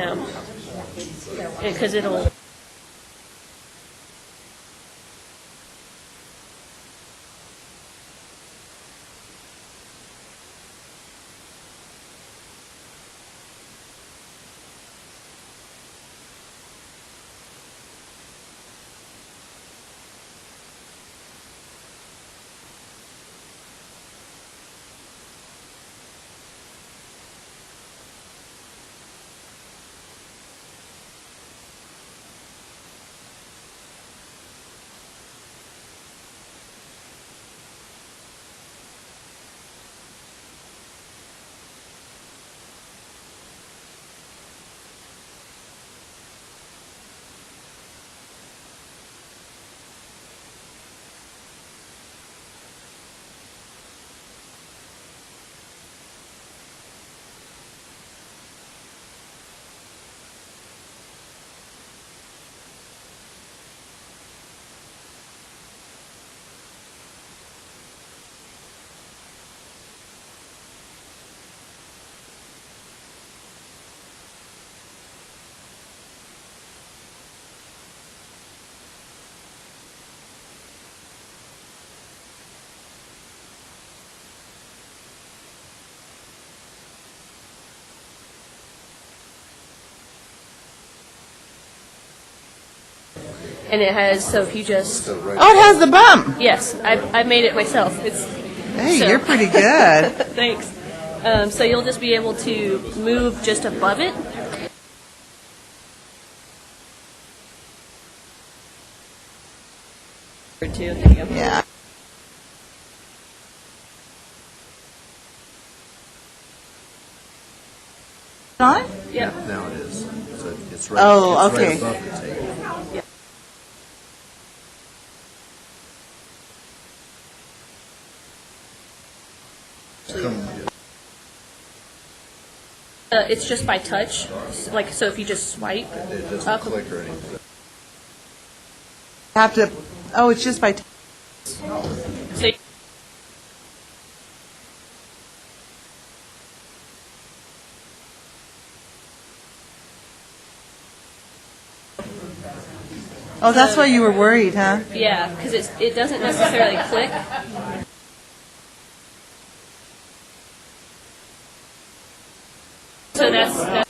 Yeah. Because it'll. And it has, so if you just. Oh, it has the bump. Yes, I made it myself. Hey, so. You're pretty good. Thanks. So you'll just be able to move just above it. There you go. Yeah. On? Yeah. Now it is. So it's right, Oh, it's okay. right above the table. Yeah. It's just by touch, like so. If you just swipe It doesn't up, click or anything. Have to. Oh, it's just by. so Oh, that's why you were worried, huh? yeah, because it doesn't necessarily click. So that's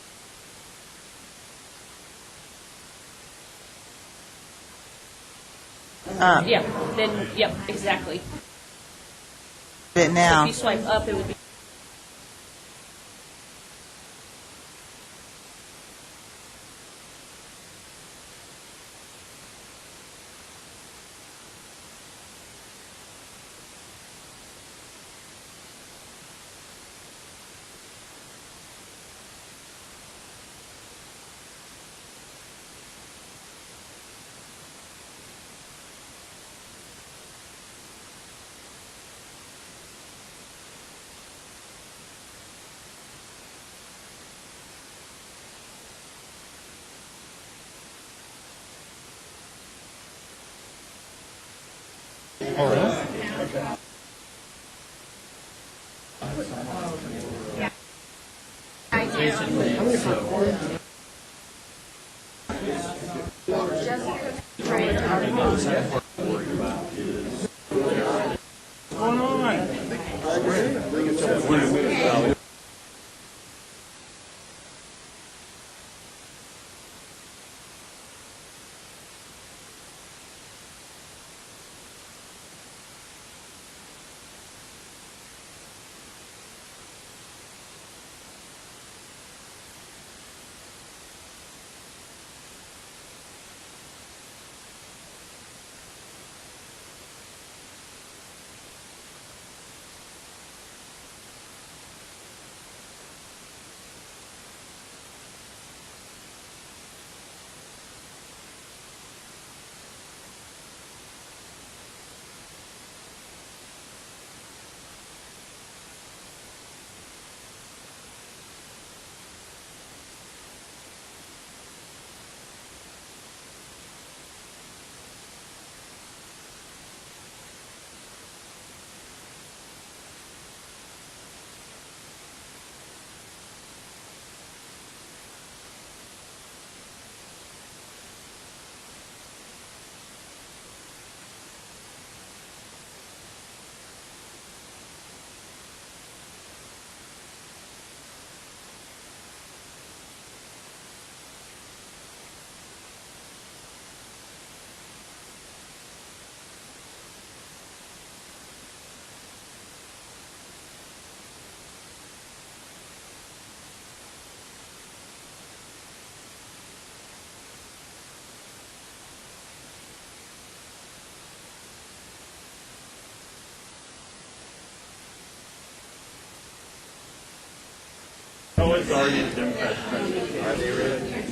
yeah. Then yep, exactly. It So now. if you swipe up, it would be.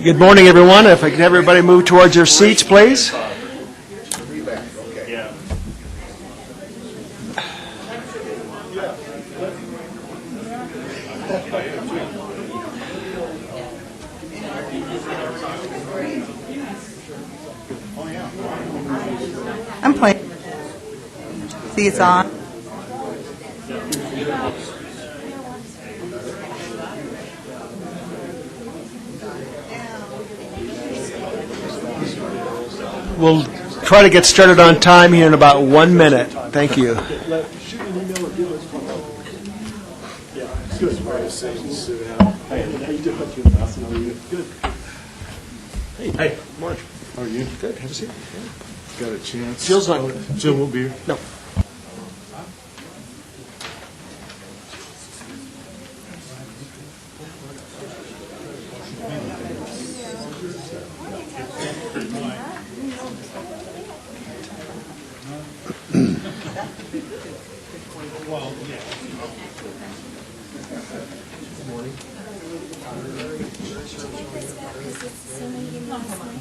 Good morning, everyone. If I can have everybody move towards your seats, please. I'm playing. See, it's on. We'll try to get started on time here in about 1 minute. Thank you. Hey, Mark. How are you? Good. Have a seat. Got a chance. Jill's not. Jill won't be here. No.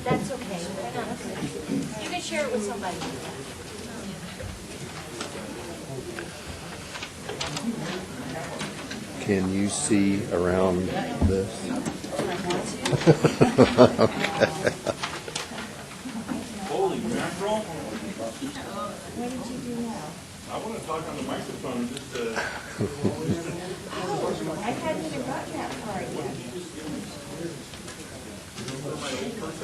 That's okay. You can share it with somebody. Can you see around this? Holy mackerel. What did you do now? I want to talk on the microphone just to... I hadn't even gotten that far yet.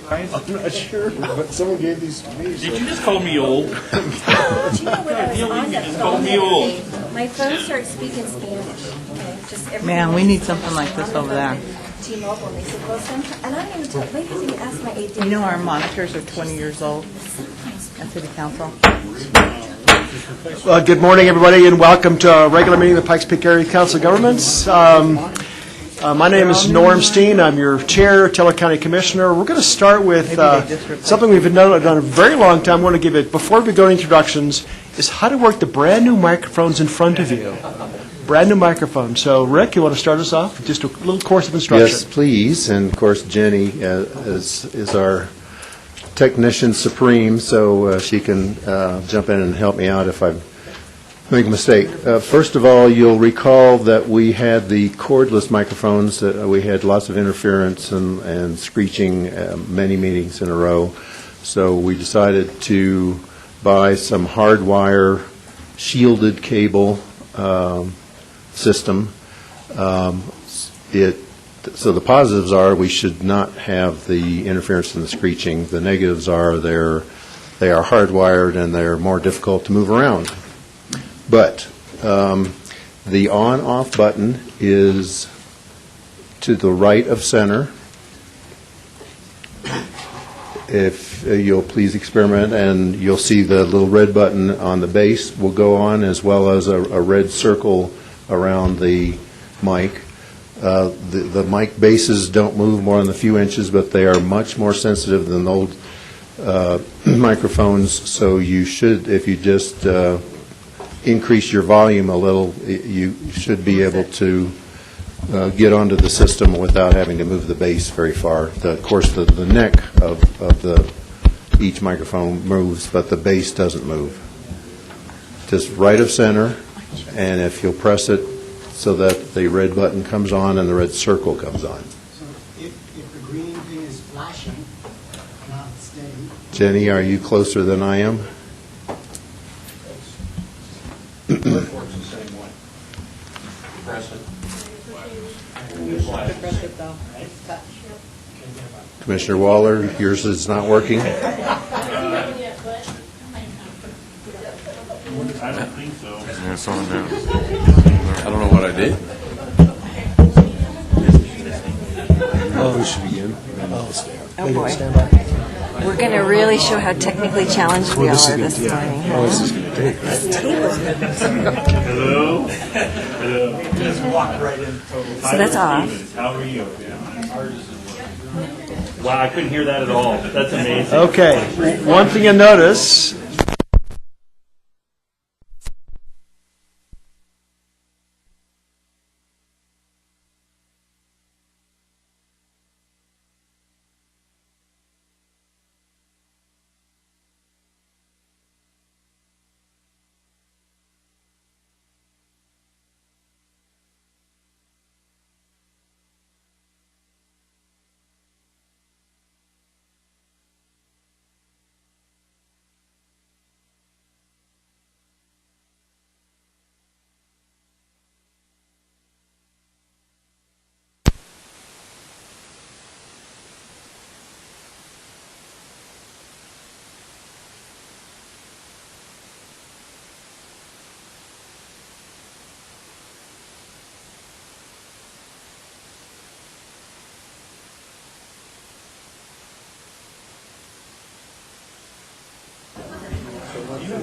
I'm not sure, but someone gave these to me. Did you just call me old? Do you know when I was on the just called phone me the other old. day, my phone started speaking Spanish. Okay, just everything. Man, we need something like this over there. T-Mobile, and they said, well, sometimes, and I didn't even tell, maybe I didn't ask my AD. You know our monitors are 20 years old at City Council. Well, good morning, everybody, and welcome to our regular meeting of the Pikes Peak Area Council of Governments. My name is Norm Steen. I'm your chair, Teller County Commissioner. We're going to start with something we've done a very long time. I want to give it, before we go to introductions, is how to work the brand-new microphones in front of you. Brand-new microphones. So, Rick, you want to start us off with just a little course of instruction? Yes, please. And of course, Jenny is our technician supreme, so she can jump in and help me out if I make a mistake. First of all, you'll recall that we had the cordless microphones, that we had lots of interference and screeching many meetings in a row. So we decided to buy some hardwire shielded cable system. So the positives are we should not have the interference and the screeching. The negatives are they are hardwired and they're more difficult to move around. But the on-off button is to the right of center. If you'll please experiment, and you'll see the little red button on the base will go on, as well as a red circle around the mic. The mic bases don't move more than a few inches, but they are much more sensitive than old microphones, so you should, if you just increase your volume a little, you should be able to get onto the system without having to move the base very far. Of course, the neck of each microphone moves, but the base doesn't move. Just right of center, and if you'll press it so that the red button comes on and the red circle comes on. So if the green thing is flashing, not steady. Jenny, are you closer than I am? Commissioner Waller, yours is not working? I don't think so. It's on now. I don't know what I did. Oh, we should begin. Oh, boy. We're going to really show how technically challenged we are this morning. Oh, this is going to take. Hello? Hello. Just walked right in. So that's off. How are you? Wow, I couldn't hear that at all. That's amazing. Okay. One thing you notice, Try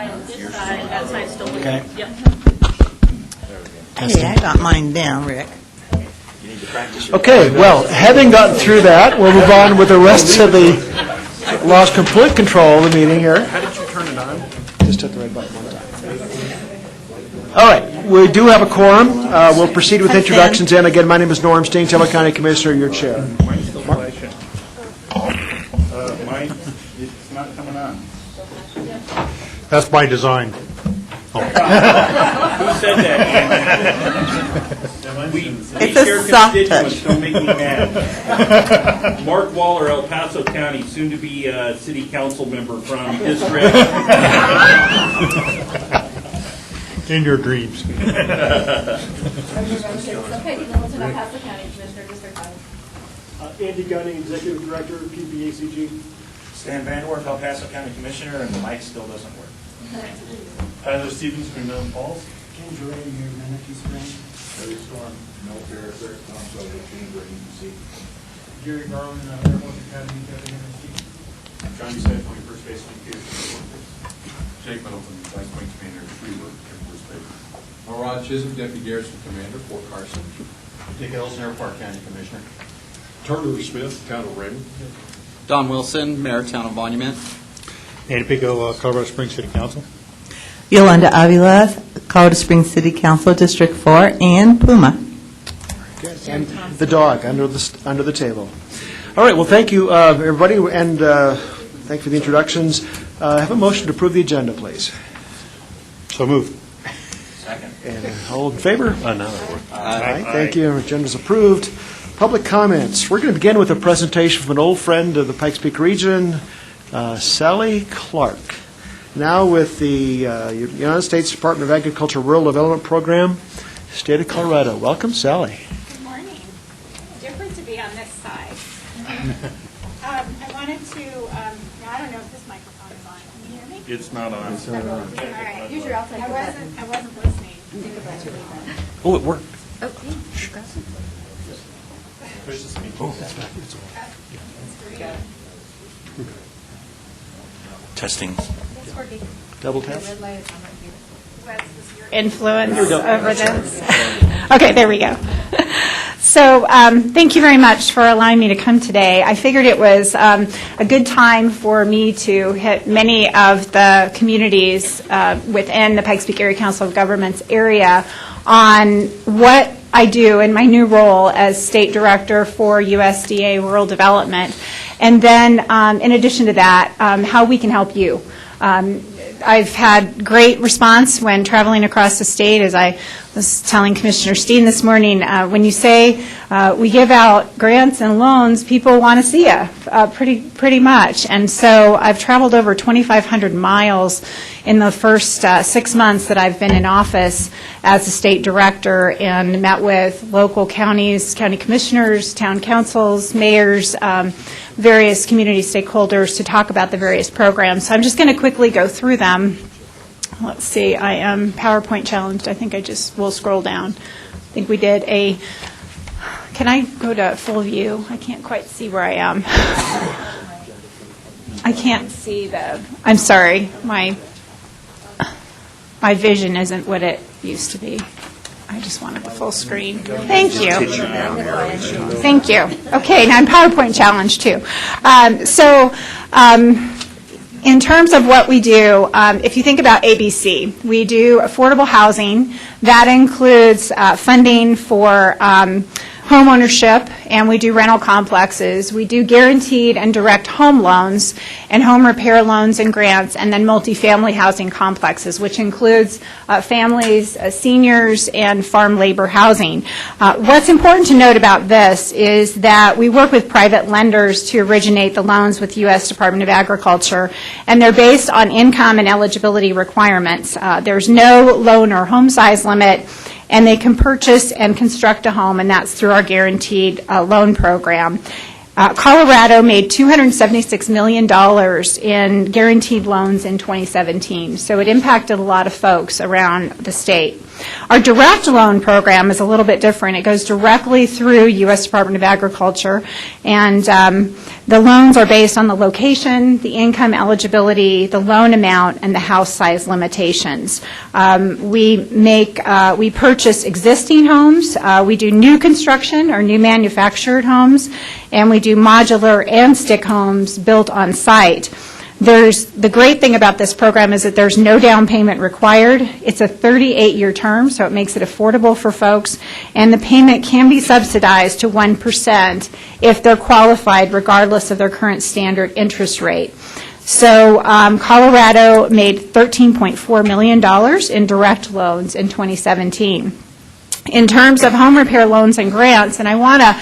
on this side, that side's still moving. Okay. Yep. Hey, I got mine down, Rick. Okay, well, having gotten through that, we'll move on with the rest of the, lost complete control of the meeting here. How did you turn it on? Just hit the right button one time. All right, we do have a quorum. We'll proceed with introductions. And again, my name is Norm Steen, Taylor County Commissioner, your chair. Mine's still flashing. Mine, it's not coming on. That's by design. Who said that? It's a soft touch. Don't make me mad. Mark Waller, El Paso County, soon to be city council member from District. In your dreams. Okay, Hamilton, El Paso County Commissioner, District 5. Andy Gunning, Executive Director, PPACG. Stan Vanderwerf, El Paso County Commissioner, and the mic still doesn't work. Tyler Stevens from Mountain Falls. Ken Duran here, Manatee Springs. Larry Storm, Military Clerk, Council of Chamber, EDC. Gary Garland, Airport Academy, Deputy Chief. John Youssef, 21st Base Communications. Jake Middleton, Vice Point Commander, Freeburg, Air Force Base. Rod Chisholm, Deputy Garrison Commander, Fort Carson. Dick Ellison, Airport County Commissioner. Turner Smith, Town of Raymond. Don Wilson, Mayor, Town of Monument. Andy Pico, Colorado Springs City Council. Yolanda Avila, Colorado Springs City Council, District 4, and Puma. And the dog under the table. All right, well, thank you, everybody, and thank you for the introductions. Have a motion to approve the agenda, please. So moved. Second. And all in favor? No. Aye. Thank you. Agenda's approved. Public comments. We're going to begin with a presentation from an old friend of the Pikes Peak region, Sally Clark. Now with the United States Department of Agriculture Rural Development Program, State of Colorado. Welcome, Sally. Good morning. Different to be on this side. I wanted to, I don't know if this microphone is on. Can you hear me? It's not on. All right. Use your outside button. I wasn't listening. Oh, it worked. Testing. Double tap. Influence over this. Okay, there we go. So thank you very much for allowing me to come today. I figured it was a good time for me to hit many of the communities within the Pikes Peak Area Council of Governments area on what I do in my new role as State Director for USDA Rural Development. And then in addition to that, how we can help you. I've had great response when traveling across the state, as I was telling Commissioner Steen this morning. When you say we give out grants and loans, people want to see you pretty much. And so I've traveled over 2,500 miles in the first 6 months that I've been in office as a state director, and met with local counties, county commissioners, town councils, mayors, various community stakeholders to talk about the various programs. So I'm just going to quickly go through them. Let's see, I am PowerPoint challenged. I think I just will scroll down. I think we did a, can I go to full view? I can't quite see where I am. I can't see I'm sorry, my vision isn't what it used to be. I just wanted the full screen. Thank you. Thank you. Okay, now I'm PowerPoint challenged too. In terms of what we do, if you think about ABC, we do affordable housing. That includes funding for home ownership, and we do rental complexes. We do guaranteed and direct home loans and home repair loans and grants, and then multifamily housing complexes, which includes families, seniors, and farm labor housing. What's important to note about this is that we work with private lenders to originate the loans with U.S. Department of Agriculture, and they're based on income and eligibility requirements. There's no loan or home size limit, and they can purchase and construct a home, and that's through our guaranteed loan program. Colorado made $276 million in guaranteed loans in 2017, so it impacted a lot of folks around the state. Our direct loan program is a little bit different. It goes directly through U.S. Department of Agriculture, and the loans are based on the location, the income eligibility, the loan amount, and the house size limitations. We purchase existing homes, we do new construction or new manufactured homes, and we do modular and stick homes built on site. The great thing about this program is that there's no down payment required. It's a 38-year term, so it makes it affordable for folks, and the payment can be subsidized to 1% if they're qualified, regardless of their current standard interest rate. So Colorado made $13.4 million in direct loans in 2017. In terms of home repair loans and grants, and I want to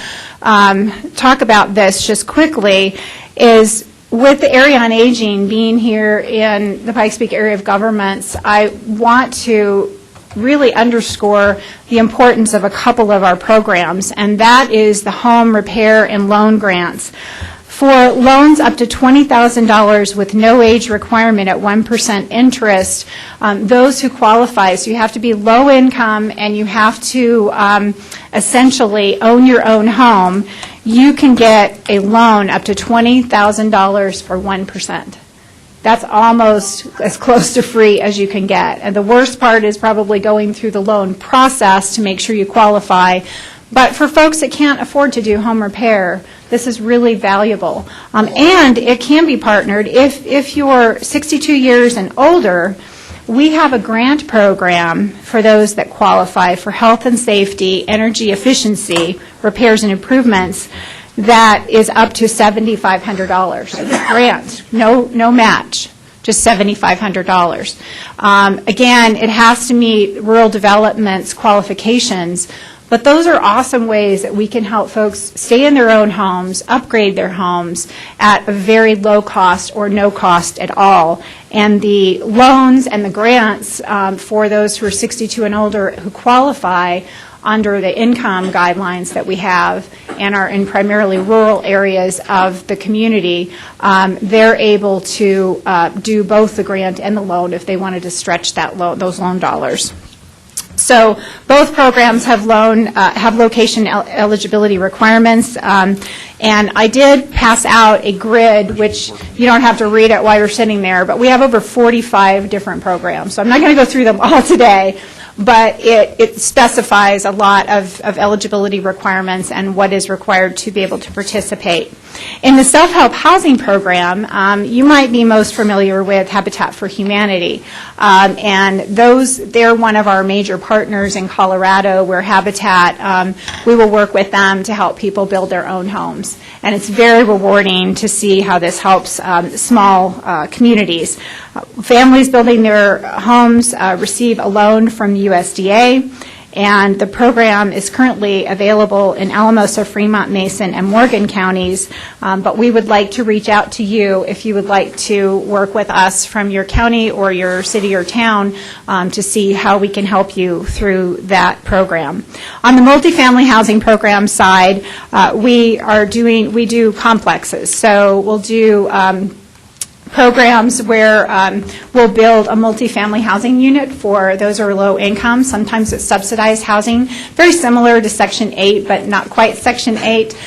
talk about this just quickly, is with the Area on Aging being here in the Pikes Peak area of governments, I want to really underscore the importance of a couple of our programs, and that is the home repair and loan grants. For loans up to $20,000 with no age requirement at 1% interest, those who qualify, so you have to be low income and you have to essentially own your own home, you can get a loan up to $20,000 for 1%. That's almost as close to free as you can get. And the worst part is probably going through the loan process to make sure you qualify. But for folks that can't afford to do home repair, this is really valuable. And it can be partnered. If you're 62 years and older, we have a grant program for those that qualify for health and safety, energy efficiency, repairs and improvements that is up to $7,500. Grant, no match, just $7,500. Again, it has to meet rural development's qualifications, but those are awesome ways that we can help folks stay in their own homes, upgrade their homes at a very low cost or no cost at all. And the loans and the grants for those who are 62 and older who qualify under the income guidelines that we have and are in primarily rural areas of the community, they're able to do both the grant and the loan if they wanted to stretch that those loan dollars. So both programs have location eligibility requirements, and I did pass out a grid, which you don't have to read it while you're sitting there, but we have over 45 different programs. So I'm not going to go through them all today, but it specifies a lot of eligibility requirements and what is required to be able to participate. In the self-help housing program, you might be most familiar with Habitat for Humanity. And they're one of our major partners in Colorado where Habitat, we will work with them to help people build their own homes. And it's very rewarding to see how this helps small communities. Families building their homes receive a loan from the USDA, and the program is currently available in Alamosa, Fremont, Mason, and Morgan counties, but we would like to reach out to you if you would like to work with us from your county or your city or town to see how we can help you through that program. On the multifamily housing program side, we do complexes, so we'll do programs where we'll build a multifamily housing unit for those who are low income. Sometimes it's subsidized housing, very similar to Section 8, but not quite Section 8.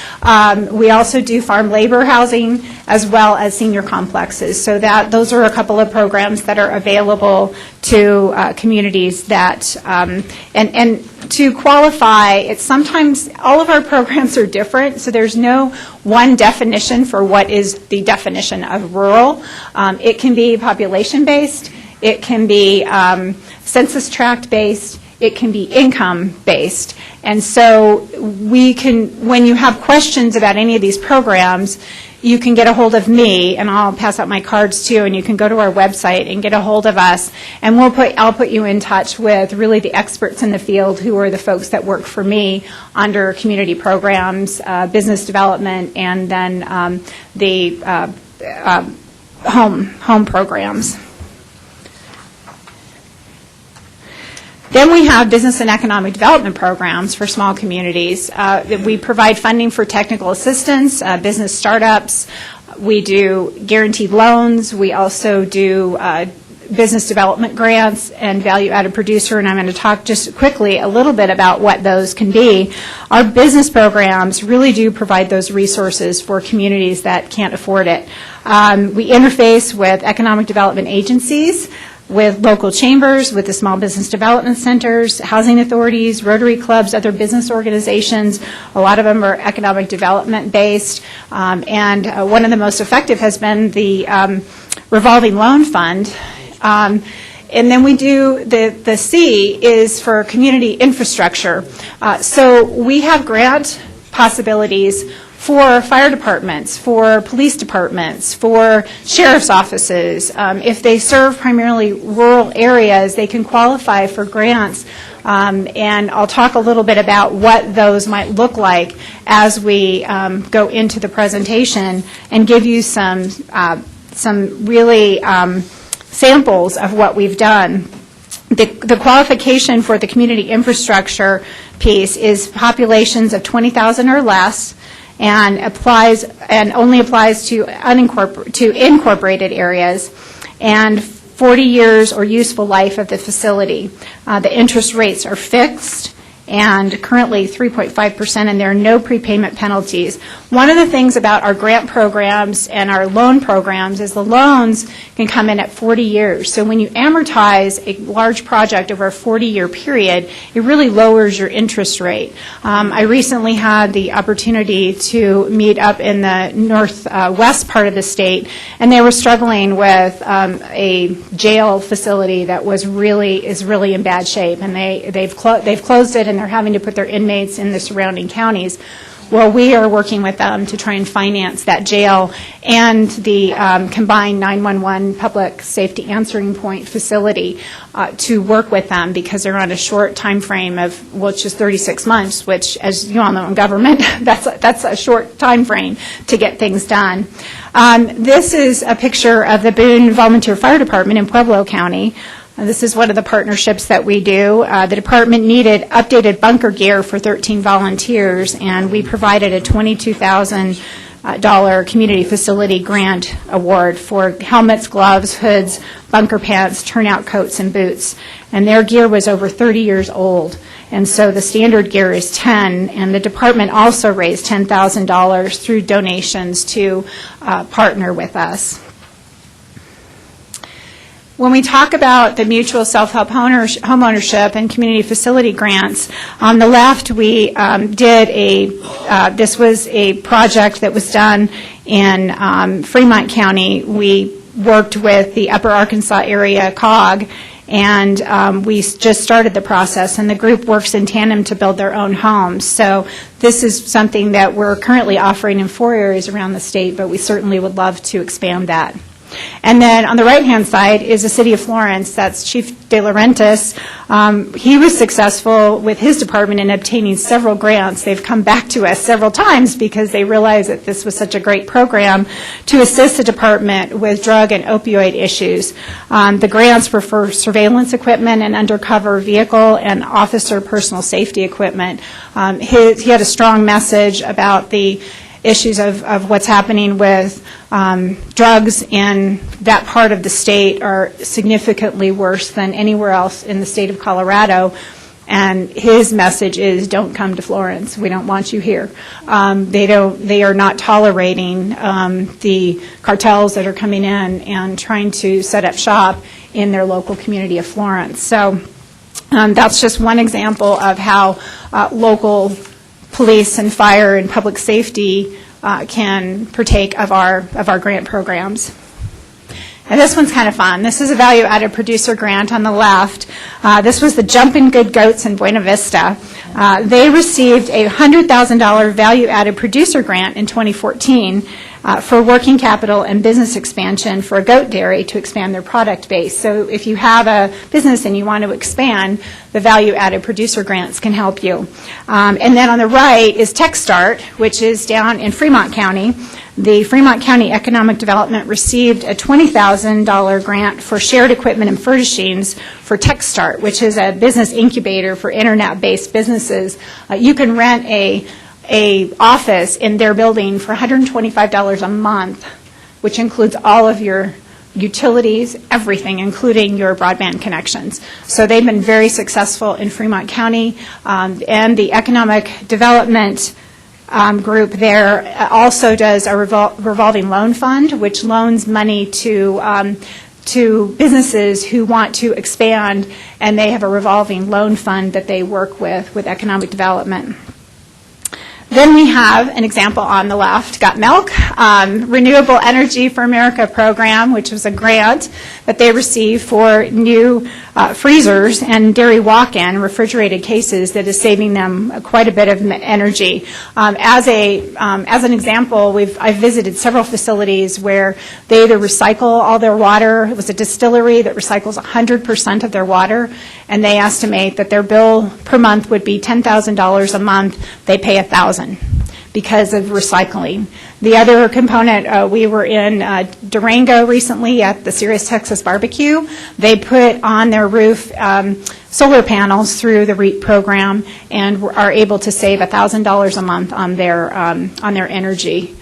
We also do farm labor housing as well as senior complexes. So those are a couple of programs that are available to communities that, and to qualify, it's sometimes, all of our programs are different, so there's no one definition for what is the definition of rural. It can be population-based, it can be census tract-based, it can be income-based. And so we can, when you have questions about any of these programs, you can get a hold of me, and I'll pass out my cards too, and you can go to our website and get a hold of us, and I'll put you in touch with really the experts in the field who are the folks that work for me under community programs, business development, and then the home programs. Then we have business and economic development programs for small communities. We provide funding for technical assistance, business startups. We do guaranteed loans. We also do business development grants and value-added producer, and I'm going to talk just quickly a little bit about what those can be. Our business programs really do provide those resources for communities that can't afford it. We interface with economic development agencies, with local chambers, with the small business development centers, housing authorities, Rotary clubs, other business organizations. A lot of them are economic development based, and one of the most effective has been the revolving loan fund. And then we do, the C is for community infrastructure. So we have grant possibilities for fire departments, for police departments, for sheriff's offices. If they serve primarily rural areas, they can qualify for grants. And I'll talk a little bit about what those might look like as we go into the presentation and give you some really samples of what we've done. The qualification for the community infrastructure piece is populations of 20,000 or less, and only applies to incorporated areas, and 40 years or useful life of the facility. The interest rates are fixed and currently 3.5%, and there are no prepayment penalties. One of the things about our grant programs and our loan programs is the loans can come in at 40 years. So when you amortize a large project over a 40-year period, it really lowers your interest rate. I recently had the opportunity to meet up in the northwest part of the state, and they were struggling with a jail facility that is really in bad shape, and they've closed it, and they're having to put their inmates in the surrounding counties. Well, we are working with them to try and finance that jail and the combined 911 public safety answering point facility to work with them, because they're on a short time frame of, which is 36 months, which, as you all know in government, that's a short time frame to get things done. This is a picture of the Boone Volunteer Fire Department in Pueblo County. This is one of the partnerships that we do. The department needed updated bunker gear for 13 volunteers, and we provided a $22,000 community facility grant award for helmets, gloves, hoods, bunker pants, turnout coats, and boots. And their gear was over 30 years old, and so the standard gear is 10, and the department also raised $10,000 through donations to partner with us. When we talk about the mutual self-help homeownership and community facility grants, on the left we this was a project that was done in Fremont County. We worked with the Upper Arkansas Area COG, and we just started the process, and the group works in tandem to build their own homes. So this is something that we're currently offering in 4 areas around the state, but we certainly would love to expand that. And then on the right-hand side is the City of Florence. That's Chief De Laurentiis. He was successful with his department in obtaining several grants. They've come back to us several times because they realized that this was such a great program to assist the department with drug and opioid issues. The grants were for surveillance equipment and undercover vehicle and officer personal safety equipment. He had a strong message about the issues of what's happening with drugs in that part of the state are significantly worse than anywhere else in the state of Colorado. And his message is, don't come to Florence. We don't want you here. They are not tolerating the cartels that are coming in and trying to set up shop in their local community of Florence. So that's just one example of how local police and fire and public safety can partake of our grant programs. And this one's kind of fun. This is a value-added producer grant on the left. This was the Jumpin' Good Goats in Buena Vista. They received a $100,000 value-added producer grant in 2014. for working capital and business expansion for a goat dairy to expand their product base. So if you have a business and you want to expand, the value-added producer grants can help you. And then on the right is TechStart, which is down in Fremont County. The Fremont County Economic Development received a $20,000 grant for shared equipment and furnishings for TechStart, which is a business incubator for internet-based businesses. You can rent a office in their building for $125 a month, which includes all of your utilities, everything, including your broadband connections. So they've been very successful in Fremont County, and the Economic Development group there also does a revolving loan fund, which loans money to businesses who want to expand, and they have a revolving loan fund that they work with economic development. Then we have an example on the left, Got Milk, Renewable Energy for America program, which was a grant that they received for new freezers and dairy walk-in refrigerated cases that is saving them quite a bit of energy. As an example, I've visited several facilities where they either recycle all their water. It was a distillery that recycles 100% of their water, and they estimate that their bill per month would be $10,000 a month. They pay $1,000 because of recycling. The other component, we were in Durango recently at the Serious Texas Barbecue. They put on their roof solar panels through the REAP program and are able to save $1,000 a month on their energy.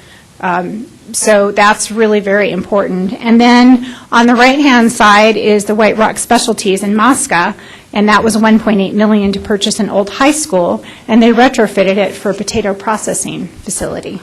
So that's really very important. And then on the right-hand side is the White Rock Specialties in Mosca, and that was $1.8 million to purchase an old high school, and they retrofitted it for a potato processing facility.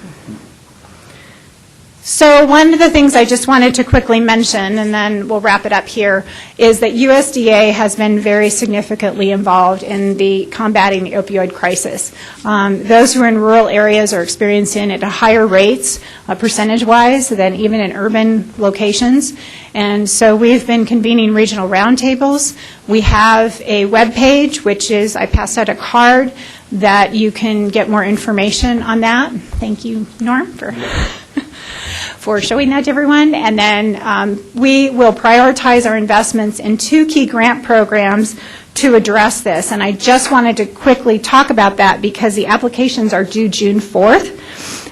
So one of the things I just wanted to quickly mention, and then we'll wrap it up here, is that USDA has been very significantly involved in the combating the opioid crisis. Those who are in rural areas are experiencing it at higher rates, percentage-wise, than even in urban locations. And so we've been convening regional roundtables. We have a web page, which is, I passed out a card that you can get more information on that. Thank you, Norm, for showing that to everyone. And then we will prioritize our investments in 2 key grant programs to address this. And I just wanted to quickly talk about that because the applications are due June 4th.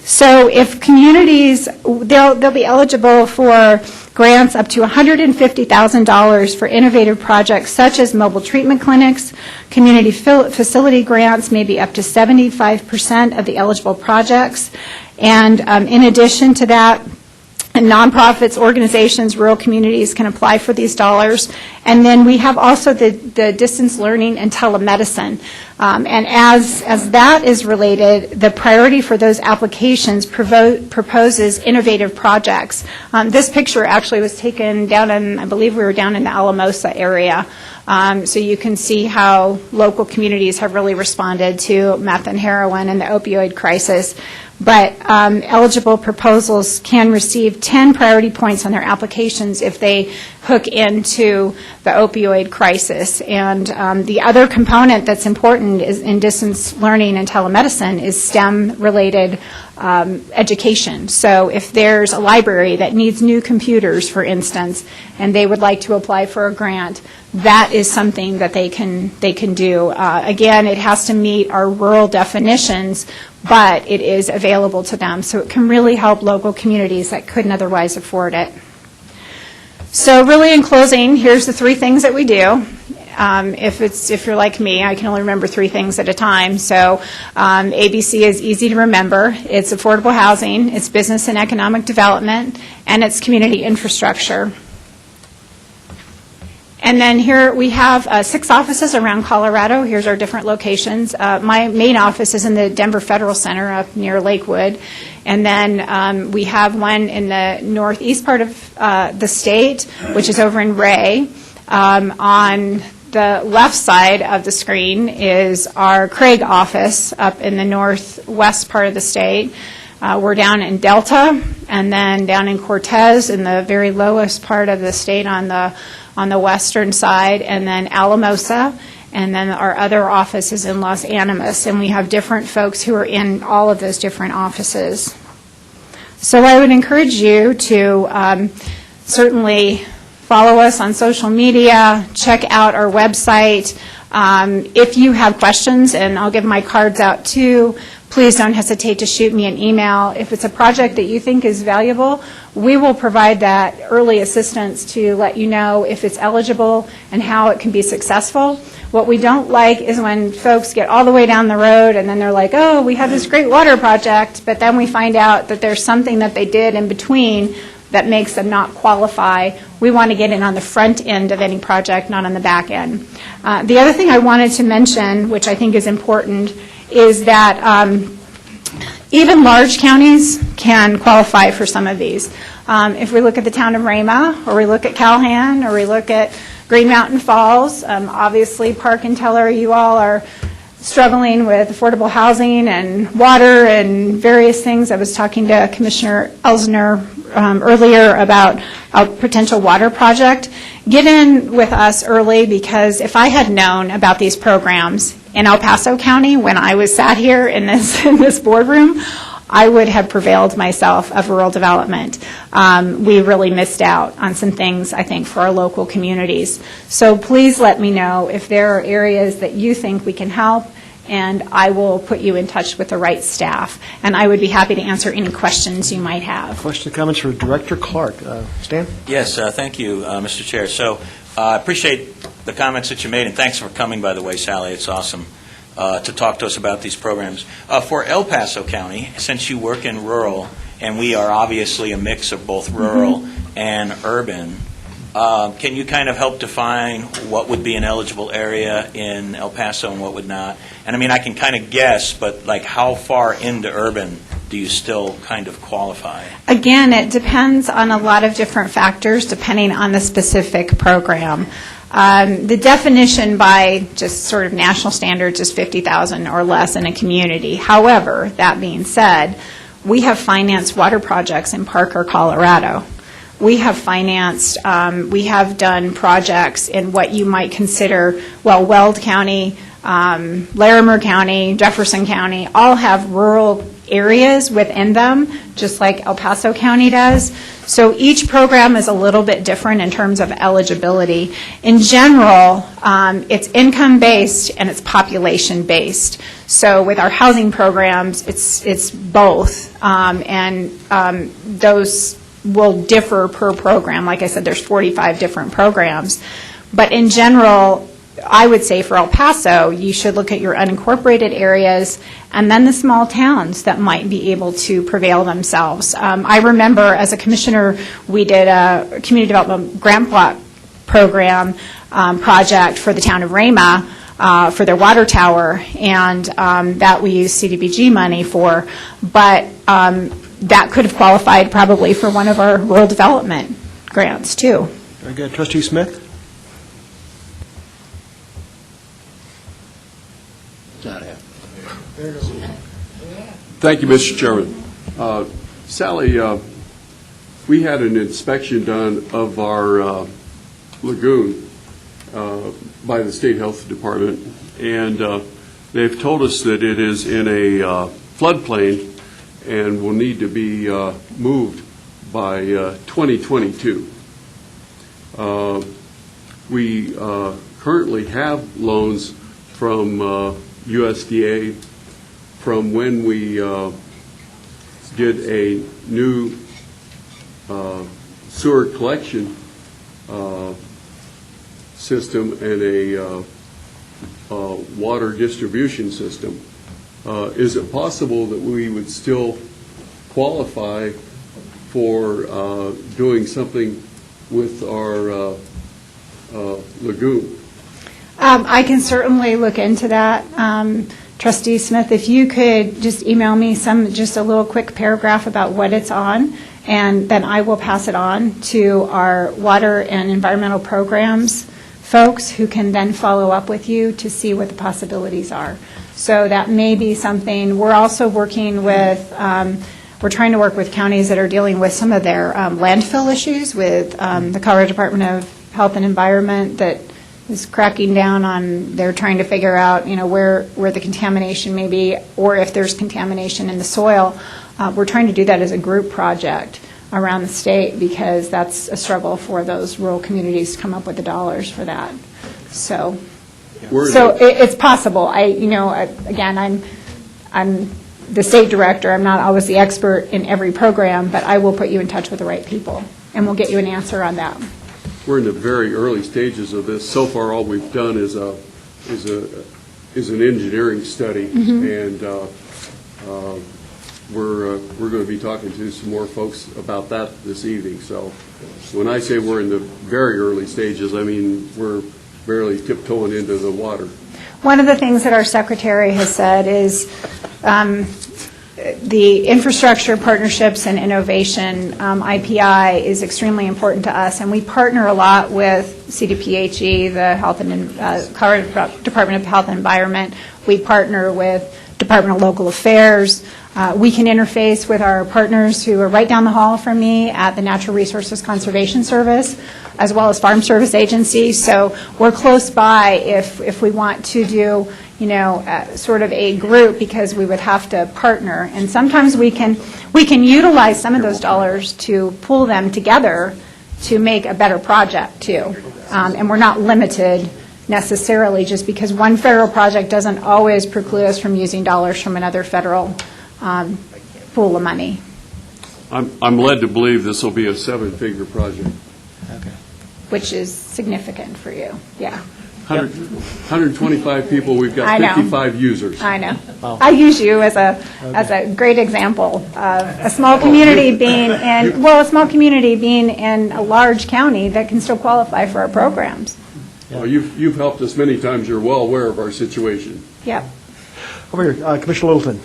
So if communities, they'll be eligible for grants up to $150,000 for innovative projects such as mobile treatment clinics, community facility grants, maybe up to 75% of the eligible projects. And in addition to that, nonprofits, organizations, rural communities can apply for these dollars. And then we have also the distance learning and telemedicine. And as that is related, the priority for those applications proposes innovative projects. This picture actually was taken down in, I believe we were down in the Alamosa area. So you can see how local communities have really responded to meth and heroin and the opioid crisis. But eligible proposals can receive 10 priority points on their applications if they hook into the opioid crisis. And the other component that's important is in distance learning and telemedicine is STEM-related education. So if there's a library that needs new computers, for instance, and they would like to apply for a grant, that is something that they can do. Again, it has to meet our rural definitions, but it is available to them. So it can really help local communities that couldn't otherwise afford it. So really in closing, here's the 3 things that we do. If you're like me, I can only remember 3 things at a time. So ABC is easy to remember. It's affordable housing, it's business and economic development, and it's community infrastructure. And then here we have 6 offices around Colorado. Here's our different locations. My main office is in the Denver Federal Center up near Lakewood. And then we have one in the northeast part of the state, which is over in Ray. On the left side of the screen is our Craig office up in the northwest part of the state. We're down in Delta, and then down in Cortez in the very lowest part of the state on the western side, and then Alamosa, and then our other office is in Los Animas, and we have different folks who are in all of those different offices. So I would encourage you to certainly follow us on social media, check out our website. If you have questions, and I'll give my cards out too, please don't hesitate to shoot me an email. If it's a project that you think is valuable, we will provide that early assistance to let you know if it's eligible and how it can be successful. What we don't like is when folks get all the way down the road and then they're like, oh, we have this great water project, but then we find out that there's something that they did in between that makes them not qualify. We want to get in on the front end of any project, not on the back end. The other thing I wanted to mention, which I think is important, is that even large counties can qualify for some of these. If we look at the town of Rama, or we look at Calhoun, or we look at Green Mountain Falls, obviously Park and Teller, you all are struggling with affordable housing and water and various things. I was talking to Commissioner Elsner earlier about a potential water project. Get in with us early, because if I had known about these programs in El Paso County when I was sat here in this boardroom, I would have prevailed myself of rural development. We really missed out on some things, I think, for our local communities. So please let me know if there are areas that you think we can help, and I will put you in touch with the right staff. And I would be happy to answer any questions you might have. Questions, comments for Director Clark? Stan? Yes, thank you, Mr. Chair. So I appreciate the comments that you made, and thanks for coming, by the way, Sally. It's awesome to talk to us about these programs. For El Paso County, since you work in rural, and we are obviously a mix of both rural and urban, can you kind of help define what would be an eligible area in El Paso and what would not? And I mean, I can kind of guess, but like how far into urban do you still kind of qualify? Again, it depends on a lot of different factors depending on the specific program. The definition by just sort of national standards is 50,000 or less in a community. However, that being said, we have financed water projects in Parker, Colorado. We have financed, we have done projects in what you might consider, well, Weld County, Larimer County, Jefferson County, all have rural areas within them, just like El Paso County does. So each program is a little bit different in terms of eligibility. In general, it's income-based and it's population-based. So with our housing programs, it's both, and those will differ per program. Like I said, there's 45 different programs. But in general, I would say for El Paso, you should look at your unincorporated areas and then the small towns that might be able to prevail themselves. I remember as a commissioner, we did a community development grant block program project for the town of Rama for their water tower, and that we used CDBG money for. But that could have qualified probably for one of our rural development grants too. Very good. Trustee Smith? Thank you, Mr. Chairman. Sally, we had an inspection done of our lagoon by the State Health Department, and they've told us that it is in a floodplain and will need to be moved by 2022. We currently have loans from USDA from when we did a new sewer collection system and a water distribution system. Is it possible that we would still qualify for doing something with our lagoon? I can certainly look into that. Trustee Smith, if you could just email me just a little quick paragraph about what it's on, and then I will pass it on to our water and environmental programs folks who can then follow up with you to see what the possibilities are. So that may be something. We're also working with, we're trying to work with counties that are dealing with some of their landfill issues with the Colorado Department of Health and Environment that is cracking down on, they're trying to figure out, where the contamination may be, or if there's contamination in the soil. We're trying to do that as a group project around the state because that's a struggle for those rural communities to come up with the dollars for that. So it's possible. Again, I'm the state director. I'm not always the expert in every program, but I will put you in touch with the right people, and we'll get you an answer on that. We're in the very early stages of this. So far, all we've done is an engineering study, and we're going to be talking to some more folks about that this evening. So when I say we're in the very early stages, I mean we're barely tiptoeing into the water. One of the things that our secretary has said is the infrastructure, partnerships, and innovation, IPI, is extremely important to us, and we partner a lot with CDPHE, the Colorado Department of Health and Environment. We partner with Department of Local Affairs. We can interface with our partners who are right down the hall from me at the Natural Resources Conservation Service, as well as Farm Service Agency. So we're close by if we want to do, sort of a group, because we would have to partner. And sometimes we can utilize some of those dollars to pool them together to make a better project too. And we're not limited necessarily just because one federal project doesn't always preclude us from using dollars from another federal pool of money. I'm led to believe this will be a 7-figure project. Okay. Which is significant for you, yeah. 125 people, we've got I know. 55 users. I know. I use you as a great example of a small community being in a large county that can still qualify for our programs. Well, you've helped us many times. You're well aware of our situation. Yep. Over here, Commissioner Littleton.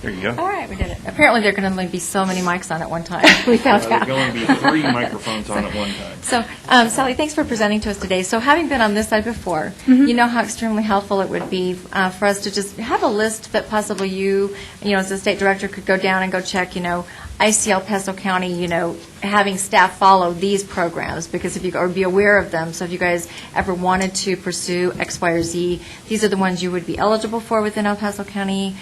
There you go. All right, we did it. Apparently, there can only be so many mics on at one time. We found out. There's going to be 3 microphones on at one time. So, Sally, thanks for presenting to us today. So, having been on this side before, you know how extremely helpful it would be for us to just have a list that possibly you as the state director, could go down and go check, I see El Paso County, having staff follow these programs, because or be aware of them. So if you guys ever wanted to pursue X, Y, or Z, these are the ones you would be eligible for within El Paso County.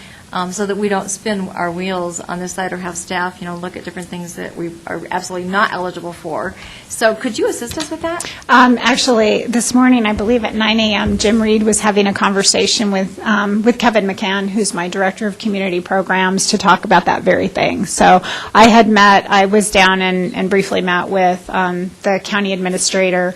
So that we don't spin our wheels on this side or have staff, look at different things that we are absolutely not eligible for. So could you assist us with that? Actually, this morning, I believe at 9 a.m., Jim Reed was having a conversation with Kevin McCann, who's my Director of Community Programs, to talk about that very thing. So I was down and briefly met with the county administrator,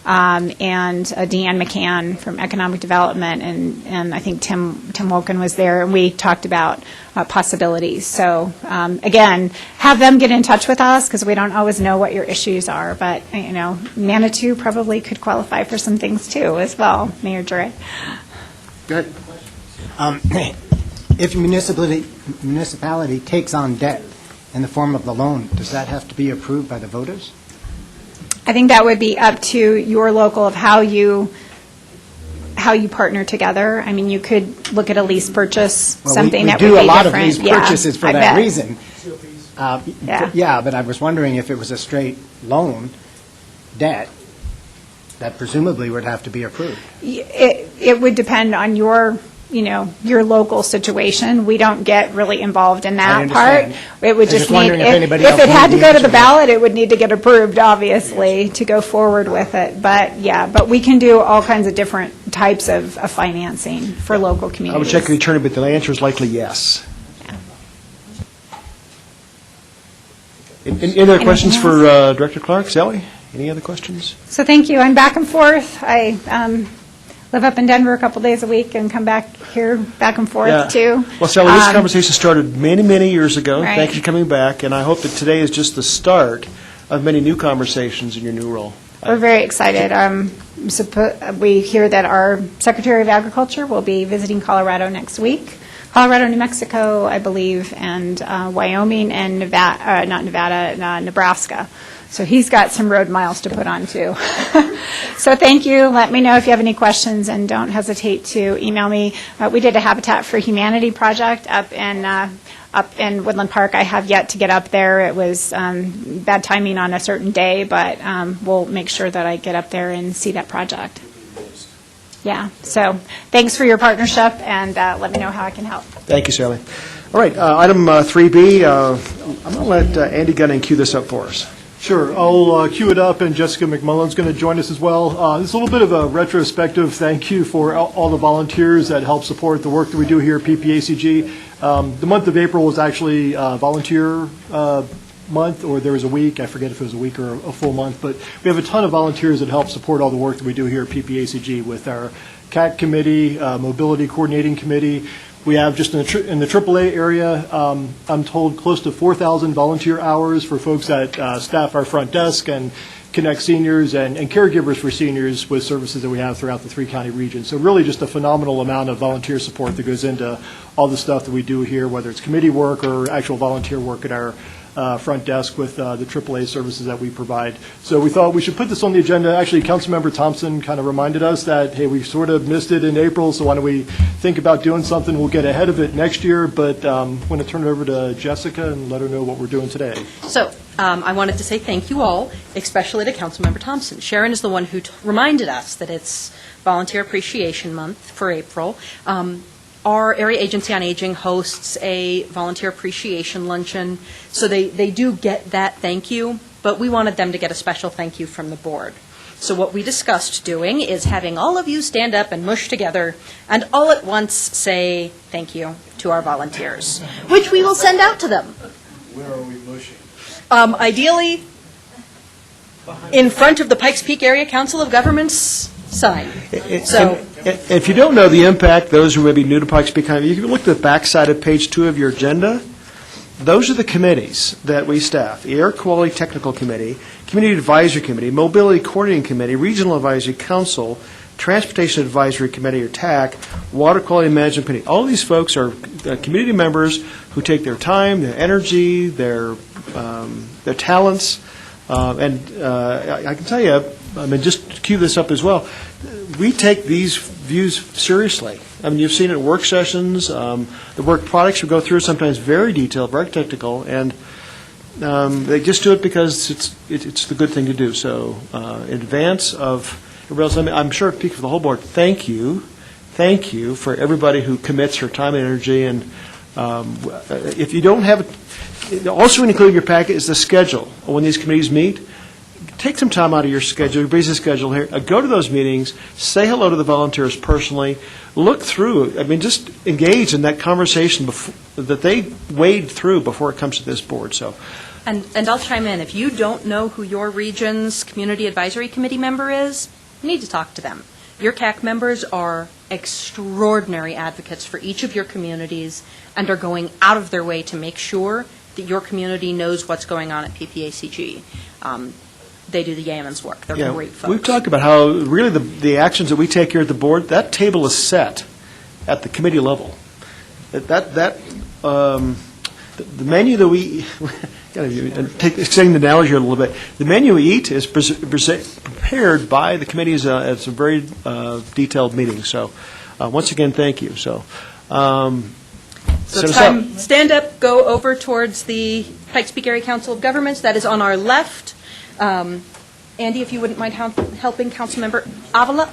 and Deanne McCann from Economic Development, and I think Tim Woken was there, and we talked about possibilities. So again, have them get in touch with us, because we don't always know what your issues are, but Manitou probably could qualify for some things too as well, Mayor Drury. Good. If a municipality takes on debt in the form of the loan, does that have to be approved by the voters? I think that would be up to your local of how you partner together. I mean, you could look at a lease purchase, something that would be different. We do a lot of lease purchases for I that bet. reason. Yeah. Yeah, but I was wondering if it was a straight loan debt, that presumably would have to be approved. It would depend on your local situation. We don't get really involved in that part. It would just need, if it had to go to the ballot, it would need to get approved, obviously, to go forward with it. But we can do all kinds of different types of financing for local communities. I would check with the attorney, but the answer is likely yes. Any other questions for Director Clark? Sally, any other questions? So thank you. I'm back and forth. I live up in Denver a couple days a week and come back here back and forth too. Well, Sally, this conversation started many, many years ago. Right. Thank you for coming back, and I hope that today is just the start of many new conversations in your new role. We're very excited. We hear that our Secretary of Agriculture will be visiting Colorado next week. Colorado, New Mexico, I believe, and Wyoming and Nebraska. So he's got some road miles to put on, too. So thank you. Let me know if you have any questions, and don't hesitate to email me. We did a Habitat for Humanity project up in Woodland Park. I have yet to get up there. It was bad timing on a certain day, but we'll make sure that I get up there and see that project. Yeah, so thanks for your partnership, and let me know how I can help. Thank you, Sally. All right, item 3B, I'm going to let Andy Gunning cue this up for us. Sure, I'll cue it up, and Jessica McMullen's going to join us as well. This is a little bit of a retrospective thank you for all the volunteers that help support the work that we do here at PPACG. The month of April was actually volunteer month, or there was a week, I forget if it was a week or a full month, but we have a ton of volunteers that help support all the work that we do here at PPACG with our CAC committee, mobility coordinating committee. We have just in the AAA area, I'm told close to 4,000 volunteer hours for folks that staff our front desk and connect seniors and caregivers for seniors with services that we have throughout the three-county region. So really just a phenomenal amount of volunteer support that goes into all the stuff that we do here, whether it's committee work or actual volunteer work at our front desk with the AAA services that we provide. So we thought we should put this on the agenda. Actually, Councilmember Thompson kind of reminded us that, hey, we sort of missed it in April, so why don't we think about doing something? We'll get ahead of it next year, but I'm going to turn it over to Jessica and let her know what we're doing today. So I wanted to say thank you all, especially to Councilmember Thompson. Sharon is the one who reminded us that it's Volunteer Appreciation Month for April. Our Area Agency on Aging hosts a volunteer appreciation luncheon, so they do get that thank you, but we wanted them to get a special thank you from the board. So what we discussed doing is having all of you stand up and mush together and all at once say thank you to our volunteers, which we will send out to them. Where are we mushing? Ideally, in front of the Pikes Peak Area Council of Governments sign. So, if you don't know the impact, those who may be new to Pikes Peak County, you can look at the back side of page 2 of your agenda. Those are the committees that we staff: the Air Quality Technical Committee, Community Advisory Committee, Mobility Coordinating Committee, Regional Advisory Council, Transportation Advisory Committee, or TAC, Water Quality Management Committee. All of these folks are community members who take their time, their energy, their talents, and I can tell you, I mean, just to cue this up as well, we take these views seriously. I mean, you've seen it at work sessions, the work products we go through, sometimes very detailed, very technical, and they just do it because it's the good thing to do. So in advance of everybody else, I'm sure speaking for the whole board, thank you for everybody who commits their time and energy. And if you don't have it, also included in your packet is the schedule when these committees meet. Take some time out of your schedule, your busy schedule here. Go to those meetings. Say hello to the volunteers personally. Look through. I mean, just engage in that conversation that they wade through before it comes to this board. So, and I'll chime in. If you don't know who your region's Community Advisory Committee member is, you need to talk to them. Your CAC members are extraordinary advocates for each of your communities and are going out of their way to make sure that your community knows what's going on at PPACG. They do the yeoman's work. They're great folks. We've talked about how really the actions that we take here at the board, that table is set at the committee level. The menu that we extending the analogy a little bit, the menu we eat is prepared by the committees at some very detailed meetings. So once again, thank you. So it's time. Stand up, go over towards the Pikes Peak Area Council of Governments. That is on our left. Andy, if you wouldn't mind helping Councilmember Avila.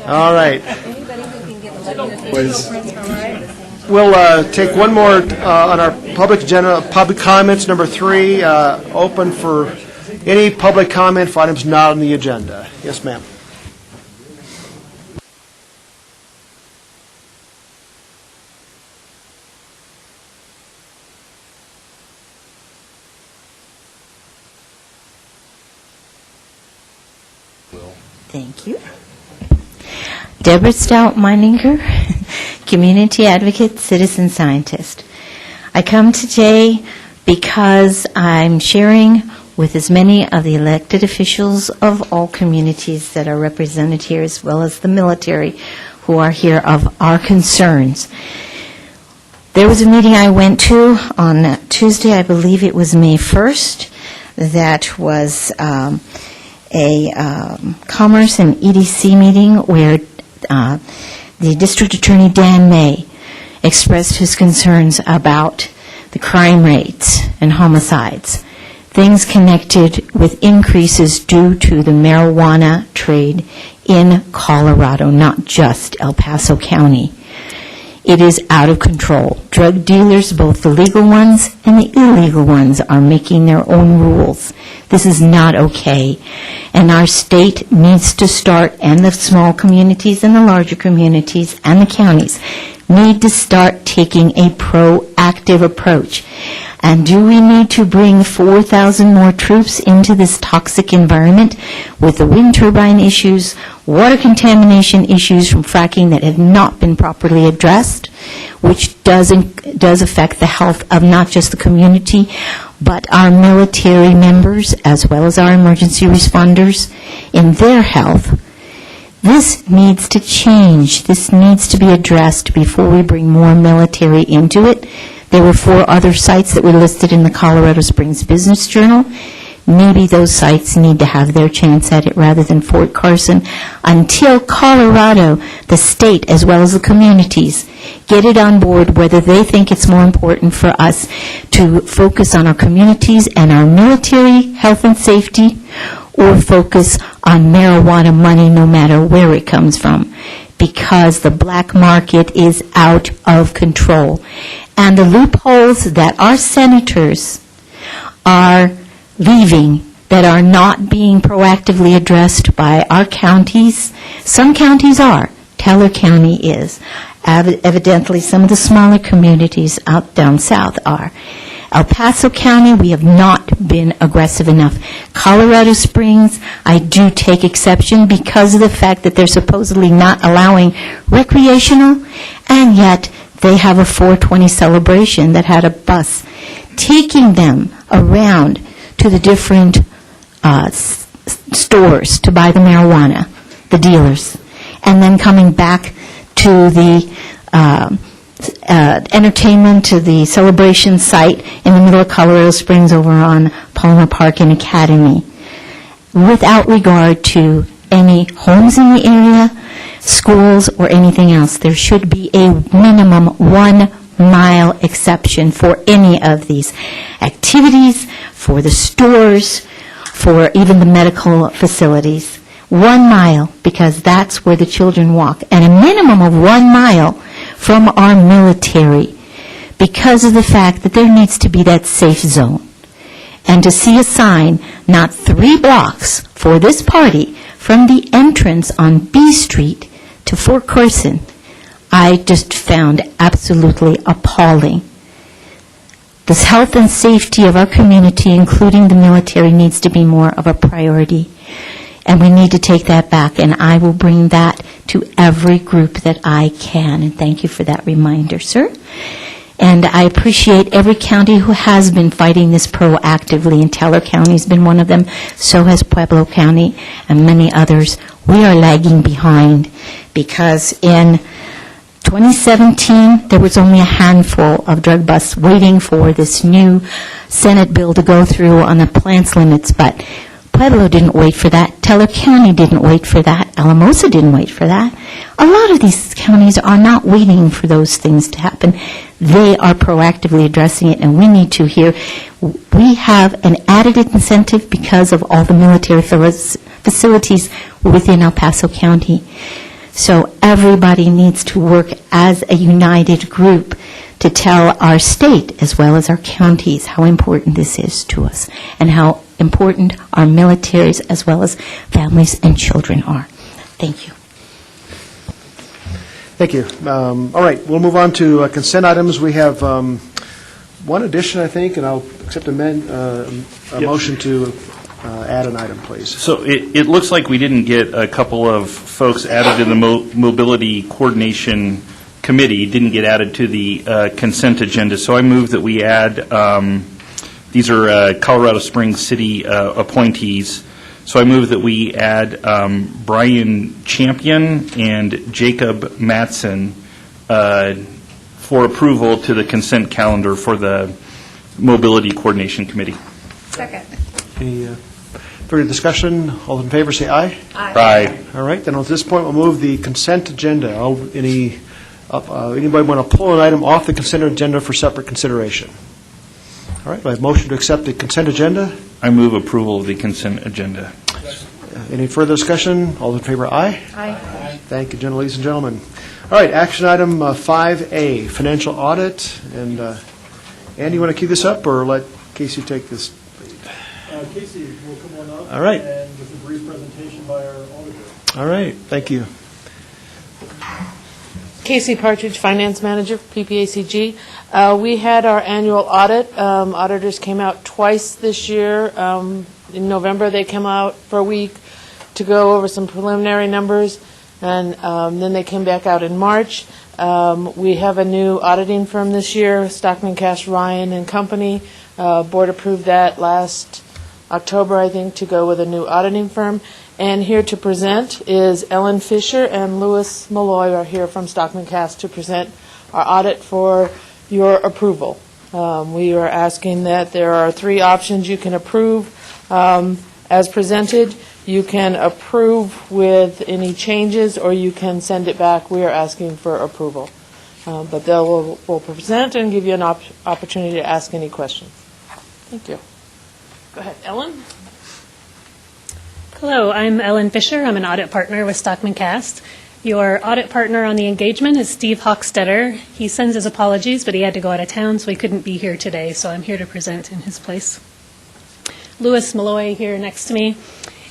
All right. We'll take one more on our public agenda, public comments, number 3, open for any public comment for items not on the agenda. Yes, ma'am. Thank you. Deborah Stout Meininger, community advocate, citizen scientist. I come today because I'm sharing with as many of the elected officials of all communities that are represented here, as well as the military who are here, of our concerns. There was a meeting I went to on Tuesday, I believe it was May 1st, that was a Commerce and EDC meeting where the District Attorney Dan May expressed his concerns about the crime rates and homicides, things connected with increases due to the marijuana trade in Colorado, not just El Paso County. It is out of control. Drug dealers, both the legal ones and the illegal ones, are making their own rules. This is not okay. And our state needs to start, and the small communities and the larger communities and the counties need to start taking a proactive approach. And do we need to bring 4,000 more troops into this toxic environment with the wind turbine issues, water contamination issues from fracking that have not been properly addressed, which does affect the health of not just the community, but our military members as well as our emergency responders in their health? This needs to change. This needs to be addressed before we bring more military into it. There were 4 other sites that were listed in the Colorado Springs Business Journal. Maybe those sites need to have their chance at it rather than Fort Carson until Colorado, the state, as well as the communities, get it on board whether they think it's more important for us to focus on our communities and our military health and safety, or focus on marijuana money no matter where it comes from, because the black market is out of control. And the loopholes that our senators are leaving, that are not being proactively addressed by our counties, some counties are. Teller County is. Evidently, some of the smaller communities out down south are. El Paso County, we have not been aggressive enough. Colorado Springs, I do take exception because of the fact that they're supposedly not allowing recreational, and yet they have a 420 celebration that had a bus taking them around to the different stores to buy the marijuana, the dealers, and then coming back to the entertainment, to the celebration site in the middle of Colorado Springs over on Palmer Park and Academy, without regard to any homes in the area, schools, or anything else. There should be a minimum 1-mile exception for any of these activities, for the stores, for even the medical facilities. 1 mile, because that's where the children walk, and a minimum of 1 mile from our military, because of the fact that there needs to be that safe zone. And to see a sign not 3 blocks for this party from the entrance on B Street to Fort Carson, I just found absolutely appalling. The health and safety of our community, including the military, needs to be more of a priority. And we need to take that back, and I will bring that to every group that I can. And thank you for that reminder, sir. And I appreciate every county who has been fighting this proactively, and Teller County has been one of them. So has Pueblo County and many others. We are lagging behind because in 2017, there was only a handful of drug busts waiting for this new Senate bill to go through on the plants limits, but Pueblo didn't wait for that. Teller County didn't wait for that. Alamosa didn't wait for that. A lot of these counties are not waiting for those things to happen. They are proactively addressing it, and we need to here. We have an added incentive because of all the military facilities within El Paso County. So everybody needs to work as a united group to tell our state as well as our counties how important this is to us and how important our militaries as well as families and children are. Thank you. Thank you. All right, we'll move on to consent items. We have one addition, I think, and I'll accept a motion to add an item, please. So it looks like we didn't get a couple of folks added to the Mobility Coordination Committee, didn't get added to the consent agenda. So I move that we add, these are Colorado Springs City appointees. So I move that we add Brian Champion and Jacob Matson for approval to the consent calendar for the Mobility Coordination Committee. Second. Any further discussion? All in favor, say aye. Aye. All right, then at this point, we'll move the consent agenda. Anybody want to pull an item off the consent agenda for separate consideration? All right, do I have a motion to accept the consent agenda? I move approval of the consent agenda. Any further discussion? All in favor, aye. Aye. Thank you, ladies and gentlemen. All right, action item 5A, financial audit. And Andy, you want to key this up or let Casey take this? Casey will come on up. All right. And with a brief presentation by our auditor. All right, thank you. Casey Partridge, Finance Manager for PPACG. We had our annual audit. Auditors came out twice this year. In November, they came out for a week to go over some preliminary numbers, and then they came back out in March. We have a new auditing firm this year, Stockman Cash Ryan and Company. Board approved that last October, I think, to go with a new auditing firm. And here to present is Ellen Fisher and Louis Malloy are here from Stockman Cass to present our audit for your approval. We are asking that there are 3 options you can approve as presented. You can approve with any changes, or you can send it back. We are asking for approval. But they'll will present and give you an opportunity to ask any questions. Thank you. Go ahead, Ellen. Hello, I'm Ellen Fisher. I'm an audit partner with Stockman Cast. Your audit partner on the engagement is Steve Hochstetter. He sends his apologies, but he had to go out of town, so he couldn't be here today, so I'm here to present in his place. Louis Malloy here next to me.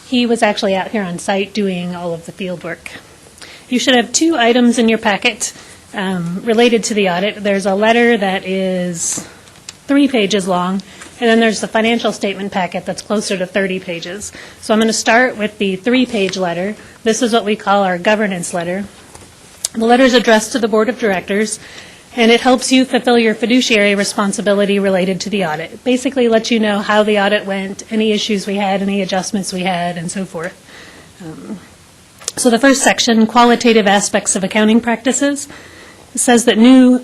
He was actually out here on site doing all of the field work. You should have 2 items in your packet related to the audit. There's a letter that is 3 pages long, and then there's the financial statement packet that's closer to 30 pages. So I'm going to start with the 3-page letter. This is what we call our governance letter. The letter is addressed to the Board of Directors, and it helps you fulfill your fiduciary responsibility related to the audit. It basically lets you know how the audit went, any issues we had, any adjustments we had, and so forth. So the first section, qualitative aspects of accounting practices, says that no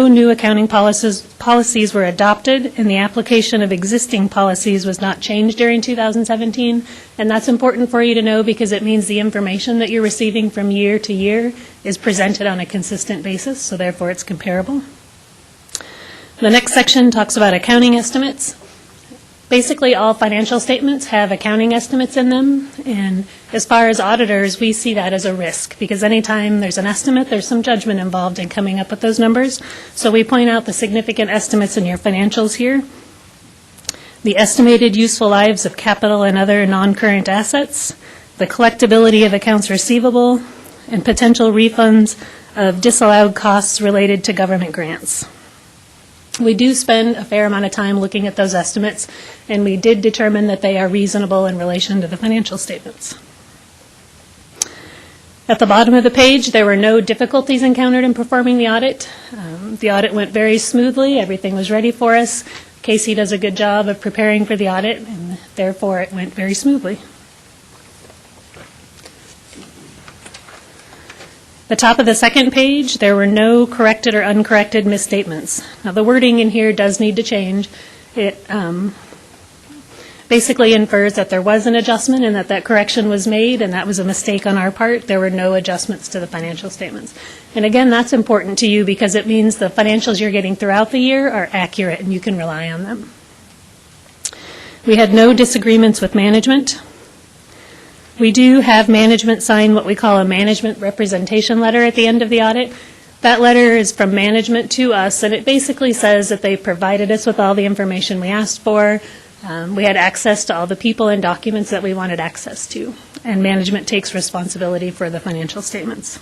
new accounting policies were adopted, and the application of existing policies was not changed during 2017. And that's important for you to know because it means the information that you're receiving from year to year is presented on a consistent basis, so therefore it's comparable. The next section talks about accounting estimates. Basically, all financial statements have accounting estimates in them, and as far as auditors, we see that as a risk, because anytime there's an estimate, there's some judgment involved in coming up with those numbers. So we point out the significant estimates in your financials here. The estimated useful lives of capital and other non-current assets, the collectability of accounts receivable, and potential refunds of disallowed costs related to government grants. We do spend a fair amount of time looking at those estimates, and we did determine that they are reasonable in relation to the financial statements. At the bottom of the page, there were no difficulties encountered in performing the audit. The audit went very smoothly. Everything was ready for us. Casey does a good job of preparing for the audit, and therefore it went very smoothly. The top of the second page, there were no corrected or uncorrected misstatements. Now, the wording in here does need to change. basically infers that there was an adjustment and that correction was made, and that was a mistake on our part. There were no adjustments to the financial statements. And again, that's important to you because it means the financials you're getting throughout the year are accurate and you can rely on them. We had no disagreements with management. We do have management sign what we call a management representation letter at the end of the audit. That letter is from management to us, and it basically says that they provided us with all the information we asked for. We had access to all the people and documents that we wanted access to, and management takes responsibility for the financial statements.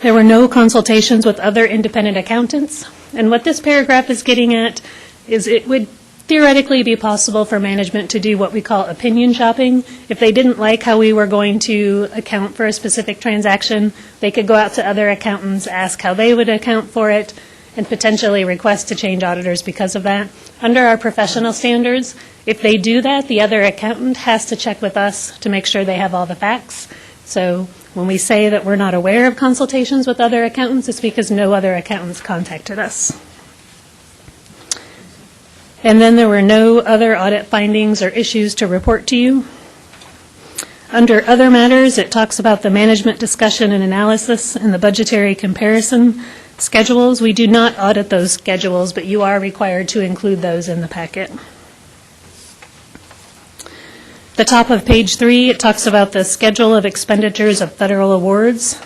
There were no consultations with other independent accountants, and what this paragraph is getting at is it would theoretically be possible for management to do what we call opinion shopping. If they didn't like how we were going to account for a specific transaction, they could go out to other accountants, ask how they would account for it, and potentially request to change auditors because of that. Under our professional standards, if they do that, the other accountant has to check with us to make sure they have all the facts. So when we say that we're not aware of consultations with other accountants, it's because no other accountants contacted us. And then there were no other audit findings or issues to report to you. Under other matters, it talks about the management discussion and analysis and the budgetary comparison schedules. We do not audit those schedules, but you are required to include those in the packet. The top of page 3, it talks about the schedule of expenditures of federal awards.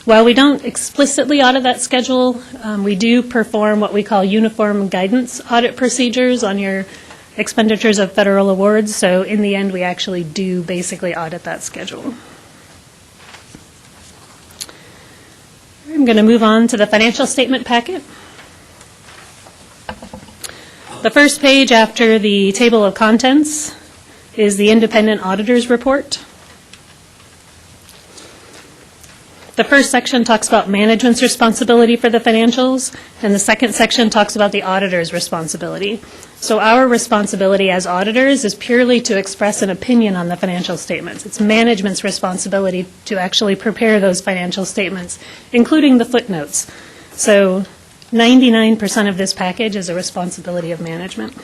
While we don't explicitly audit that schedule, we do perform what we call uniform guidance audit procedures on your expenditures of federal awards. So in the end, we actually do basically audit that schedule. I'm going to move on to the financial statement packet. The first page after the table of contents is the independent auditor's report. The first section talks about management's responsibility for the financials, and the second section talks about the auditor's responsibility. So our responsibility as auditors is purely to express an opinion on the financial statements. It's management's responsibility to actually prepare those financial statements, including the footnotes. So 99% of this package is a responsibility of management.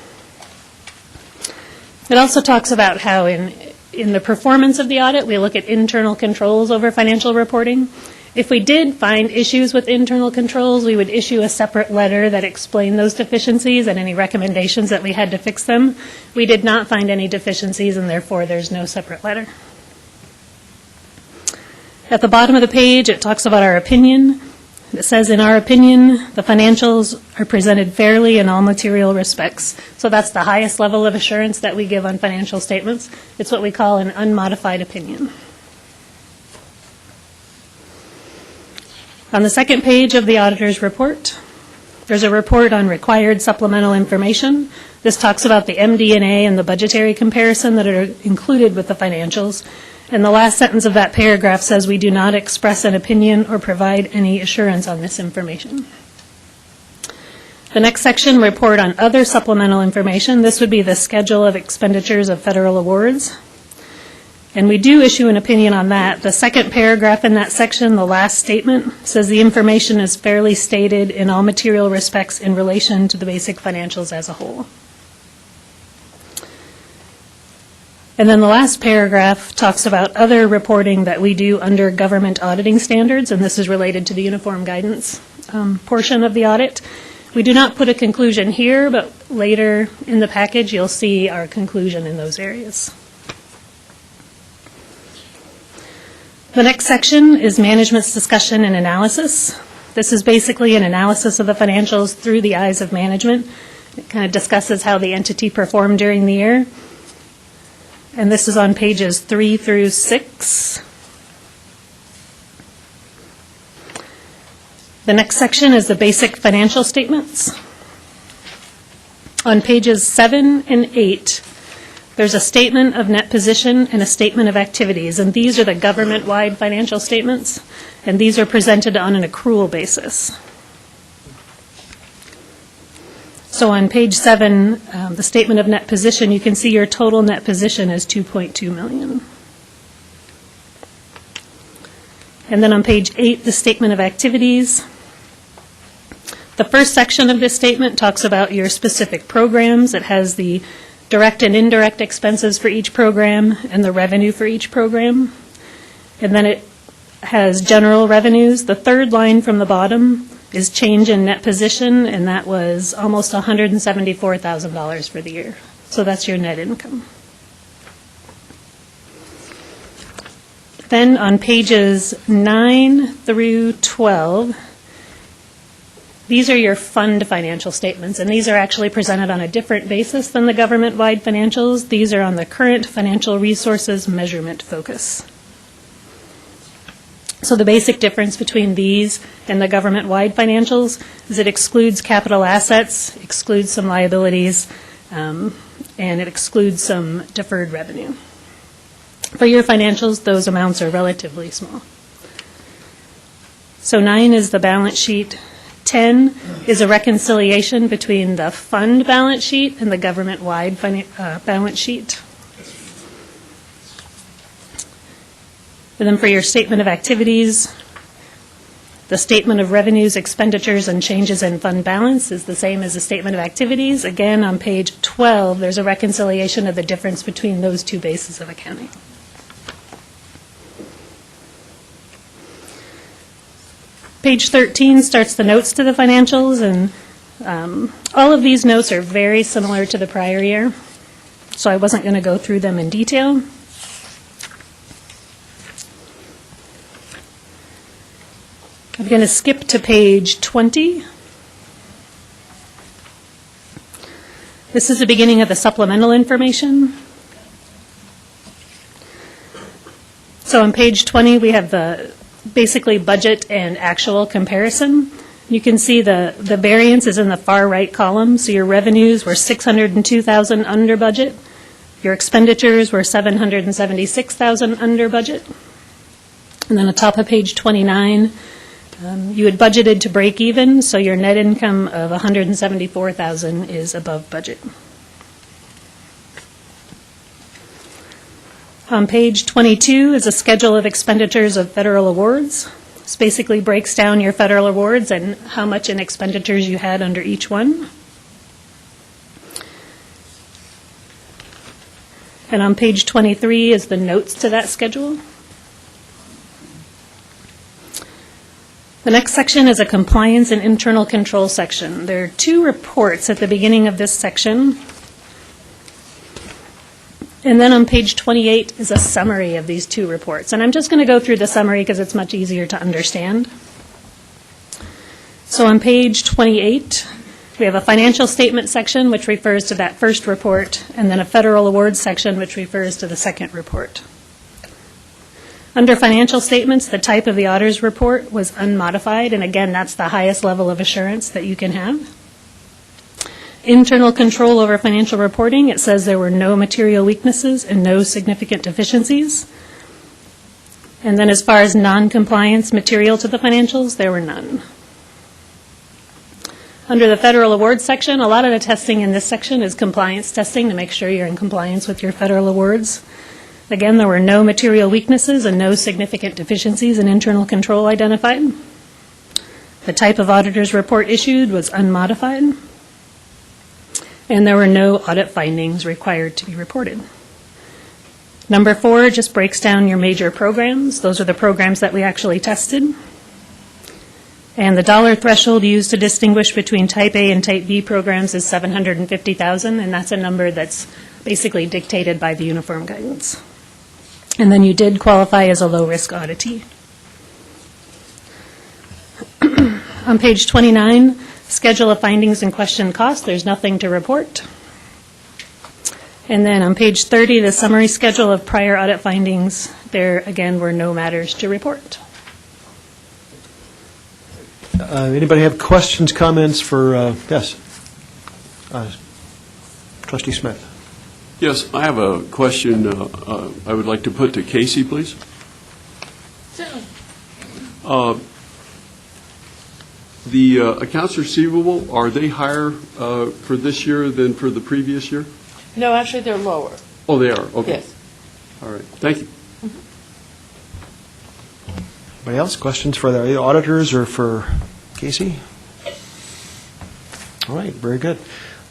It also talks about how in the performance of the audit, we look at internal controls over financial reporting. If we did find issues with internal controls, we would issue a separate letter that explained those deficiencies and any recommendations that we had to fix them. We did not find any deficiencies, and therefore there's no separate letter. At the bottom of the page, it talks about our opinion. It says, in our opinion, the financials are presented fairly in all material respects. So that's the highest level of assurance that we give on financial statements. It's what we call an unmodified opinion. On the second page of the auditor's report, there's a report on required supplemental information. This talks about the MD&A and the budgetary comparison that are included with the financials. And the last sentence of that paragraph says we do not express an opinion or provide any assurance on this information. The next section, report on other supplemental information. This would be the schedule of expenditures of federal awards. And we do issue an opinion on that. The second paragraph in that section, the last statement, says the information is fairly stated in all material respects in relation to the basic financials as a whole. And then the last paragraph talks about other reporting that we do under government auditing standards, and this is related to the uniform guidance portion of the audit. We do not put a conclusion here, but later in the package you'll see our conclusion in those areas. The next section is management's discussion and analysis. This is basically an analysis of the financials through the eyes of management. It kind of discusses how the entity performed during the year. And this is on pages 3 through 6. The next section is the basic financial statements. On pages 7 and 8, there's a statement of net position and a statement of activities, and these are the government-wide financial statements, and these are presented on an accrual basis. So on page 7, the statement of net position, you can see your total net position is $2.2 million. And then on page 8, the statement of activities. The The first section of this statement talks about your specific programs. It has the direct and indirect expenses for each program and the revenue for each program. And then it has general revenues. The third line from the bottom is change in net position, and that was almost $174,000 for the year. So that's your net income. Then on pages 9 through 12, these are your fund financial statements, and these are actually presented on a different basis than the government-wide financials. These are on the current financial resources measurement focus. So the basic difference between these and the government-wide financials is it excludes capital assets, excludes some liabilities, and it excludes some deferred revenue. For your financials, those amounts are relatively small. So 9 is the balance sheet. 10 is a reconciliation between the fund balance sheet and the government-wide balance sheet. And then for your statement of activities, the statement of revenues, expenditures, and changes in fund balance is the same as the statement of activities. Again, on page 12, there's a reconciliation of the difference between those two bases of accounting. Page 13 starts the notes to the financials, and all of these notes are very similar to the prior year, so I wasn't going to go through them in detail. I'm going to skip to page 20. This is the beginning of the supplemental information. So on page 20, we have the basically budget and actual comparison. You can see the variance is in the far right column. So your revenues were $602,000 under budget. Your expenditures were $776,000 under budget. And then on top of page 29, you had budgeted to break even, so your net income of $174,000 is above budget. On page 22 is a schedule of expenditures of federal awards. This basically breaks down your federal awards and how much in expenditures you had under each one. And on page 23 is the notes to that schedule. The next section is a compliance and internal control section. There are two reports at the beginning of this section. And then on page 28 is a summary of these two reports. And I'm just going to go through the summary because it's much easier to understand. So on page 28, we have a financial statement section, which refers to that first report, and then a federal awards section, which refers to the second report. Under financial statements, the type of the auditor's report was unmodified, and again, that's the highest level of assurance that you can have. Internal control over financial reporting, it says there were no material weaknesses and no significant deficiencies. And then as far as non-compliance material to the financials, there were none. Under the federal awards section, a lot of the testing in this section is compliance testing to make sure you're in compliance with your federal awards. Again, there were no material weaknesses and no significant deficiencies in internal control identified. The type of auditor's report issued was unmodified. And there were no audit findings required to be reported. Number 4 just breaks down your major programs. Those are the programs that we actually tested. And the dollar threshold used to distinguish between Type A and Type B programs is $750,000, and that's a number that's basically dictated by the uniform guidance. And then you did qualify as a low-risk auditee. On page 29, schedule of findings and question costs, there's nothing to report. And then on page 30, the summary schedule of prior audit findings, there again were no matters to report. Anybody have questions, comments for, yes? Trustee Smith. Yes, I have a question I would like to put to Casey, please. The accounts receivable, are they higher for this year than for the previous year? No, actually, they're lower. Oh, they are? Okay. Yes. All right. Thank you. Anybody else? Questions for the auditors or for Casey? All right, very good.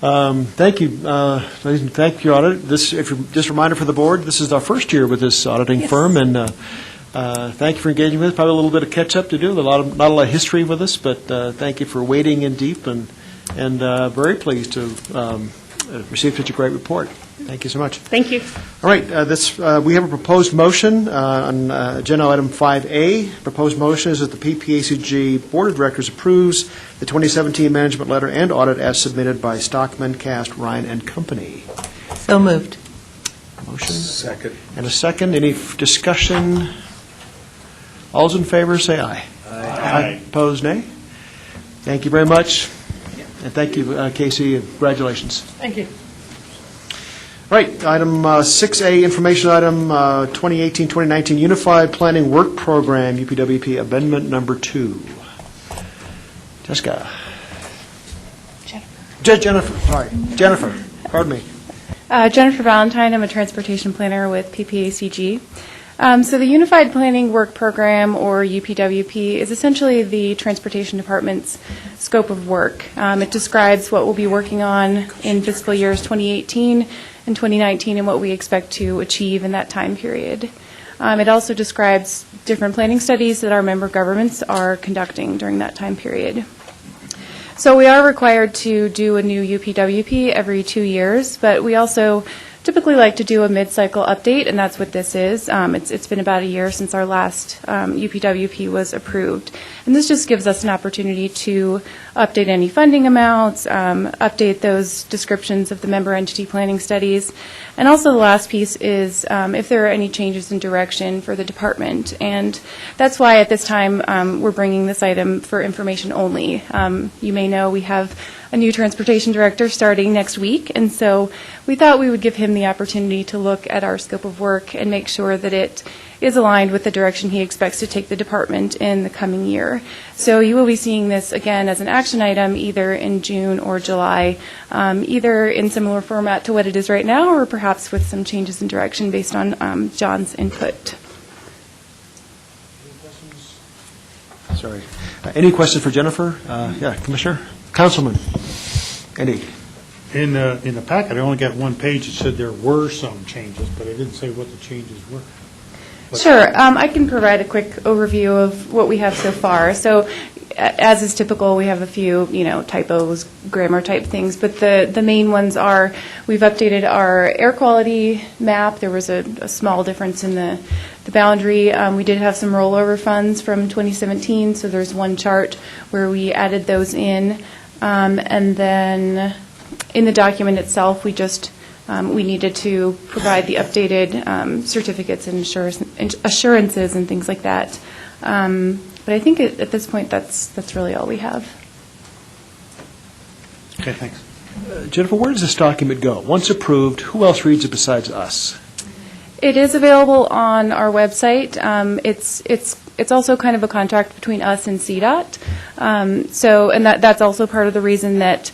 Thank you, ladies, and thank you, auditor. This, if you're, just a reminder for the board, this is our first year with this auditing firm, and thank you for engaging with us. Probably a little bit of catch-up to do, not a lot of history with us, but thank you for wading in deep, and very pleased to receive such a great report. Thank you so much. Thank you. All right, we have a proposed motion on agenda item 5A. Proposed motion is that the PPACG Board of Directors approves the 2017 management letter and audit as submitted by Stockman, Cast, Ryan and Company. So moved. Motion. Second. And a second. Any discussion? All's in favor, say aye. Aye. Opposed, nay. Thank you very much. And thank you, Casey, and congratulations. Thank you. Right, item 6A, information item 2018-2019 Unified Planning Work Program, UPWP Amendment Number 2. Jessica. Jennifer, pardon me. Jennifer Valentine, I'm a transportation planner with PPACG. So the Unified Planning Work Program, or UPWP, is essentially the Transportation Department's scope of work. It describes what we'll be working on in fiscal years 2018 and 2019 and what we expect to achieve in that time period. It also describes different planning studies that our member governments are conducting during that time period. So we are required to do a new UPWP every 2 years, but we also typically like to do a mid-cycle update, and that's what this is. It's been about a year since our last UPWP was approved. And this just gives us an opportunity to update any funding amounts, update those descriptions of the member entity planning studies. And also the last piece is if there are any changes in direction for the department. And that's why at this time we're bringing this item for information only. You may know we have a new transportation director starting next week, and so we thought we would give him the opportunity to look at our scope of work and make sure that it is aligned with the direction he expects to take the department in the coming year. So you will be seeing this again as an action item either in June or July, either in similar format to what it is right now or perhaps with some changes in direction based on John's input. Sorry. Any questions for Jennifer? Yeah, Commissioner? Councilman? Andy? In the packet, I only got one page that said there were some changes, but it didn't say what the changes were. Sure. I can provide a quick overview of what we have so far. So, as is typical, we have a few, typos, grammar type things, but the main ones are we've updated our air quality map. There was a small difference in the boundary. We did have some rollover funds from 2017, so there's one chart where we added those in. And then in the document itself, we just we needed to provide the updated certificates and assurances and things like that. But I think at this point, that's really all we have. Okay, thanks. Jennifer, where does this document go? Once approved, who else reads it besides us? It is available on our website. It's also kind of a contract between us and CDOT. And that's also part of the reason that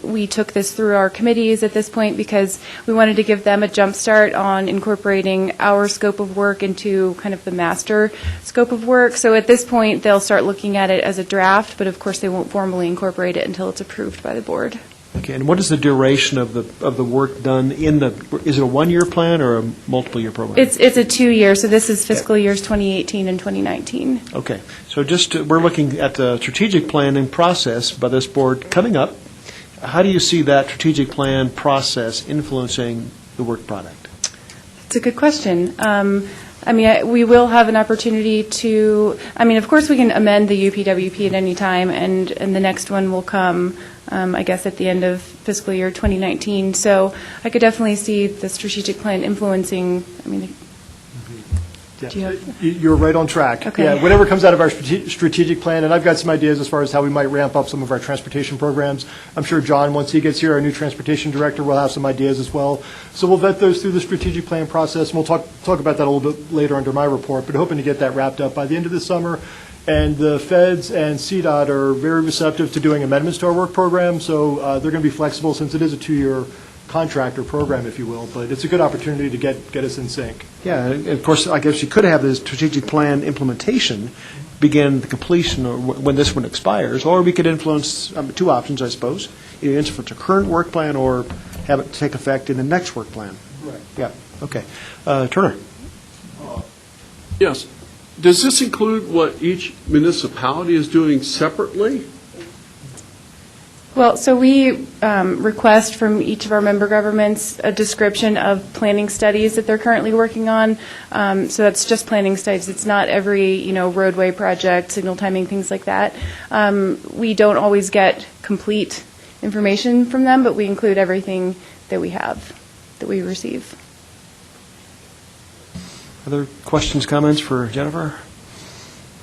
we took this through our committees at this point, because we wanted to give them a jump start on incorporating our scope of work into kind of the master scope of work. So at this point, they'll start looking at it as a draft, but of course they won't formally incorporate it until it's approved by the board. Okay, and what is the duration of the work done is it a one-year plan or a multiple-year program? It's a 2-year, so this is fiscal years 2018 and 2019. Okay, so we're looking at the strategic planning process by this board coming up. How do you see that strategic plan process influencing the work product? That's a good question. We will have an opportunity to, of course we can amend the UPWP at any time, and the next one will come, I guess, at the end of fiscal year 2019. So I could definitely see the strategic plan influencing, You're right on track. Okay. Yeah, whatever comes out of our strategic plan, and I've got some ideas as far as how we might ramp up some of our transportation programs. I'm sure John, once he gets here, our new transportation director, will have some ideas as well. So we'll vet those through the strategic plan process, and we'll talk about that a little bit later under my report, but hoping to get that wrapped up by the end of this summer. And the feds and CDOT are very receptive to doing amendments to our work program, so they're going to be flexible since it is a 2-year contract or program, if you will, but it's a good opportunity to get us in sync. Yeah, and of course, I guess you could have the strategic plan implementation begin the completion or when this one expires, or we could influence two options, I suppose. either implement a current work plan or have it take effect in the next work plan. Right. Yeah, okay. Turner? Yes. Does this include what each municipality is doing separately? Well, so we request from each of our member governments a description of planning studies that they're currently working on. So that's just planning studies. It's not every, roadway project, signal timing, things like that. We don't always get complete information from them, but we include everything that we have, that we receive. Other questions, comments for Jennifer?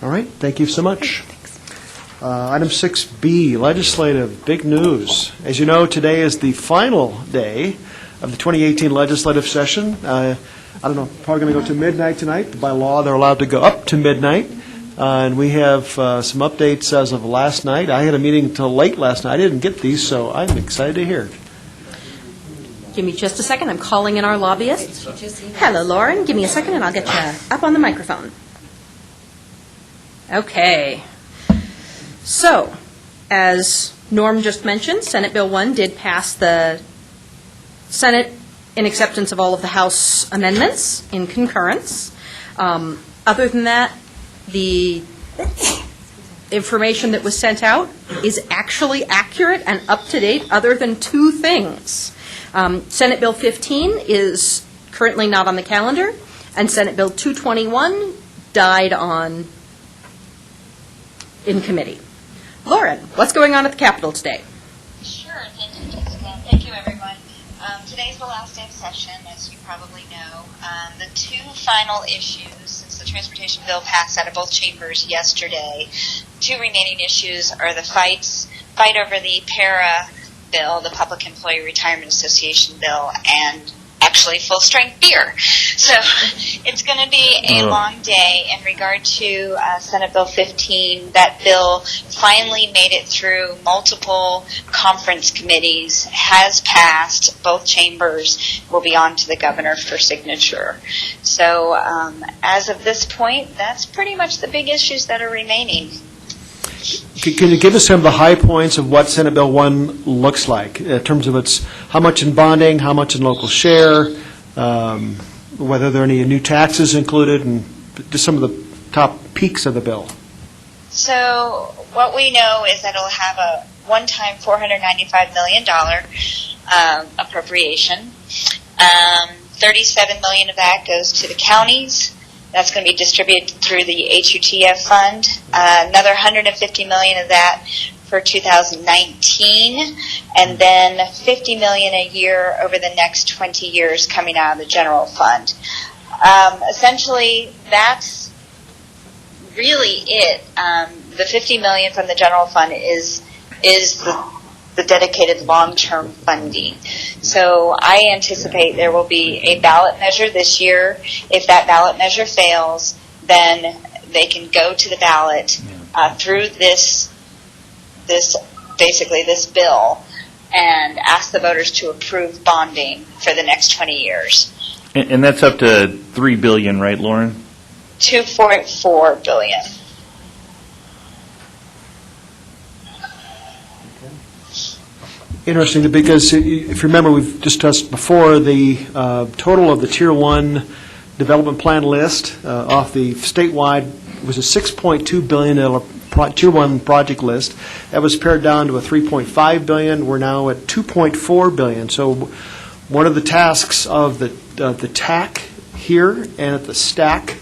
All right, thank you so much. Item 6B, legislative, big news. As you know, today is the final day of the 2018 legislative session. I don't know, probably going to go to midnight tonight. By law, they're allowed to go up to midnight. And we have some updates as of last night. I had a meeting until late last night. I didn't get these, so I'm excited to hear. Give me just a second. I'm calling in our lobbyist. Hello, Lauren. Give me a second, and I'll get you up on the microphone. Okay. So, as Norm just mentioned, Senate Bill 1 did pass the Senate in acceptance of all of the House amendments in concurrence. Other than that, the information that was sent out is actually accurate and up to date, other than two things. Senate Bill 15 is currently not on the calendar, and Senate Bill 221 died on in committee. Lauren, what's going on at the Capitol today? Sure. Thank you, Jessica. Thank you, everyone. Today's the last day of session, as you probably know. The two final issues, since the transportation bill passed out of both chambers yesterday, two remaining issues are the fight over the PARA bill, the Public Employee Retirement Association bill, and actually full-strength beer. So it's going to be a long day. In regard to Senate Bill 15, that bill finally made it through multiple conference committees, has passed, both chambers, will be on to the governor for signature. So as of this point, that's pretty much the big issues that are remaining. Can you give us some of the high points of what Senate Bill 1 looks like in terms of its how much in bonding, how much in local share, whether there are any new taxes included, and just some of the top peaks of the bill? So what we know is that it'll have a one-time $495 million appropriation. $37 million of that goes to the counties. That's going to be distributed through the HUTF fund. Another $150 million of that for 2019, and then $50 million a year over the next 20 years coming out of the general fund. Essentially, that's really it. The $50 million from the general fund is the dedicated long-term funding. So I anticipate there will be a ballot measure this year. If that ballot measure fails, then they can go to the ballot through this bill and ask the voters to approve bonding for the next 20 years. And that's up to $3 billion, right, Lauren? $2.4 billion. Interesting, because if you remember, we've discussed before the total of the Tier 1 development plan list off the statewide was a $6.2 billion Tier 1 project list. That was pared down to a $3.5 billion. We're now at $2.4 billion. So one of the tasks of the TAC here and at the STAC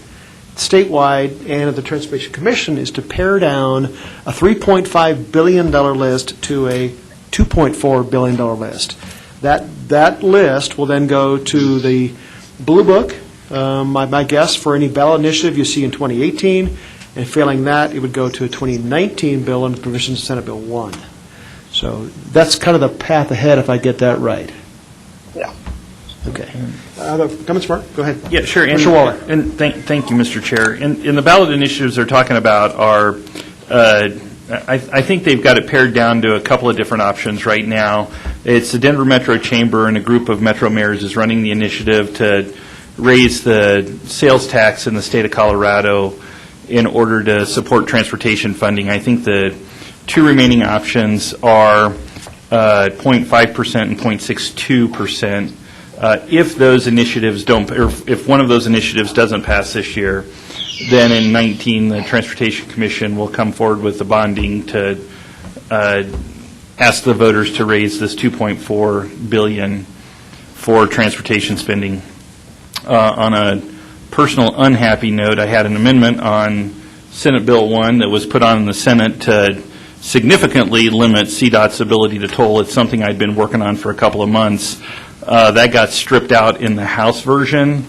statewide and at the Transportation Commission is to pare down a $3.5 billion list to a $2.4 billion list. That list will then go to the Blue Book, my guess, for any ballot initiative you see in 2018, and failing that, it would go to a 2019 bill under provisions of Senate Bill 1. So that's kind of the path ahead, if I get that right. Yeah. Okay. Comments, Mark? Go ahead. Yeah, sure. Mr. Waller. And thank you, Mr. Chair. And the ballot initiatives they're talking about are I think they've got it pared down to a couple of different options right now. It's the Denver Metro Chamber and a group of Metro mayors is running the initiative to raise the sales tax in the state of Colorado in order to support transportation funding. I think the two remaining options are 0.5% and 0.62%. If those initiatives don't, or if one of those initiatives doesn't pass this year, then in 19, the Transportation Commission will come forward with the bonding to ask the voters to raise this $2.4 billion for transportation spending. On a personal unhappy note, I had an amendment on Senate Bill 1 that was put on in the Senate to significantly limit CDOT's ability to toll. It's something I'd been working on for a couple of months. That got stripped out in the House version.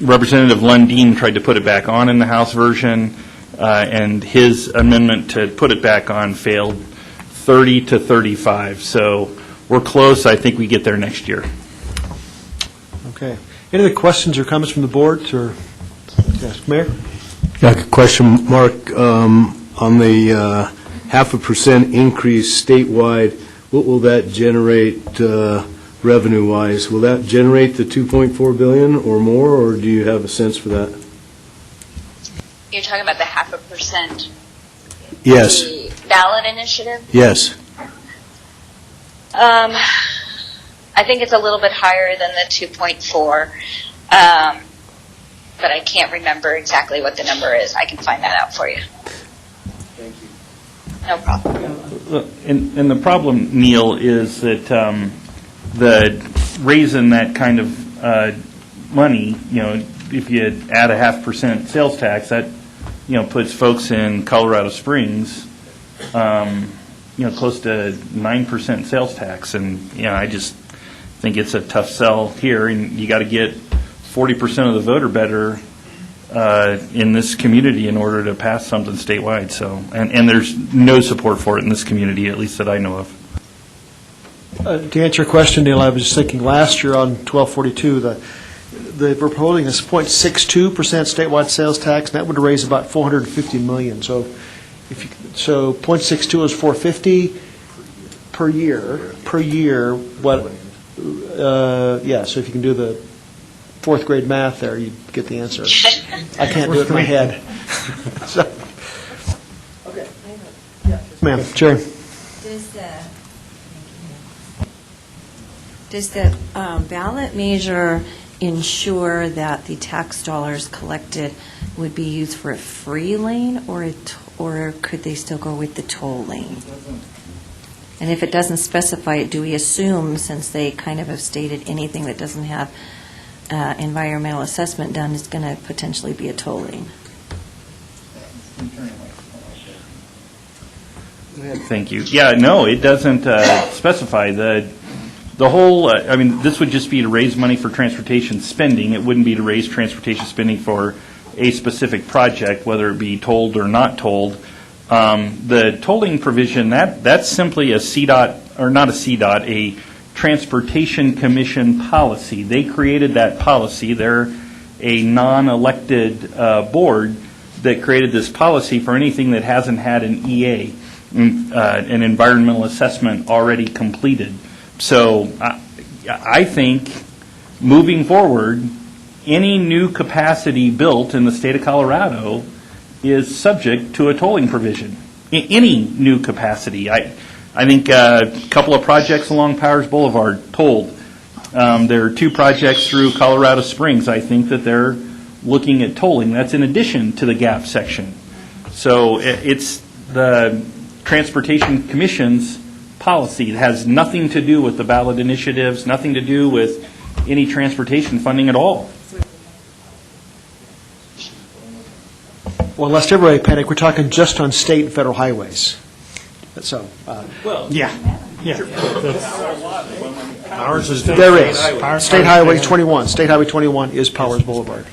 Representative Lundeen tried to put it back on in the House version, and his amendment to put it back on failed 30 to 35. So we're close. I think we get there next year. Okay. Any other questions or comments from the board? Or yes, Mayor? Yeah, question, Mark, on the 0.5% increase statewide, what will that generate revenue-wise? Will that generate the $2.4 billion or more, or do you have a sense for that? You're talking about the 0.5%? Yes. The ballot initiative? Yes. I think it's a little bit higher than the 2.4, but I can't remember exactly what the number is. I can find that out for you. Thank you. No problem. And the problem, Neil, is that the raising that kind of money, if you add a 0.5% sales tax, that, puts folks in Colorado Springs, close to 9% sales tax. And, I just think it's a tough sell here, and you got to get 40% of the voter better in this community in order to pass something statewide. So, and there's no support for it in this community, at least that I know of. To answer your question, Neil, I was just thinking last year on 1242, the proposing is 0.62% statewide sales tax, and that would raise about $450 million. So, so 0.62 is $450 per year. What? Yeah. So if you can do the fourth grade math there, you get the answer. I can't do it in my head. So, okay. Ma'am, Chair. Does the ballot measure ensure that the tax dollars collected would be used for a free lane, or could they still go with the toll lane? And if it doesn't specify it, do we assume, since they kind of have stated anything that doesn't have environmental assessment done is going to potentially be a toll lane? Thank you. Yeah, no, it doesn't specify. The whole, this would just be to raise money for transportation spending. It wouldn't be to raise transportation spending for a specific project, whether it be tolled or not tolled. The tolling provision, that's simply a CDOT, or not a CDOT, a Transportation Commission policy. They created that policy. They're a non-elected board that created this policy for anything that hasn't had an EA, an environmental assessment already completed. So I think moving forward, any new capacity built in the state of Colorado is subject to a tolling provision. Any new capacity. I think a couple of projects along Powers Boulevard tolled. There are 2 projects through Colorado Springs. I think that they're looking at tolling. That's in addition to the gap section. So it's the Transportation Commission's policy. It has nothing to do with the ballot initiatives, nothing to do with any transportation funding at all. Well, lest everybody panic, we're talking just on state and federal highways. So, Yeah. Ours is there is. State Highway 21. State Highway 21 is Powers Boulevard.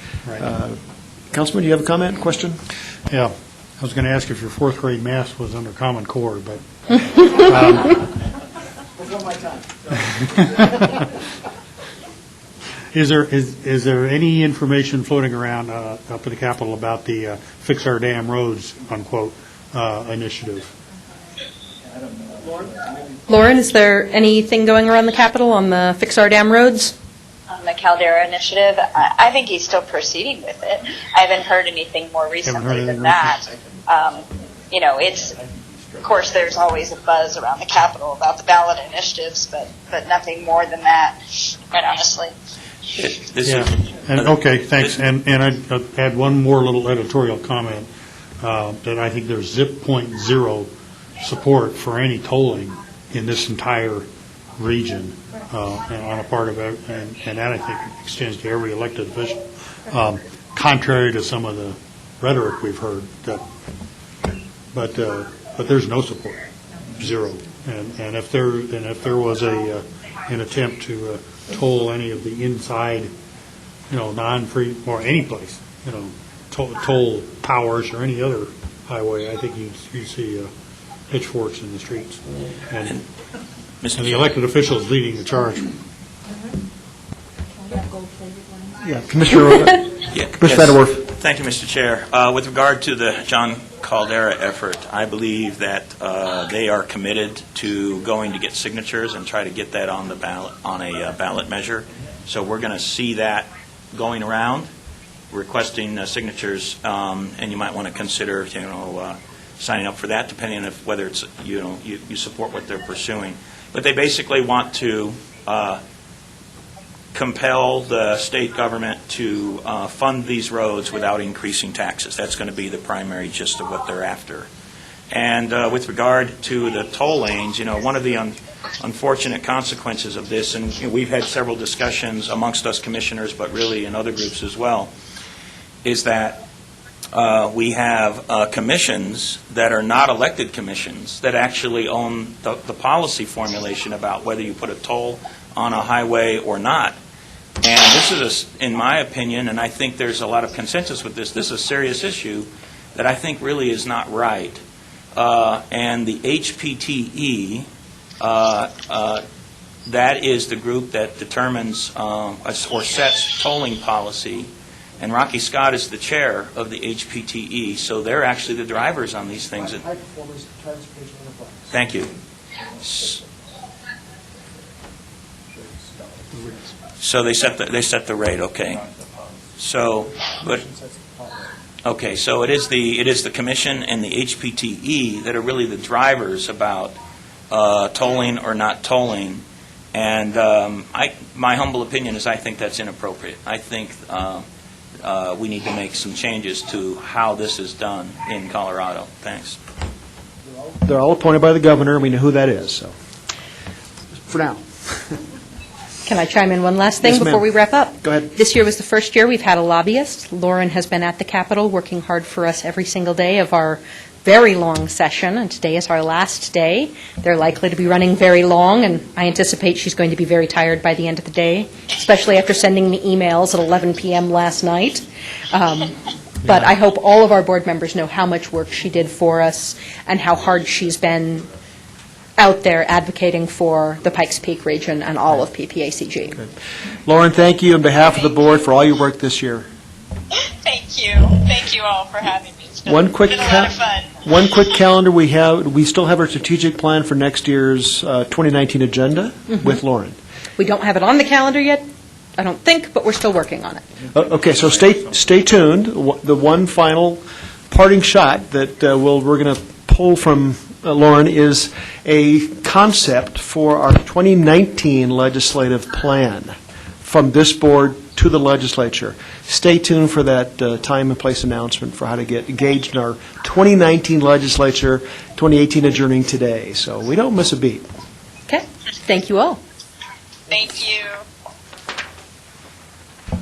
Councilman, do you have a comment, question? Yeah. I was going to ask if your fourth grade math was under Common Core, but... Before my time. Is there any information floating around up at the Capitol about the Fix Our Damn Roads, unquote, initiative? Lauren, is there anything going around the Capitol on the Fix Our Damn Roads? On the Caldera initiative, I think he's still proceeding with it. I haven't heard anything more recently than that. It's course, there's always a buzz around the Capitol about the ballot initiatives, but nothing more than that, quite honestly. Okay, thanks. And I'd add one more little editorial comment, that I think there's .0 support for any tolling in this entire region, and on a part of it, and that I think extends to every elected official, contrary to some of the rhetoric we've heard. But there's no support, zero. And if there was an attempt to toll any of the inside, non-free, or any place, toll Powers or any other highway, I think you'd see pitchforks in the streets. And the elected officials leading the charge. Yeah, Commissioner Vanderwerf. Thank you, Mr. Chair. With regard to the John Caldera effort, I believe that they are committed to going to get signatures and try to get that on the ballot, on a ballot measure. So we're going to see that going around, requesting signatures, and you might want to consider, signing up for that, depending on whether it's you support what they're pursuing. But they basically want to compel the state government to fund these roads without increasing taxes. That's going to be the primary gist of what they're after. And with regard to the toll lanes, one of the unfortunate consequences of this, and we've had several discussions amongst us commissioners, but really in other groups as well, is that we have commissions that are not elected commissions that actually own the policy formulation about whether you put a toll on a highway or not. And this is, in my opinion, and I think there's a lot of consensus with this is a serious issue that I think really is not right. And the HPTE, that is the group that determines or sets tolling policy, and Rocky Scott is the chair of the HPTE, so they're actually the drivers on these things. High Performance Transportation Enterprise. Thank you. So they set the rate, okay. So, so it is the commission and the HPTE that are really the drivers about tolling or not tolling. And my humble opinion is I think that's inappropriate. I think we need to make some changes to how this is done in Colorado. Thanks. They're all appointed by the governor, and we know who that is. So, for now. Can I chime in one last thing before we wrap up? Go ahead. This year was the first year we've had a lobbyist. Lauren has been at the Capitol working hard for us every single day of our very long session, and today is our last day. They're likely to be running very long, and I anticipate she's going to be very tired by the end of the day, especially after sending me emails at 11 p.m. last night. But I hope all of our board members know how much work she did for us and how hard she's been out there advocating for the Pikes Peak region and all of PPACG. Good. Lauren, thank you on behalf of the board for all your work this year. Thank you. Thank you all for having me. It's been a lot of fun. One quick calendar we still have our strategic plan for next year's 2019 agenda with Lauren. We don't have it on the calendar yet, I don't think, but we're still working on it. Okay, so stay tuned. The one final parting shot that we're going to pull from Lauren is a concept for our 2019 legislative plan from this board to the legislature. Stay tuned for that time and place announcement for how to get engaged in our 2019 legislature, 2018 adjourning today. So we don't miss a beat. Okay. Thank you all. Thank you.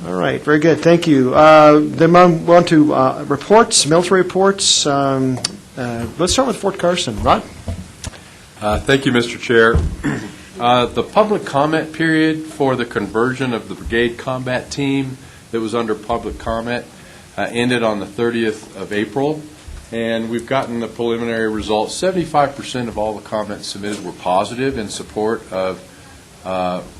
All right, very good. Thank you. Then we're on to reports, military reports. Let's start with Fort Carson. Rod? Thank you, Mr. Chair. The public comment period for the conversion of the brigade combat team that was under public comment ended on the 30th of April, and we've gotten the preliminary results. 75% of all the comments submitted were positive in support of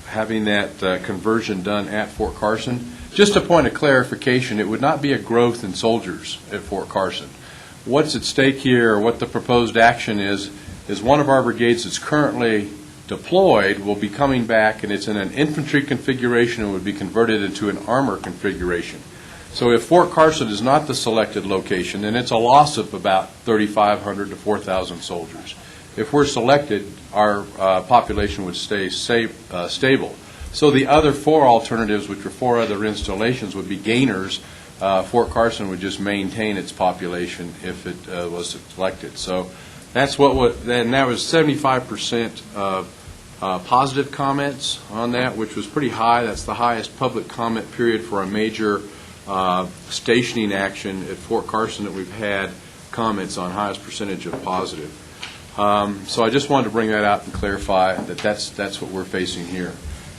having that conversion done at Fort Carson. Just a point of clarification, it would not be a growth in soldiers at Fort Carson. What's at stake here, or what the proposed action is one of our brigades that's currently deployed will be coming back, and it's in an infantry configuration and would be converted into an armor configuration. So if Fort Carson is not the selected location, then it's a loss of about 3,500 to 4,000 soldiers. If we're selected, our population would stay stable. So the other 4 alternatives, which were 4 other installations, would be gainers. Fort Carson would just maintain its population if it was selected. So that's and that was 75% of positive comments on that, which was pretty high. That's the highest public comment period for a major stationing action at Fort Carson that we've had comments on, highest percentage of positive. So I just wanted to bring that out and clarify that that's what we're facing here.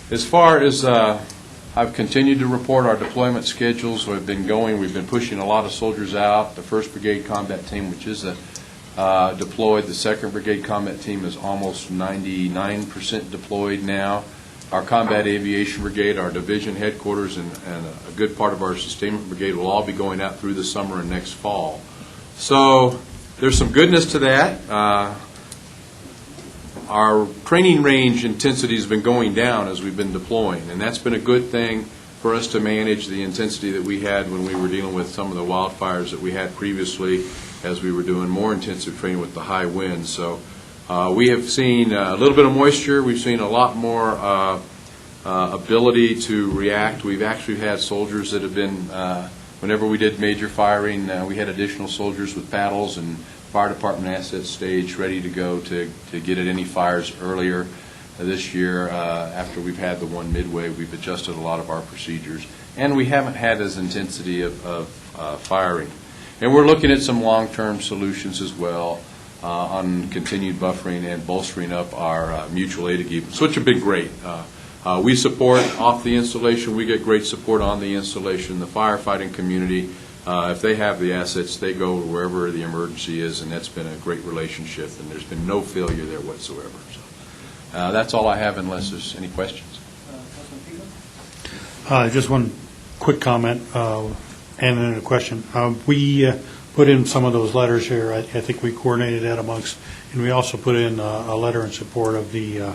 As far as I've continued to report our deployment schedules. We've been pushing a lot of soldiers out. The 1st Brigade Combat Team, which is deployed. The 2nd Brigade Combat Team is almost 99% deployed now. Our Combat Aviation Brigade, our division headquarters, and a good part of our sustainment brigade will all be going out through the summer and next fall. So there's some goodness to that. Our training range intensity has been going down as we've been deploying, and that's been a good thing for us to manage the intensity that we had when we were dealing with some of the wildfires that we had previously as we were doing more intensive training with the high winds. So we have seen a little bit of moisture. We've seen a lot more ability to react. We've actually had soldiers that have been, whenever we did major firing, we had additional soldiers with paddles and fire department assets staged ready to go to get at any fires earlier. This year, after we've had the one midway, we've adjusted a lot of our procedures, and we haven't had as intensity of firing. And we're looking at some long-term solutions as well on continued buffering and bolstering up our mutual aid agreements, which have been great. We support off the installation. We get great support on the installation. The firefighting community, if they have the assets, they go wherever the emergency is, and that's been a great relationship, and there's been no failure there whatsoever. So that's all I have unless there's any questions. Just one quick comment and then a question. We put in some of those letters here. I think we coordinated that amongst, and we also put in a letter in support of the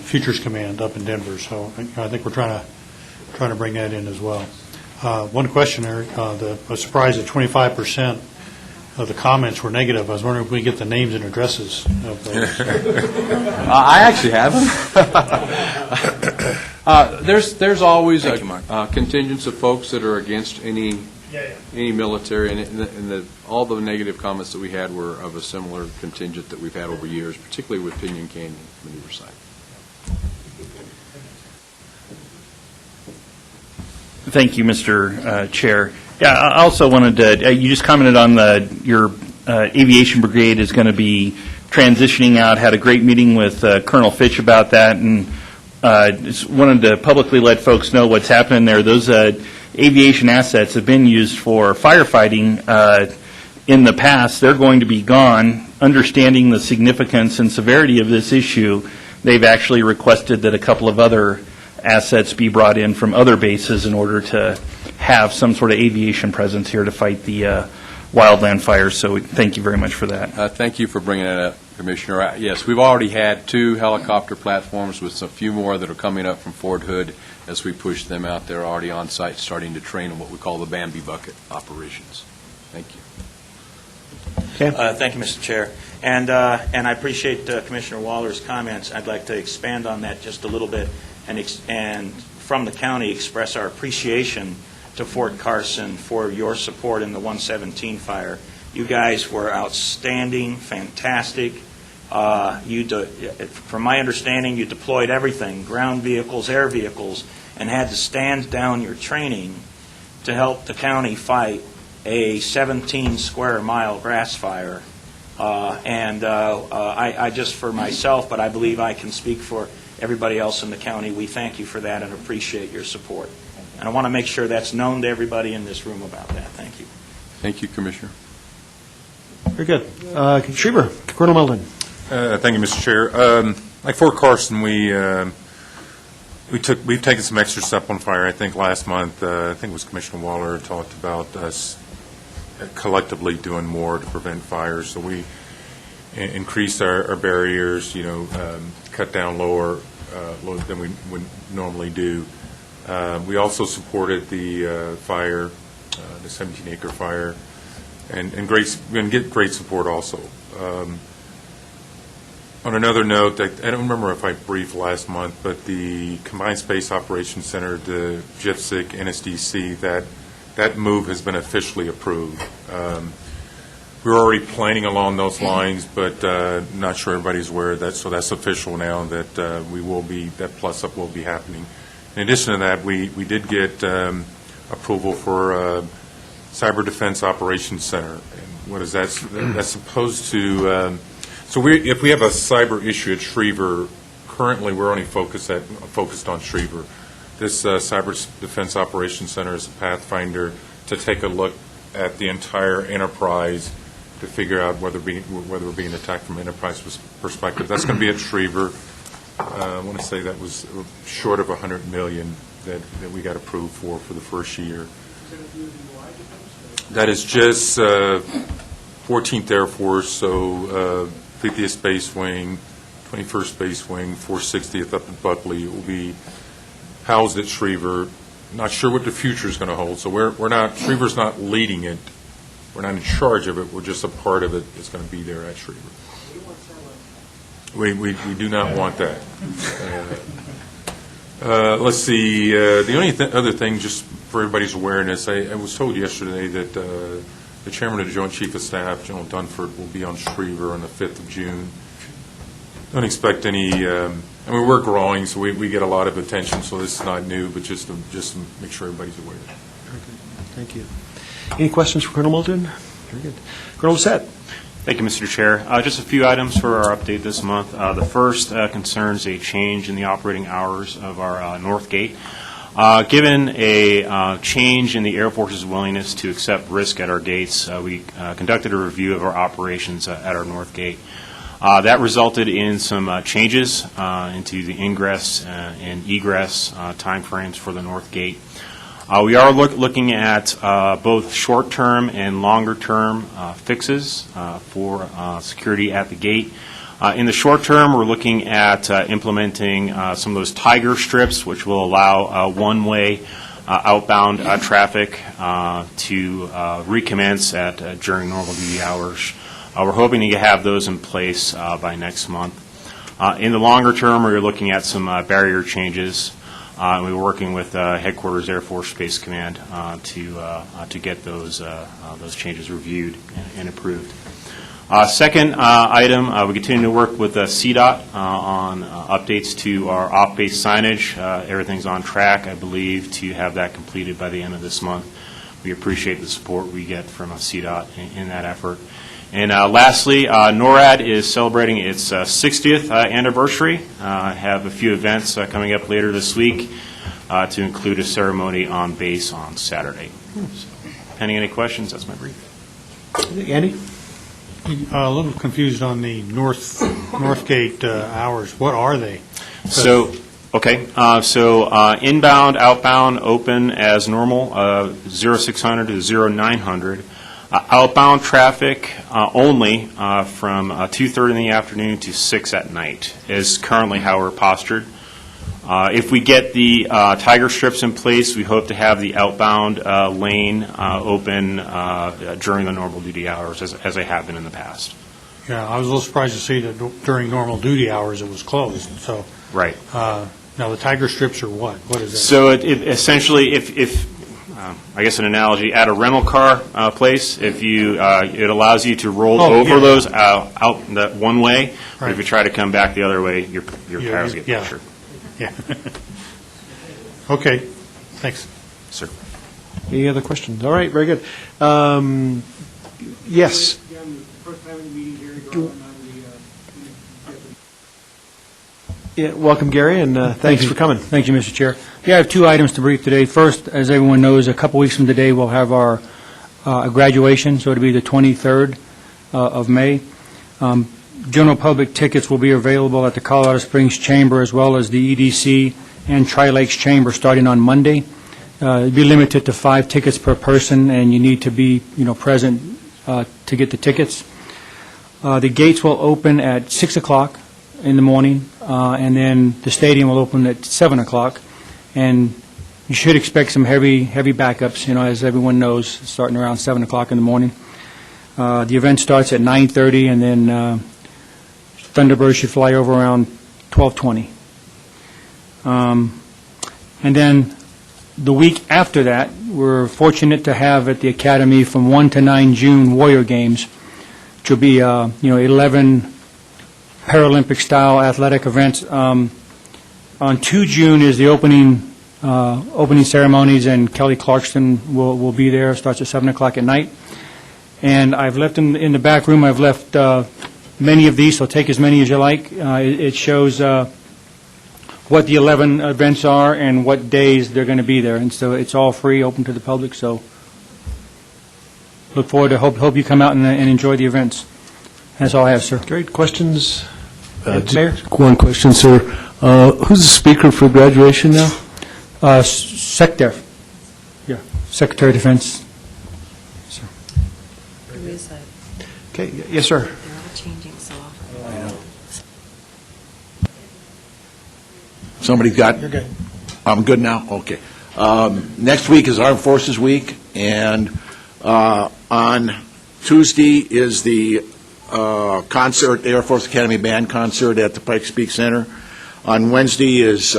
Futures Command up in Denver. So I think we're trying to bring that in as well. One question there, I was surprised that 25% of the comments were negative. I was wondering if we get the names and addresses of those. I actually have them. There's always a contingent of folks that are against any military, and all the negative comments that we had were of a similar contingent that we've had over years, particularly with Pinyon Canyon maneuver site. Thank you, Mr. Chair. Yeah, I also wanted to, you just commented on your aviation brigade is going to be transitioning out, had a great meeting with Colonel Fitch about that, and just wanted to publicly let folks know what's happening there. Those aviation assets have been used for firefighting in the past. They're going to be gone. Understanding the significance and severity of this issue, they've actually requested that a couple of other assets be brought in from other bases in order to have some sort of aviation presence here to fight the wildland fires. So thank you very much for that. Thank you for bringing that up, Commissioner. Yes, we've already had 2 helicopter platforms with a few more that are coming up from Fort Hood as we push them out. They're already on site starting to train on what we call the Bambi bucket operations. Thank you. Thank you, Mr. Chair. And I appreciate Commissioner Waller's comments. I'd like to expand on that just a little bit and from the county express our appreciation to Fort Carson for your support in the 117 fire. You guys were outstanding, fantastic. From my understanding, you deployed everything, ground vehicles, air vehicles, and had to stand down your training to help the county fight a 17-square-mile grass fire. I just for myself, but I believe I can speak for everybody else in the county, we thank you for that and appreciate your support. And I want to make sure that's known to everybody in this room about that. Thank you. Thank you, Commissioner. Very good. Schreiber, Colonel Meldon. Thank you, Mr. Chair. Like Fort Carson, we've taken some extra steps on fire. I think last month, I think it was Commissioner Waller talked about us collectively doing more to prevent fires. So we increased our barriers, cut down lower than we would normally do. We also supported the fire, the 17-acre fire, and we're going to get great support also. On another note, I don't remember if I briefed last month, but the Combined Space Operations Center, the GIFSIC, NSDC, that move has been officially approved. We were already planning along those lines, but not sure everybody's aware of that, so that's official now that that plus-up will be happening. In addition to that, we did get approval for Cyber Defense Operations Center. And what is that? That's supposed to, if we have a cyber issue at Schriever, currently we're only focused on Schriever. This Cyber Defense Operations Center is a pathfinder to take a look at the entire enterprise to figure out whether we're being attacked from an enterprise perspective. That's going to be at Schriever. I want to say that was short of $100 million that we got approved for the first year. That is just 14th Air Force, so 50th Space Wing, 21st Space Wing, 460th up at Buckley. It will be housed at Schriever. Not sure what the future is going to hold, so we're not, Schriever's not leading it. We're not in charge of it. We're just a part of it that's going to be there at Schriever. We do not want that. Let's see. The only other thing, just for everybody's awareness, I was told yesterday that the chairman of the Joint Chief of Staff, General Dunford, will be on Schriever on the 5th of June. Don't expect any. We're growing, so we get a lot of attention. So this is not new, but just to make sure everybody's aware. Very good. Thank you. Any questions for Colonel Moulton? Very good. Colonel Doucette. Thank you, Mr. Chair. Just a few items for our update this month. The first concerns a change in the operating hours of our North Gate. Given a change in the Air Force's willingness to accept risk at our gates, we conducted a review of our operations at our North Gate. That resulted in some changes into the ingress and egress timeframes for the North Gate. We are looking at both short-term and longer-term fixes for security at the gate. In the short term, we're looking at implementing some of those tiger strips, which will allow one-way outbound traffic to recommence during normal duty hours. We're hoping to have those in place by next month. In the longer term, we're looking at some barrier changes. We're working with Headquarters Air Force Space Command to get those changes reviewed and approved. Second item, we continue to work with CDOT on updates to our off-base signage. Everything's on track, I believe, to have that completed by the end of this month. We appreciate the support we get from CDOT in that effort. And lastly, NORAD is celebrating its 60th anniversary. I have a few events coming up later this week to include a ceremony on base on Saturday. So, pending any questions, that's my brief. Andy? A little confused on the Northgate hours. What are they? So inbound, outbound, open as normal, 0600 to 0900. Outbound traffic only from 2:30 in the afternoon to 6 at night is currently how we're postured. If we get the tiger strips in place, we hope to have the outbound lane open during the normal duty hours, as I have been in the past. Yeah, I was a little surprised to see that during normal duty hours it was closed. So right. Now the tiger strips are what? What is that? So it essentially, if I guess an analogy, at a rental car place, if you it allows you to roll over those out that one way. Right. But if you try to come back the other way, your tires get pressured. Yeah. Okay. Thanks. Sir. Any other questions? All right. Very good. Yes. Yeah, welcome, Gary, and thanks for coming. Thank you, Mr. Chair. Yeah, I have two items to brief today. First, as everyone knows, a couple weeks from today, we'll have our graduation, so it'll be the 23rd of May. General public tickets will be available at the Colorado Springs Chamber as well as the EDC and Tri-Lakes Chamber starting on Monday. It'll be limited to 5 tickets per person, and you need to be, present to get the tickets. The gates will open at 6 o'clock in the morning, and then the stadium will open at 7 o'clock. And You should expect some heavy backups, as everyone knows, starting around 7 o'clock in the morning. The event starts at 9:30, and then Thunderbird should fly over around 12:20. And then the week after that, we're fortunate to have at the Academy from 1 to 9 June Warrior Games, which will be 11 Paralympic-style athletic events. On 2 June is the opening ceremonies, and Kelly Clarkson will be there. It starts at 7 o'clock at night. And I've left in the back room, I've left many of these, so take as many as you like. It shows what the 11 events are and what days they're going to be there. And so it's all free, open to the public, so look forward to, hope you come out and enjoy the events. That's all I have, sir. Great. Questions? Mayor? One question, sir. Who's the speaker for graduation now? Secretary. Yeah, Secretary of Defense. Who is that? Okay, yes, sir. They're all changing so often. Somebody's got? You're good. I'm good now? Okay. Next week is Armed Forces Week, and on Tuesday is the concert, Air Force Academy Band concert at the Pikes Peak Center. On Wednesday is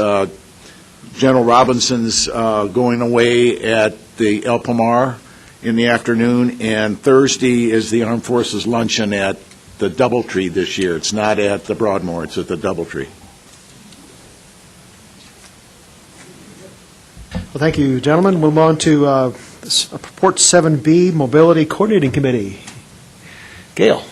General Robinson's going away at the El Pomar in the afternoon, and Thursday is the Armed Forces Luncheon at the Doubletree this year. It's not at the Broadmoor, it's at the Doubletree. Well, thank you, gentlemen. We'll move on to Report 7B, Mobility Coordinating Committee. Gail.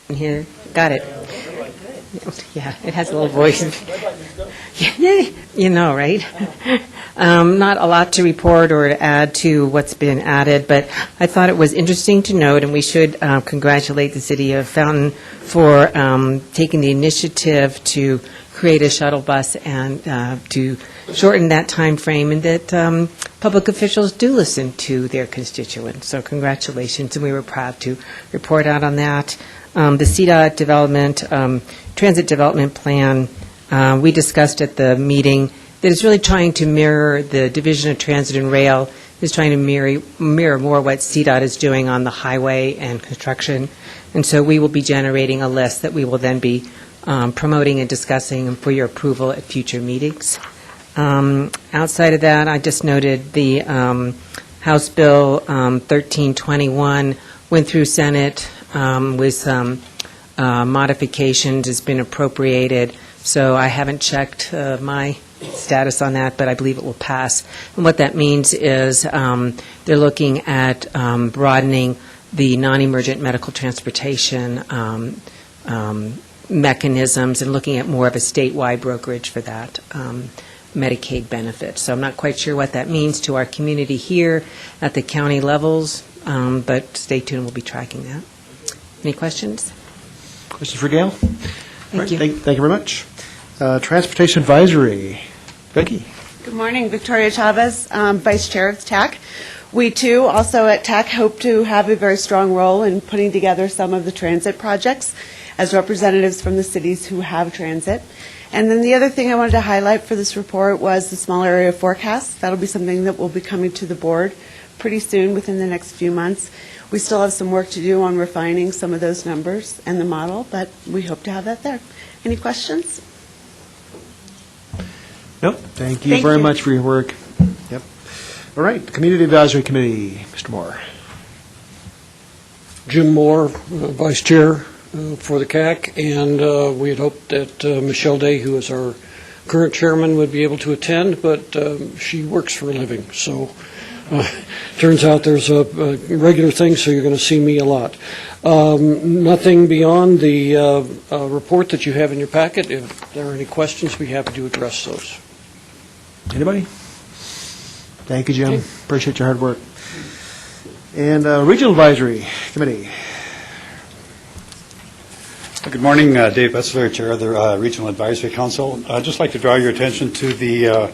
Here, got it. Yeah, it has a little voice. You know, right? Not a lot to report or to add to what's been added, but I thought it was interesting to note, and we should congratulate the City of Fountain for taking the initiative to create a shuttle bus and to shorten that time frame, and that public officials do listen to their constituents. So congratulations, and we were proud to report out on that. The CDOT development, transit development plan, we discussed at the meeting that is really trying to mirror the Division of Transit and Rail, is trying to mirror more what CDOT is doing on the highway and construction. And so we will be generating a list that we will then be promoting and discussing for your approval at future meetings. Outside of that, I just noted the House Bill 1321 went through Senate with some modifications, has been appropriated, so I haven't checked my status on that, but I believe it will pass. And what that means is they're looking at broadening the non-emergent medical transportation mechanisms and looking at more of a statewide brokerage for that Medicaid benefit. So I'm not quite sure what that means to our community here at the county levels, but stay tuned, we'll be tracking that. Any questions? Questions for Gail? Thank you. Thank you very much. Transportation Advisory. Becky. Good morning, Victoria Chavez, Vice Chair of TAC. We too, also at TAC, hope to have a very strong role in putting together some of the transit projects as representatives from the cities who have transit. And then the other thing I wanted to highlight for this report was the small area forecast. That'll be something that will be coming to the board pretty soon, within the next few months. We still have some work to do on refining some of those numbers and the model, but we hope to have that there. Any questions? Nope. Thank you very much for your work. Yep. All right. Community Advisory Committee, Mr. Moore. Jim Moore, Vice Chair for the CAC, and we had hoped that Michelle Day, who is our current chairman, would be able to attend, but she works for a living, so turns out there's a regular thing, so you're going to see me a lot. Nothing beyond the report that you have in your packet. If there are any questions, we'd be happy to address those. Anybody? Thank you, Jim. Okay. Appreciate your hard work. And Regional Advisory Committee. Good morning, Dave Betzler, Chair of the Regional Advisory Council. I'd just like to draw your attention to the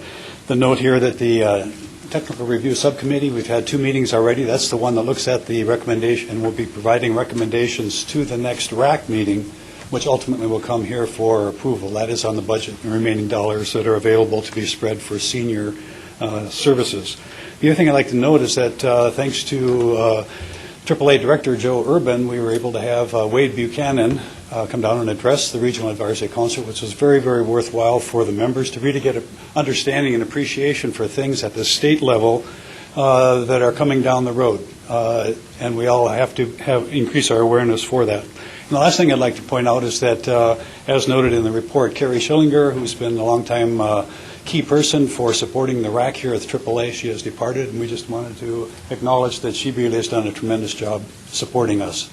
note here that the Technical Review Subcommittee. We've had 2 meetings already. That's the one that looks at the recommendation, and will be providing recommendations to the next RAC meeting, which ultimately will come here for approval. That is on the budget and remaining dollars that are available to be spread for senior services. The other thing I'd like to note is that thanks to AAA Director Joe Urban, we were able to have Wade Buchanan come down and address the Regional Advisory Council, which was very, very worthwhile for the members to really get an understanding and appreciation for things at the state level that are coming down the road. And we all have to increase our awareness for that. And the last thing I'd like to point out is that, as noted in the report, Carrie Schillinger, who's been a long-time key person for supporting the RAC here at the AAA. She has departed, and we just wanted to acknowledge that she really has done a tremendous job supporting us.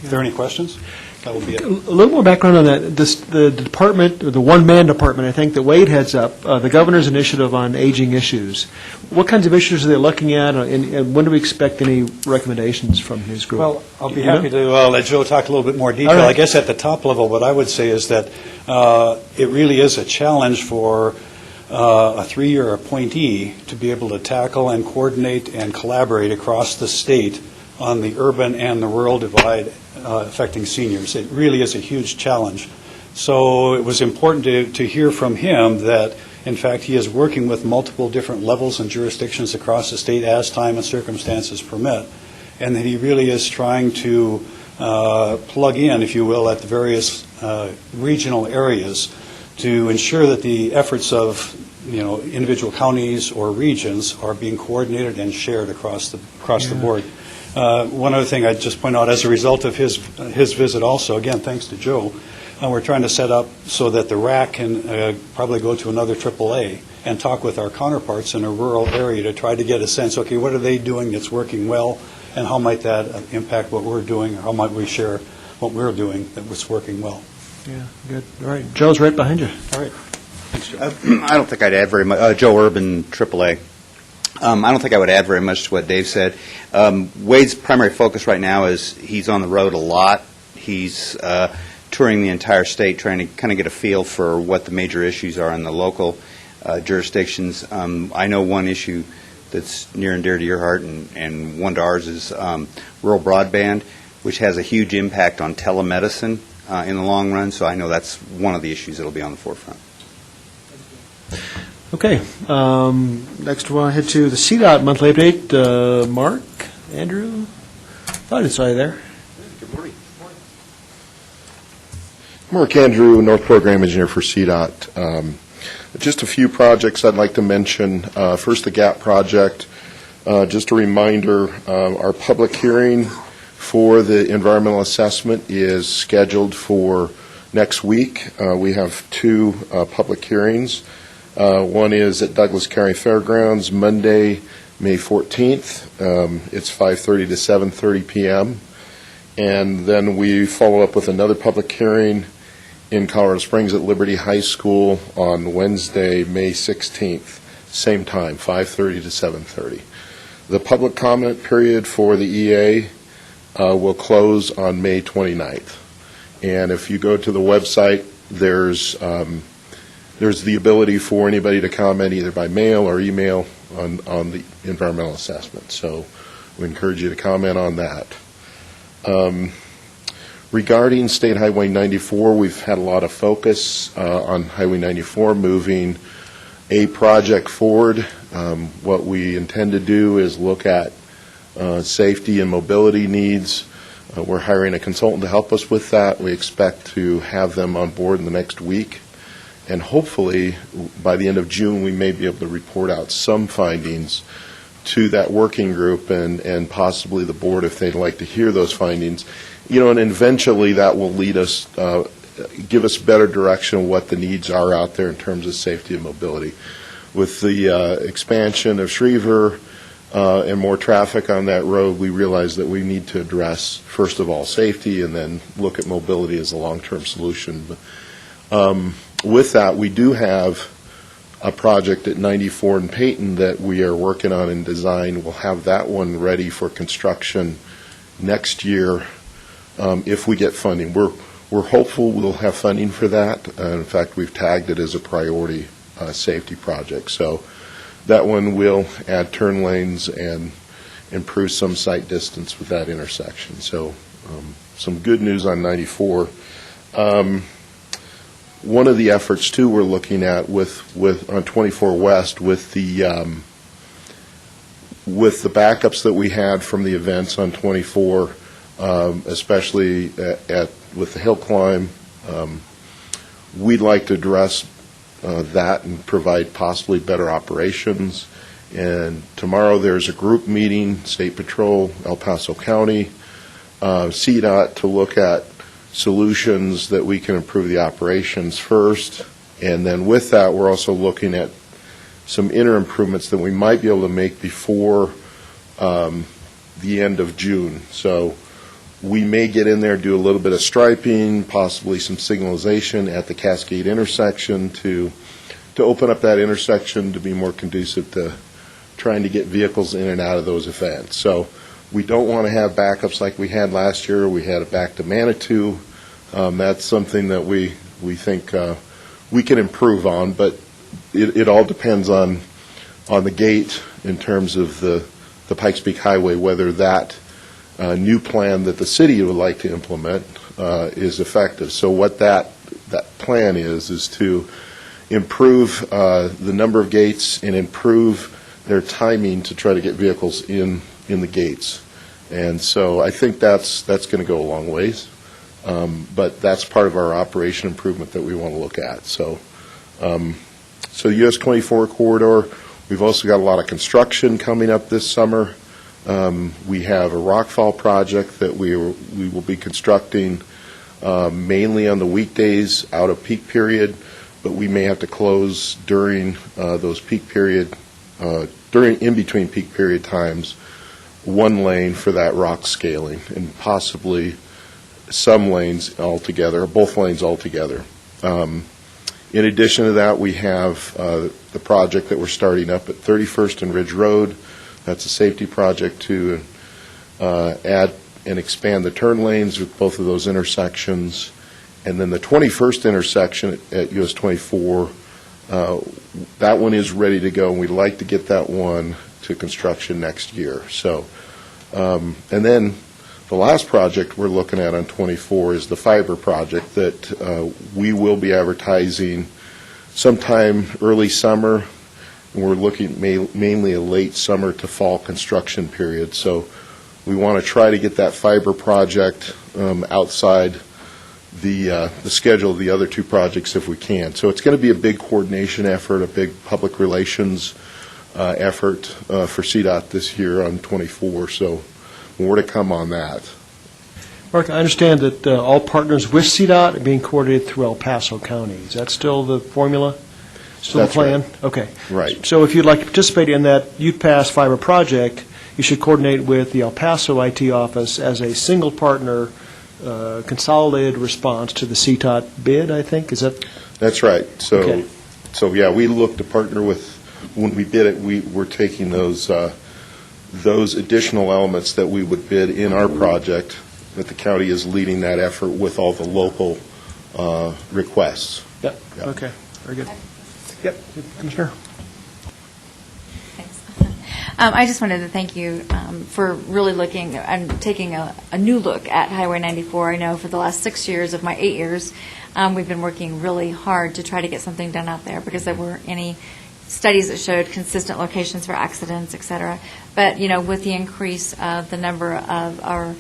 If there are any questions, that will be it. A little more background on that. The department, or the one-man department, I think, that Wade heads up, the governor's initiative on aging issues. What kinds of issues are they looking at, and when do we expect any recommendations from his group? Well, I'll be happy to let Joe talk a little bit more detail. All right. I guess at the top level, what I would say is that it really is a challenge for a 3-year appointee to be able to tackle and coordinate and collaborate across the state on the urban and the rural divide affecting seniors. It really is a huge challenge. So it was important to hear from him that, in fact, he is working with multiple different levels and jurisdictions across the state as time and circumstances permit, and that he really is trying to plug in, if you will, at the various regional areas to ensure that the efforts of individual counties or regions are being coordinated and shared across the board. One other thing I'd just point out, as a result of his visit also, again, thanks to Joe, we're trying to set up so that the RAC can probably go to another AAA and talk with our counterparts in a rural area to try to get a sense, okay, what are they doing that's working well, and how might that impact what we're doing, or how might we share what we're doing that was working well. Yeah, good. All right. Joe's right behind you. All right. Thanks, Joe. I don't think I'd add very much. Joe Urban, AAA. I don't think I would add very much to what Dave said. Wade's primary focus right now is he's on the road a lot. He's touring the entire state, trying to kind of get a feel for what the major issues are in the local jurisdictions. I know one issue that's near and dear to your heart and one to ours is rural broadband, which has a huge impact on telemedicine in the long run. So I know that's one of the issues that will be on the forefront. Okay. Next, we'll head to the CDOT monthly update. Mark, Andrew, thought I saw you there. Good morning. Mark Andrew, North Program Engineer for CDOT. Just a few projects I'd like to mention. First, the GAP project. Just a reminder, our public hearing for the environmental assessment is scheduled for next week. We have 2 public hearings. One is at Douglas County Fairgrounds, Monday, May 14th. It's 5:30 to 7:30 p.m. And then we follow up with another public hearing in Colorado Springs at Liberty High School on Wednesday, May 16th. Same time, 5:30 to 7:30. The public comment period for the EA will close on May 29th. And if you go to the website, there's the ability for anybody to comment either by mail or email on the environmental assessment. So we encourage you to comment on that. Regarding State Highway 94, we've had a lot of focus on Highway 94 moving a project forward. What we intend to do is look at safety and mobility needs. We're hiring a consultant to help us with that. We expect to have them on board in the next week. And hopefully, by the end of June, we may be able to report out some findings to that working group and possibly the board if they'd like to hear those findings. And eventually that will lead us, give us better direction of what the needs are out there in terms of safety and mobility. With the expansion of Schriever and more traffic on that road, we realize that we need to address, first of all, safety and then look at mobility as a long-term solution. With that, we do have a project at 94 in Peyton that we are working on in design. We'll have that one ready for construction next year if we get funding. We're hopeful we'll have funding for that. In fact, we've tagged it as a priority safety project. So that one will add turn lanes and improve some sight distance with that intersection. So some good news on 94. One of the efforts, too, we're looking at with on 24 West with the backups that we had from the events on 24, especially with the hill climb, we'd like to address that and provide possibly better operations. And tomorrow there's a group meeting, State Patrol, El Paso County, CDOT, to look at solutions that we can improve the operations first. And then with that, we're also looking at some inner improvements that we might be able to make before the end of June. So we may get in there, do a little bit of striping, possibly some signalization at the Cascade intersection to open up that intersection to be more conducive to trying to get vehicles in and out of those events. So we don't want to have backups like we had last year. We had a back to Manitou. That's something that we think we can improve on, but it all depends on the gate in terms of the Pikes Peak Highway, whether that new plan that the city would like to implement is effective. So what that plan is to improve the number of gates and improve their timing to try to get vehicles in the gates. And so I think that's going to go a long ways. But that's part of our operation improvement that we want to look at. So the US 24 corridor, we've also got a lot of construction coming up this summer. We have a rockfall project that we will be constructing mainly on the weekdays out of peak period, but we may have to close during those peak period, in between peak period times, one lane for that rock scaling, and possibly some lanes altogether, both lanes altogether. In addition to that, we have the project that we're starting up at 31st and Ridge Road. That's a safety project to add and expand the turn lanes with both of those intersections. And then the 21st intersection at US 24, that one is ready to go, and we'd like to get that one to construction next year. So, and then the last project we're looking at on 24 is the fiber project that we will be advertising sometime early summer. And we're looking mainly a late summer to fall construction period. So we want to try to get that fiber project outside the schedule of the other two projects if we can. So it's going to be a big coordination effort, a big public relations effort for CDOT this year on 24. So more to come on that. Mark, I understand that all partners with CDOT are being coordinated through El Paso County. Is that still the formula? Still That's the plan? right. Okay. Right. So if you'd like to participate in that UPass fiber project, you should coordinate with the El Paso IT office as a single partner, consolidated response to the CDOT bid, I think. Is that? That's right. So, Okay. Yeah, we look to partner with, when we bid it, we're taking those additional elements that we would bid in our project, that the county is leading that effort with all the local requests. Yep. Okay. Very good. Yep. Commissioner. I just wanted to thank you for really looking and taking a new look at Highway 94. I know for the last 6 years of my 8 years, we've been working really hard to try to get something done out there because there weren't any studies that showed consistent locations for accidents, et cetera. But, with the increase of the number of our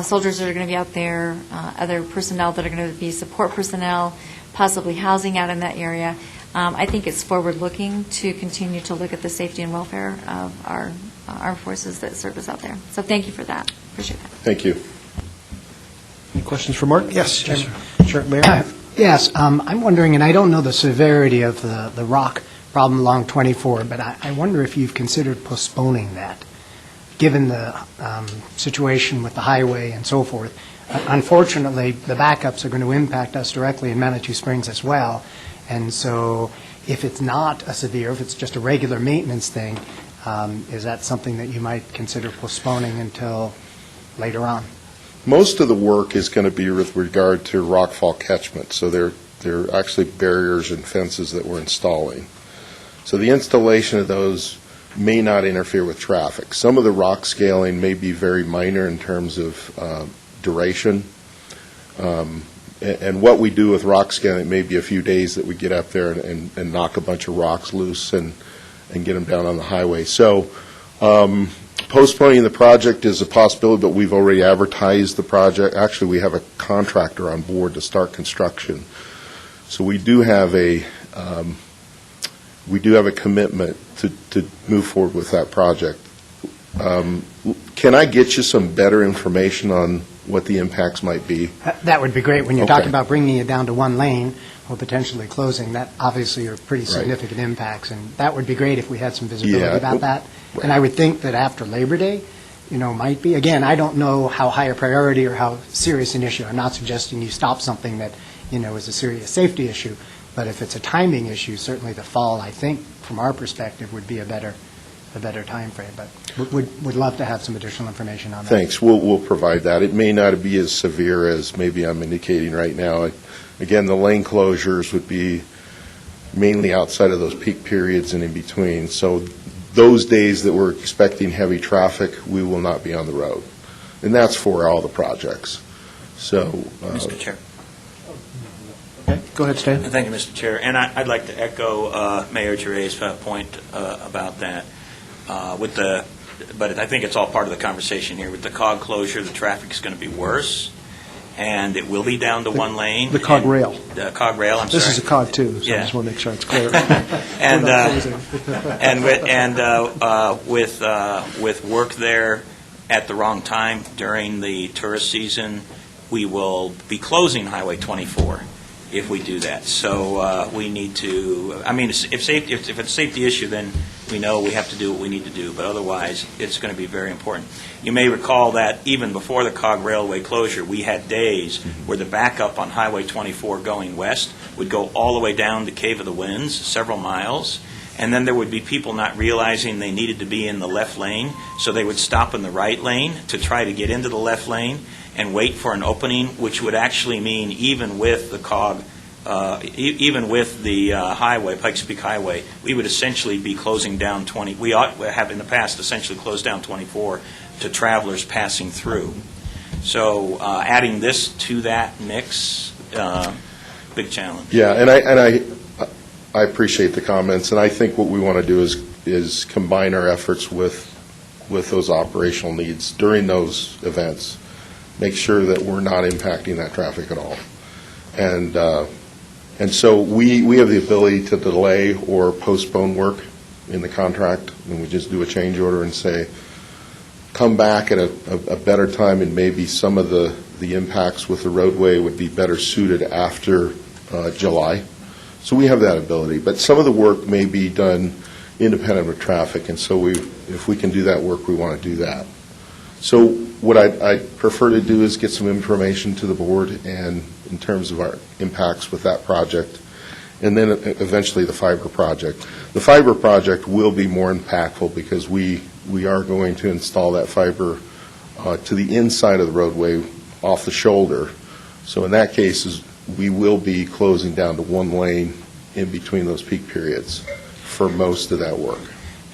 soldiers that are going to be out there, other personnel that are going to be support personnel, possibly housing out in that area, I think it's forward-looking to continue to look at the safety and welfare of our armed forces that serve us out there. So thank you for that. Appreciate that. Thank you. Any questions for Mark? Yes. Sure, Mayor. Yes, I'm wondering, and I don't know the severity of the rock problem along 24, but I wonder if you've considered postponing that, given the situation with the highway and so forth. Unfortunately, the backups are going to impact us directly in Manitou Springs as well. And so if it's not a severe, if it's just a regular maintenance thing, is that something that you might consider postponing until later on? Most of the work is going to be with regard to rockfall catchment. So they're actually barriers and fences that we're installing. So the installation of those may not interfere with traffic. Some of the rock scaling may be very minor in terms of duration. And what we do with rock scaling, it may be a few days that we get up there and knock a bunch of rocks loose and get them down on the highway. So postponing the project is a possibility, but we've already advertised the project. Actually, we have a contractor on board to start construction. So we do have a commitment to move forward with that project. Can I get you some better information on what the impacts might be? That would be great. When you're Okay. talking about bringing it down to one lane or potentially closing, that obviously are pretty Right. significant impacts, and that would be great if we had some visibility Yeah. about that. And I would think that after Labor Day, might be, again, I don't know how high a priority or how serious an issue. I'm not suggesting you stop something that, is a serious safety issue, but if it's a timing issue, certainly the fall, I think, from our perspective, would be a better timeframe. But would love to have some additional information on that. Thanks. We'll provide that. It may not be as severe as maybe I'm indicating right now. Again, the lane closures would be mainly outside of those peak periods and in between. So those days that we're expecting heavy traffic, we will not be on the road. And that's for all the projects. So, Mr. Chair. Okay, go ahead, Stan. Thank you, Mr. Chair. And I'd like to echo Mayor Geray's point about that. But I think it's all part of the conversation here. With the COG closure, the traffic is going to be worse, and it will be down to one lane. The COG rail. The COG rail, I'm sorry. This is a COG too, so I Yeah. just want to make sure it's clear. With work there at the wrong time during the tourist season, we will be closing Highway 24 if we do that. So we need to, if it's a safety issue, then we know we have to do what we need to do, but otherwise, it's going to be very important. You may recall that even before the COG Railway closure, we had days where the backup on Highway 24 going west would go all the way down to Cave of the Winds, several miles, and then there would be people not realizing they needed to be in the left lane, so they would stop in the right lane to try to get into the left lane and wait for an opening, which would actually mean even with the COG, even with the highway, Pikes Peak Highway, we would essentially be closing down 20. We have in the past essentially closed down 24 to travelers passing through. So adding this to that mix, big challenge. yeah, and I appreciate the comments, and I think what we want to do is combine our efforts with those operational needs during those events. Make sure that we're not impacting that traffic at all. And so we have the ability to delay or postpone work in the contract, and we just do a change order and say, come back at a better time, and maybe some of the impacts with the roadway would be better suited after July. So we have that ability. But some of the work may be done independent of traffic, and so if we can do that work, we want to do that. So what I'd prefer to do is get some information to the board and in terms of our impacts with that project, and then eventually the fiber project. The fiber project will be more impactful because we are going to install that fiber to the inside of the roadway off the shoulder. So in that case, we will be closing down to one lane in between those peak periods for most of that work.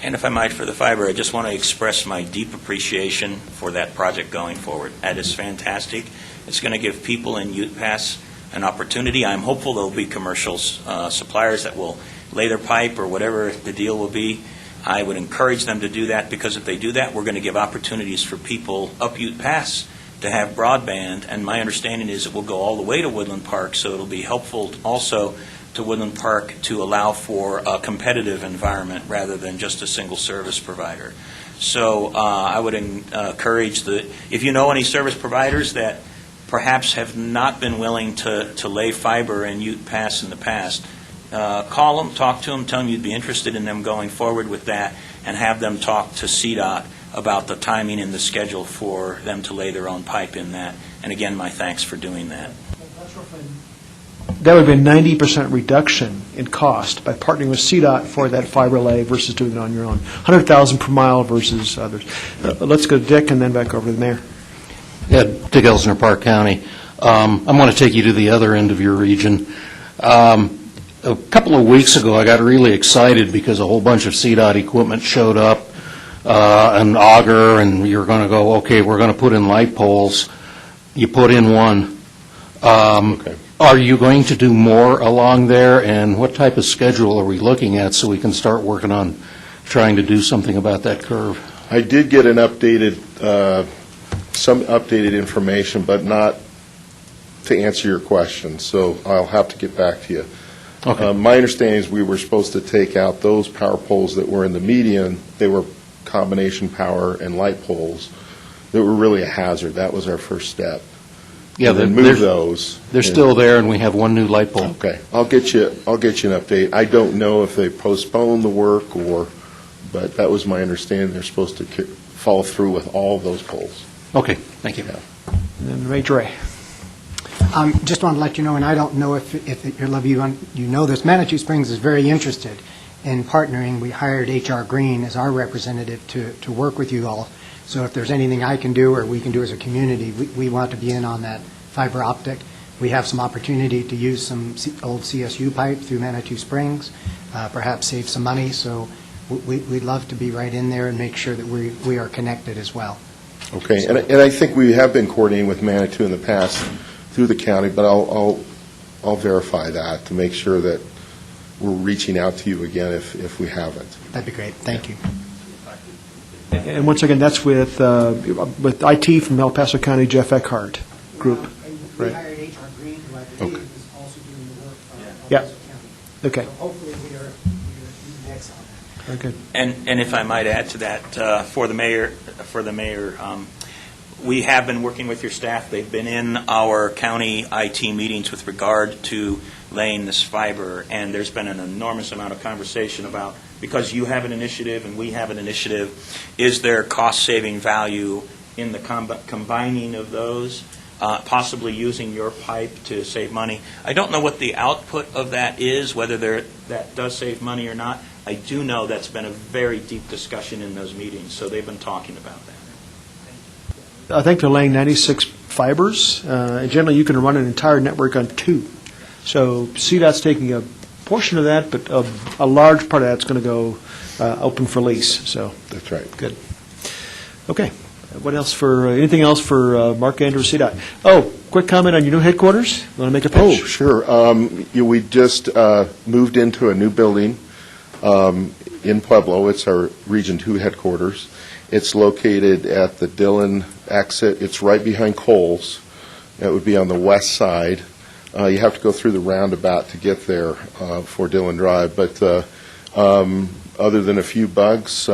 And if I might, for the fiber, I just want to express my deep appreciation for that project going forward. That is fantastic. It's going to give people in Ute Pass an opportunity. I'm hopeful there will be commercial suppliers that will lay their pipe or whatever the deal will be. I would encourage them to do that, because if they do that, we're going to give opportunities for people up Ute Pass to have broadband. And my understanding is it will go all the way to Woodland Park, so it'll be helpful also to Woodland Park to allow for a competitive environment rather than just a single service provider. So I would encourage if you know any service providers that perhaps have not been willing to lay fiber in Ute Pass in the past, call them, talk to them, tell them you'd be interested in them going forward with that, and have them talk to CDOT about the timing and the schedule for them to lay their own pipe in that. And again, my thanks for doing that. That would be a 90% reduction in cost by partnering with CDOT for that fiber lay versus doing it on your own. 100,000 per mile versus others. Let's go to Dick and then back over to the mayor. Yeah, Dick Elsner, Park County. I'm going to take you to the other end of your region. a couple of weeks ago, I got really excited because a whole bunch of CDOT equipment showed up, an auger, and you're going to go, okay, we're going to put in light poles. You put in one. Are you going to do more along there, and what type of schedule are we looking at so we can start working on trying to do something about that curve? I did get an updated, some updated information, but not to answer your question, so I'll have to get back to you. Okay. My understanding is we were supposed to take out those power poles that were in the median. They were combination power and light poles that were really a hazard. That was our first step. Yeah, and then move those. They're still there, and we have one new light pole. Okay, I'll get you an update. I don't know if they postponed the work but that was my understanding. They're supposed to follow through with all of those poles. Okay, thank you. And then Ray Dre. Just want to let you know, and I don't know if you know this, Manitou Springs is very interested in partnering. We hired H.R. Green as our representative to work with you all. So if there's anything I can do or we can do as a community, we want to be in on that fiber optic. We have some opportunity to use some old CSU pipe through Manitou Springs, perhaps save some money. So we'd love to be right in there and make sure that we are connected as well. Okay, and I think we have been coordinating with Manitou in the past through the county, but I'll verify that to make sure that we're reaching out to you again if we haven't. That'd be great. Thank you. And once again, that's with IT from El Paso County, Jeff Eckhart Group. We Right. hired H.R. Green, who I believe is also doing the work from El Yeah. Paso County. Okay. So hopefully we are next on that. Very good. And if I might add to that, for the mayor, we have been working with your staff. They've been in our county IT meetings with regard to laying this fiber, and there's been an enormous amount of conversation about, because you have an initiative and we have an initiative, is there cost-saving value in the combining of those, possibly using your pipe to save money? I don't know what the output of that is, whether that does save money or not. I do know that's been a very deep discussion in those meetings, so they've been talking about that. I think they're laying 96 fibers. And generally, you can run an entire network on 2. So CDOT's taking a portion of that, but a large part of that's going to go open for lease. So that's right. Good. Okay. What else anything else for Mark Andrews, CDOT? Oh, quick comment on your new headquarters. You want to make a pitch? Oh, sure. We just moved into a new building in Pueblo. It's our Region 2 headquarters. It's located at the Dillon exit. It's right behind Kohl's. It would be on the west side. You have to go through the roundabout to get there for Dillon Drive. But other than a few bugs,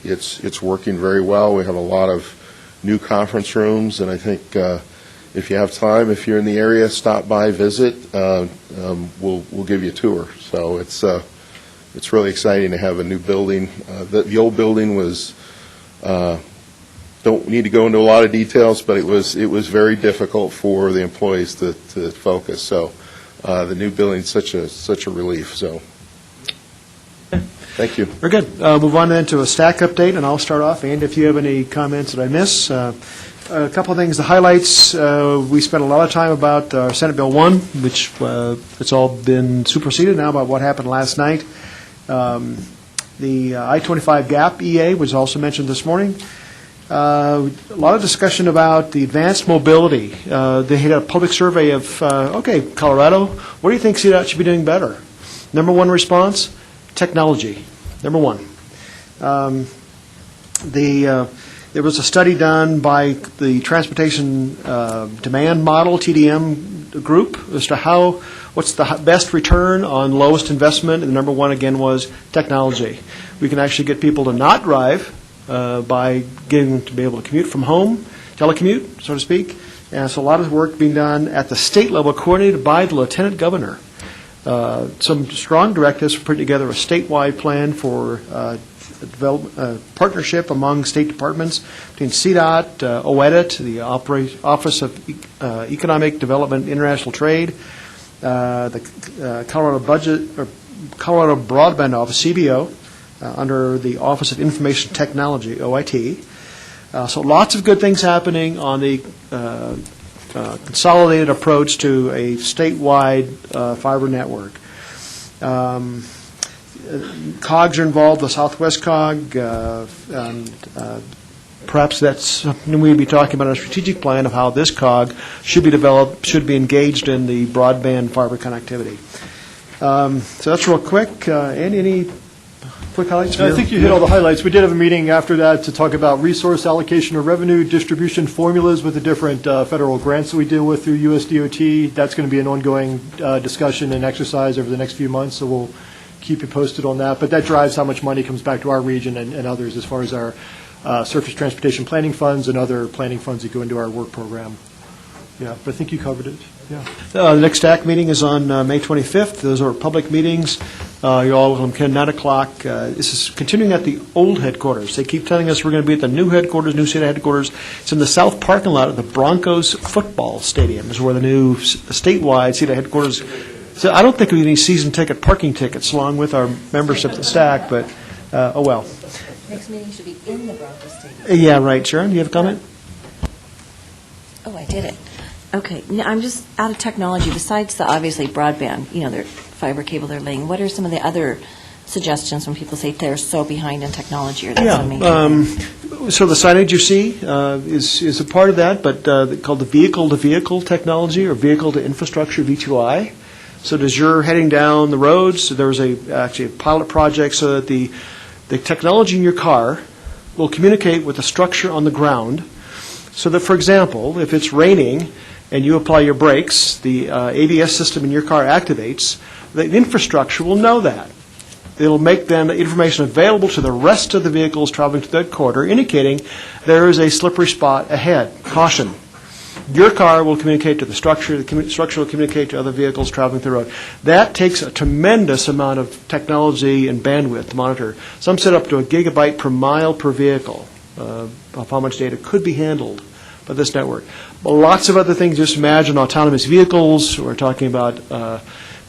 it's working very well. We have a lot of new conference rooms, and I think if you have time, if you're in the area, stop by, visit. We'll give you a tour. So it's really exciting to have a new building. The old building was. Don't need to go into a lot of details, but it was very difficult for the employees to focus. So the new building's such a relief. So thank you. Very good. Move on then to a stack update, and I'll start off. And if you have any comments that I miss, a couple of things. The highlights. We spent a lot of time about Senate Bill 1, which it's all been superseded now about what happened last night. The I-25 gap EA was also mentioned this morning. A lot of discussion about the advanced mobility. They had a public survey of, Colorado, what do you think CDOT should be doing better? Number one response, technology. Number one. There was a study done by the Transportation Demand Model, TDM group, as to what's the best return on lowest investment, and the number one, again, was technology. We can actually get people to not drive by getting them to be able to commute from home, telecommute, so to speak. And so a lot of work being done at the state level, coordinated by the lieutenant governor. Some strong directives for putting together a statewide plan for partnership among state departments between CDOT, OEDIT, the Office of Economic Development and International Trade, the Colorado Broadband Office, CBO, under the Office of Information Technology, OIT. So lots of good things happening on the consolidated approach to a statewide fiber network. COGs are involved, the Southwest COG, and perhaps that's something we'd be talking about in a strategic plan of how this COG should be developed, should be engaged in the broadband fiber connectivity. So that's real quick. Andy, any quick highlights? I think you hit all the highlights. We did have a meeting after that to talk about resource allocation of revenue distribution formulas with the different federal grants that we deal with through USDOT. That's going to be an ongoing discussion and exercise over the next few months, so we'll keep you posted on that. But that drives how much money comes back to our region and others as far as our surface transportation planning funds and other planning funds that go into our work program. Yeah, but I think you covered it. Yeah. The next TAC meeting is on May 25th. Those are public meetings. You're all welcome to 9 o'clock. This is continuing at the old headquarters. They keep telling us we're going to be at the new headquarters, new state headquarters. It's in the south parking lot of the Broncos football stadium is where the new statewide state headquarters. So I don't think we need any season ticket parking tickets along with our membership at STAC, but oh well. Next meeting should be in the Broncos Stadium. Yeah, right. Sharon, do you have a comment? Oh, I did it. Okay, now I'm just out of technology. Besides the obviously broadband, their fiber cable they're laying, what are some of the other suggestions when people say they're so behind in technology or that's amazing? So the signage you see is a part of that, but called the vehicle-to-vehicle technology or vehicle-to-infrastructure, V2I. So as you're heading down the roads, there was actually a pilot project so that the technology in your car will communicate with the structure on the ground so that, for example, if it's raining and you apply your brakes, the ABS system in your car activates, the infrastructure will know that. It'll make then the information available to the rest of the vehicles traveling to that corridor, indicating there is a slippery spot ahead. Caution. Your car will communicate to the structure will communicate to other vehicles traveling through the road. That takes a tremendous amount of technology and bandwidth to monitor. Some set up to a gigabyte per mile per vehicle of how much data could be handled by this network. But lots of other things. Just imagine autonomous vehicles. We're talking about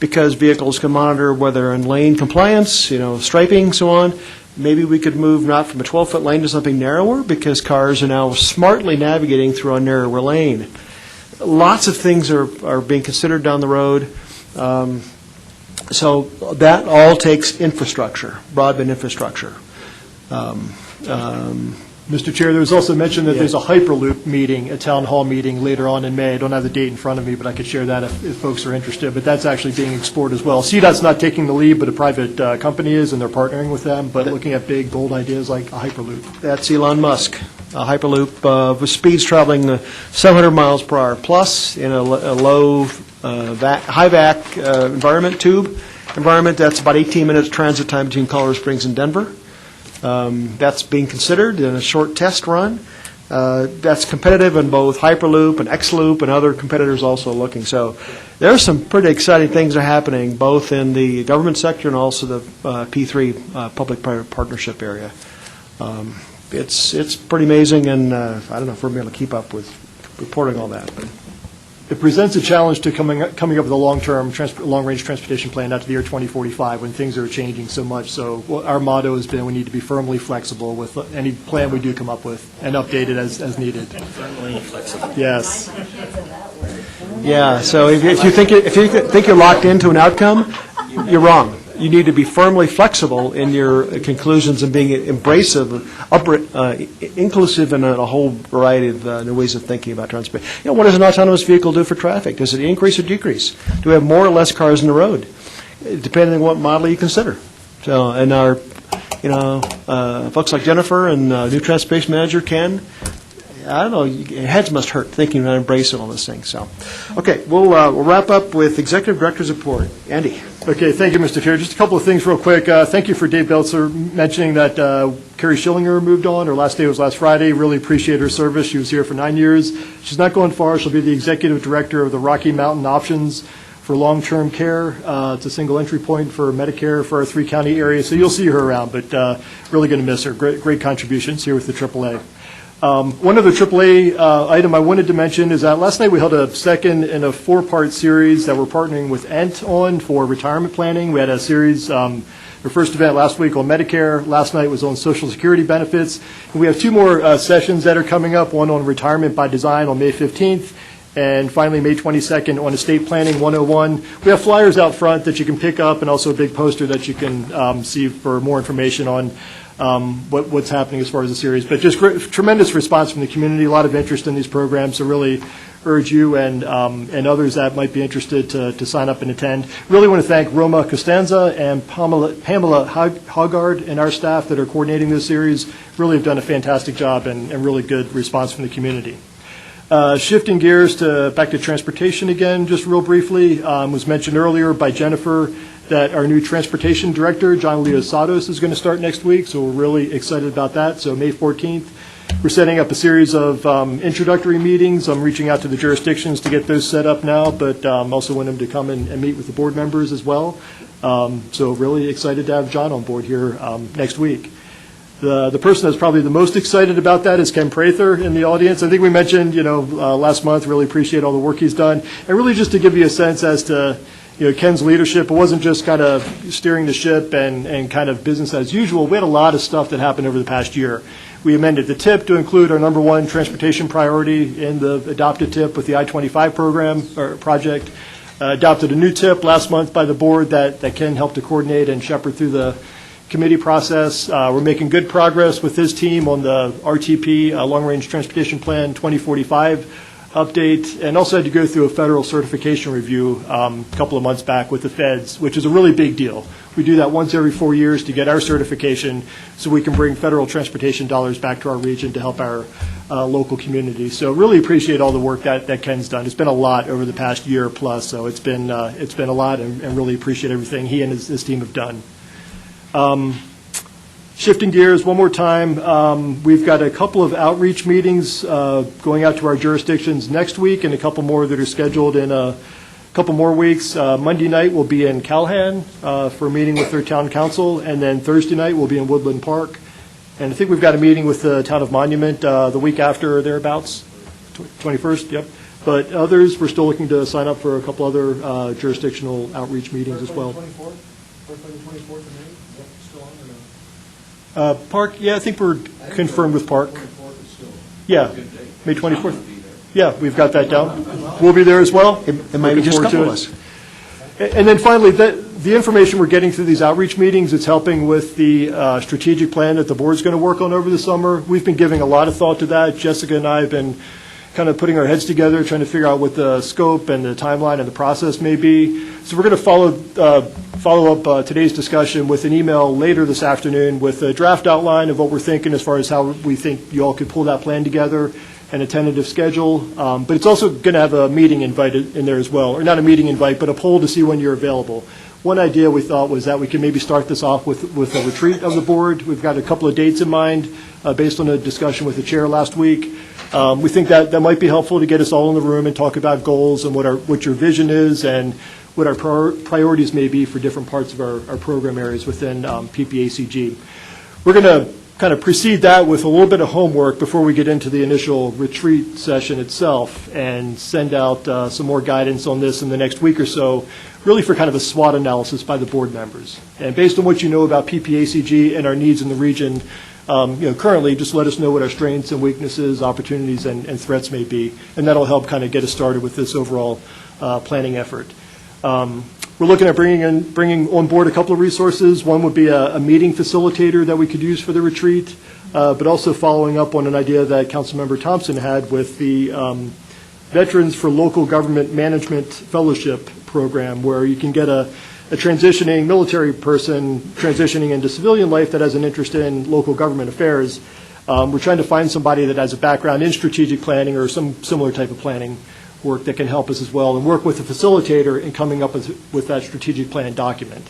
because vehicles can monitor whether they're in lane compliance, striping, so on. Maybe we could move not from a 12-foot lane to something narrower because cars are now smartly navigating through a narrower lane. Lots of things are being considered down the road. So that all takes infrastructure, broadband infrastructure. Mr. Chair, there was also mentioned that there's a Hyperloop meeting, a town hall meeting later on in May. I don't have the date in front of me, but I could share that if folks are interested. But that's actually being explored as well. CDOT's not taking the lead, but a private company is, and they're partnering with them, but looking at big, bold ideas like a Hyperloop. That's Elon Musk. A Hyperloop with speeds traveling 700 miles per hour plus in a low, high vac environment, tube environment. That's about 18 minutes transit time between Colorado Springs and Denver. That's being considered in a short test run. That's competitive in both Hyperloop and Xloop and other competitors also looking. So there are some pretty exciting things that are happening both in the government sector and also the P3 public-private partnership area. It's pretty amazing, and I don't know if we're going to be able to keep up with reporting all that. But It presents a challenge to coming up with a long-range transportation plan out to the year 2045 when things are changing so much. So our motto has been we need to be firmly flexible with any plan we do come up with and update it as needed. Firmly flexible. Yes. Yeah. So if you think you're locked into an outcome, you're wrong. You need to be firmly flexible in your conclusions and being embracive, inclusive in a whole variety of new ways of thinking about transportation. What does an autonomous vehicle do for traffic? Does it increase or decrease? Do we have more or less cars on the road? Depending on what model you consider. So, and our, folks like Jennifer and new transportation manager Ken, I don't know, your heads must hurt thinking about embracing all this thing. So, okay, we'll wrap up with Executive Director's report. Andy. Okay, thank you, Mr. Chair. Just a couple of things real quick. Thank you for Dave Belzer mentioning that Carrie Schillinger moved on. Her last day was last Friday. Really appreciate her service. She was here for 9 years. She's not going far. She'll be the Executive Director of the Rocky Mountain Options for Long-Term Care. It's a single entry point for Medicare for our 3-county area. So you'll see her around, but really going to miss her. Great contributions here with the AAA. One other AAA item I wanted to mention is that last night we held a second in a 4-part series that we're partnering with ENT on for retirement planning. We had a series, the first event last week on Medicare. Last night was on Social Security benefits. And we have 2 more sessions that are coming up, one on retirement by design on May 15th, And finally, May 22nd on Estate Planning 101. We have flyers out front that you can pick up and also a big poster that you can see for more information on what's happening as far as the series. But just tremendous response from the community, a lot of interest in these programs, so really urge you and others that might be interested to sign up and attend. Really want to thank Roma Costanza and Pamela Hoggard and our staff that are coordinating this series. Really have done a fantastic job and really good response from the community. Shifting gears back to transportation again, just real briefly, was mentioned earlier by Jennifer that our new transportation director, John Leosados, is going to start next week, so we're really excited about that. So May 14th, we're setting up a series of introductory meetings. I'm reaching out to the jurisdictions to get those set up now, but also want them to come and meet with the board members as well. So really excited to have John on board here next week. The person that's probably the most excited about that is Ken Prather in the audience. I think we mentioned, last month, really appreciate all the work he's done. And really just to give you a sense as to, Ken's leadership, it wasn't just kind of steering the ship and kind of business as usual. We had a lot of stuff that happened over the past year. We amended the TIP to include our number one transportation priority in the adopted TIP with the I-25 program or project. Adopted a new TIP last month by the board that Ken helped to coordinate and shepherd through the committee process. We're making good progress with his team on the RTP, Long Range Transportation Plan 2045 update, and also had to go through a federal certification review a couple of months back with the feds, which is a really big deal. We do that once every 4 years to get our certification so we can bring federal transportation dollars back to our region to help our local community. So really appreciate all the work that Ken's done. It's been a lot over the past year plus, so it's been a lot, and really appreciate everything he and his team have done. Shifting gears one more time, we've got a couple of outreach meetings going out to our jurisdictions next week and a couple more that are scheduled in a couple more weeks. Monday night we'll be in Calhan for a meeting with their town council, and then Thursday night we'll be in Woodland Park. And I think we've got a meeting with the town of Monument the week after or thereabouts, 21st, yep. But others, we're still looking to sign up for a couple other jurisdictional outreach meetings as well. Park, yeah, I think we're confirmed with Park. Yeah, May 24th. Yeah, we've got that down. We'll be there as well. It might be just a couple of us. And then finally, the information we're getting through these outreach meetings, it's helping with the strategic plan that the board's going to work on over the summer. We've been giving a lot of thought to that. Jessica and I have been kind of putting our heads together, trying to figure out what the scope and the timeline and the process may be. So we're going to follow up today's discussion with an email later this afternoon with a draft outline of what we're thinking as far as how we think you all could pull that plan together and a tentative schedule. But it's also going to have a meeting invite in there as well, or not a meeting invite, but a poll to see when you're available. One idea we thought was that we could maybe start this off with a retreat of the board. We've got a couple of dates in mind based on a discussion with the chair last week. We think that might be helpful to get us all in the room and talk about goals and what your vision is and what our priorities may be for different parts of our program areas within PPACG. We're going to kind of precede that with a little bit of homework before we get into the initial retreat session itself and send out some more guidance on this in the next week or so, really for kind of a SWOT analysis by the board members. And based on what you know about PPACG and our needs in the region, currently, just let us know what our strengths and weaknesses, opportunities, and threats may be, and that'll help kind of get us started with this overall planning effort. We're looking at bringing on board a couple of resources. One would be a meeting facilitator that we could use for the retreat, but also following up on an idea that Councilmember Thompson had with the Veterans for Local Government Management Fellowship program, where you can get a transitioning military person transitioning into civilian life that has an interest in local government affairs. We're trying to find somebody that has a background in strategic planning or some similar type of planning work that can help us as well, and work with the facilitator in coming up with that strategic plan document.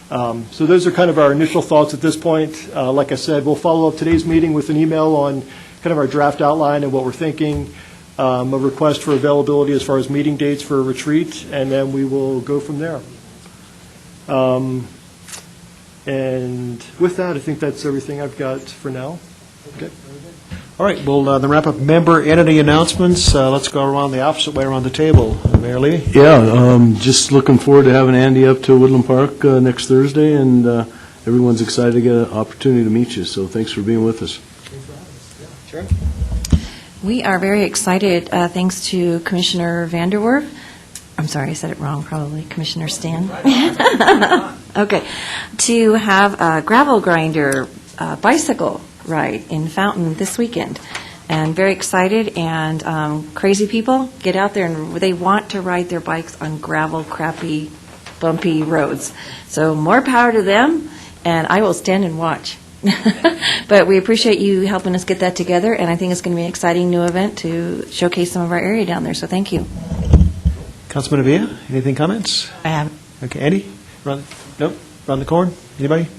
So those are kind of our initial thoughts at this point. Like I said, we'll follow up today's meeting with an email on kind of our draft outline and what we're thinking, a request for availability as far as meeting dates for a retreat, and then we will go from there. And with that, I think that's everything I've got for now. Okay. All right, we'll then wrap up member entity announcements. Let's go around the opposite way around the table. Mayor Lee? Yeah, just looking forward to having Andy up to Woodland Park next Thursday, and everyone's excited to get an opportunity to meet you, so thanks for being with us. Sure. We are very excited, thanks to Commissioner Vanderwerf. I'm sorry, I said it wrong, probably, Commissioner Stan. Okay, to have a gravel grinder bicycle ride in Fountain this weekend. And very excited, and crazy people get out there, and they want to ride their bikes on gravel, crappy, bumpy roads. So more power to them, and I will stand and watch. But we appreciate you helping us get that together, and I think it's going to be an exciting new event to showcase some of our area down there, so thank you. Councilman Avia, anything, comments? I have. Okay, Andy? Nope. Around the corn? Anybody?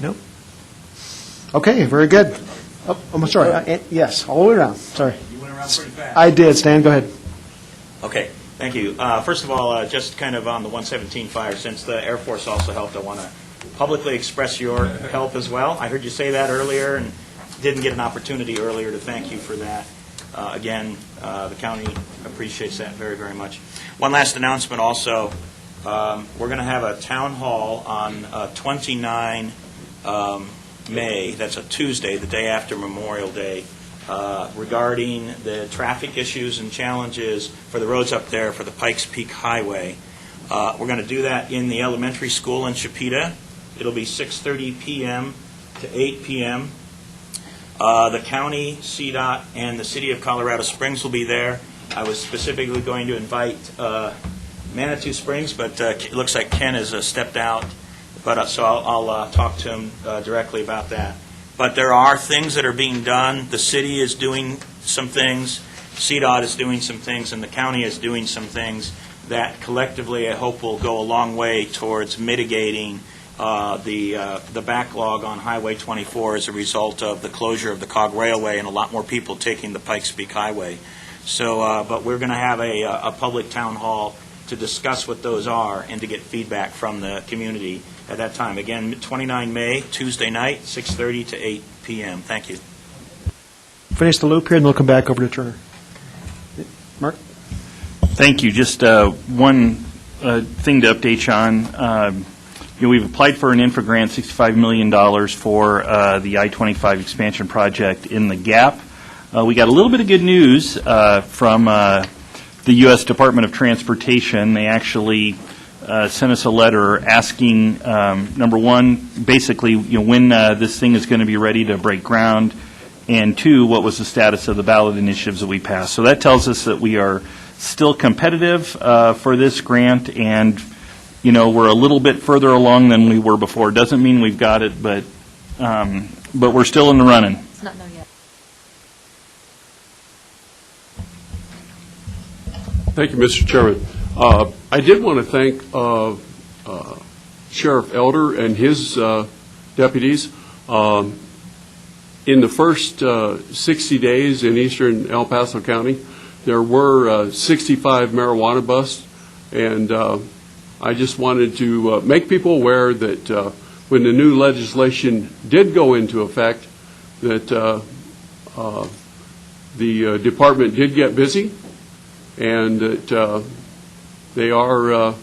Nope. Okay, very good. Oh, I'm sorry. Yes, all the way around. Sorry. You went around pretty fast. I did. Stan, go ahead. Okay, thank you. First of all, just kind of on the 117 fire, since the Air Force also helped, I want to publicly express your help as well. I heard you say that earlier and didn't get an opportunity earlier to thank you for that. Again, the county appreciates that very, very much. One last announcement also. We're going to have a town hall on 29 May, that's a Tuesday, the day after Memorial Day, regarding the traffic issues and challenges for the roads up there for the Pikes Peak Highway. We're going to do that in the elementary school in Chipeta. It'll be 6:30 p.m. to 8 p.m. The county, CDOT, and the city of Colorado Springs will be there. I was specifically going to invite Manitou Springs, but it looks like Ken has stepped out. But so I'll talk to him directly about that. But there are things that are being done. The city is doing some things, CDOT is doing some things, and the county is doing some things that collectively I hope will go a long way towards mitigating the backlog on Highway 24 as a result of the closure of the Cog Railway and a lot more people taking the Pikes Peak Highway. So, but we're going to have a public town hall to discuss what those are and to get feedback from the community at that time. Again, 29 May, Tuesday night, 6:30 to 8 p.m. Thank you. Finish the loop here, and we'll come back over to Turner. Mark? Thank you. Just one thing to update you on. We've applied for an infra grant, $65 million for the I-25 expansion project in the Gap. We got a little bit of good news from the U.S. Department of Transportation. They actually sent us a letter asking, number one, basically, when this thing is going to be ready to break ground, and two, what was the status of the ballot initiatives that we passed. So that tells us that we are still competitive for this grant, and we're a little bit further along than we were before. Doesn't mean we've got it, but we're still in the running. It's not no yet. Thank you, Mr. Chairman. I did want to thank Sheriff Elder and his deputies. In the first 60 days in eastern El Paso County, there were 65 marijuana busts, and I just wanted to make people aware that when the new legislation did go into effect, that the department did get busy, and that they are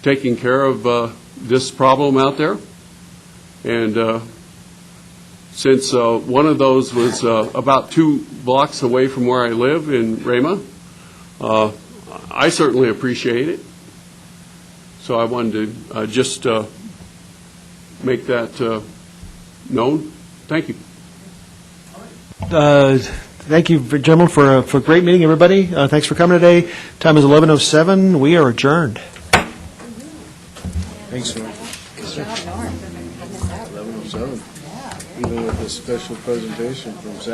taking care of this problem out there. And since one of those was about 2 blocks away from where I live in Rama, I certainly appreciate it. So I wanted to just make that known. Thank you. Thank you, gentlemen, for a great meeting, everybody. Thanks for coming today. Time is 11:07. We are adjourned. Thanks, Norm. Good job, Norm. 11:07. Even with a special presentation from Sal.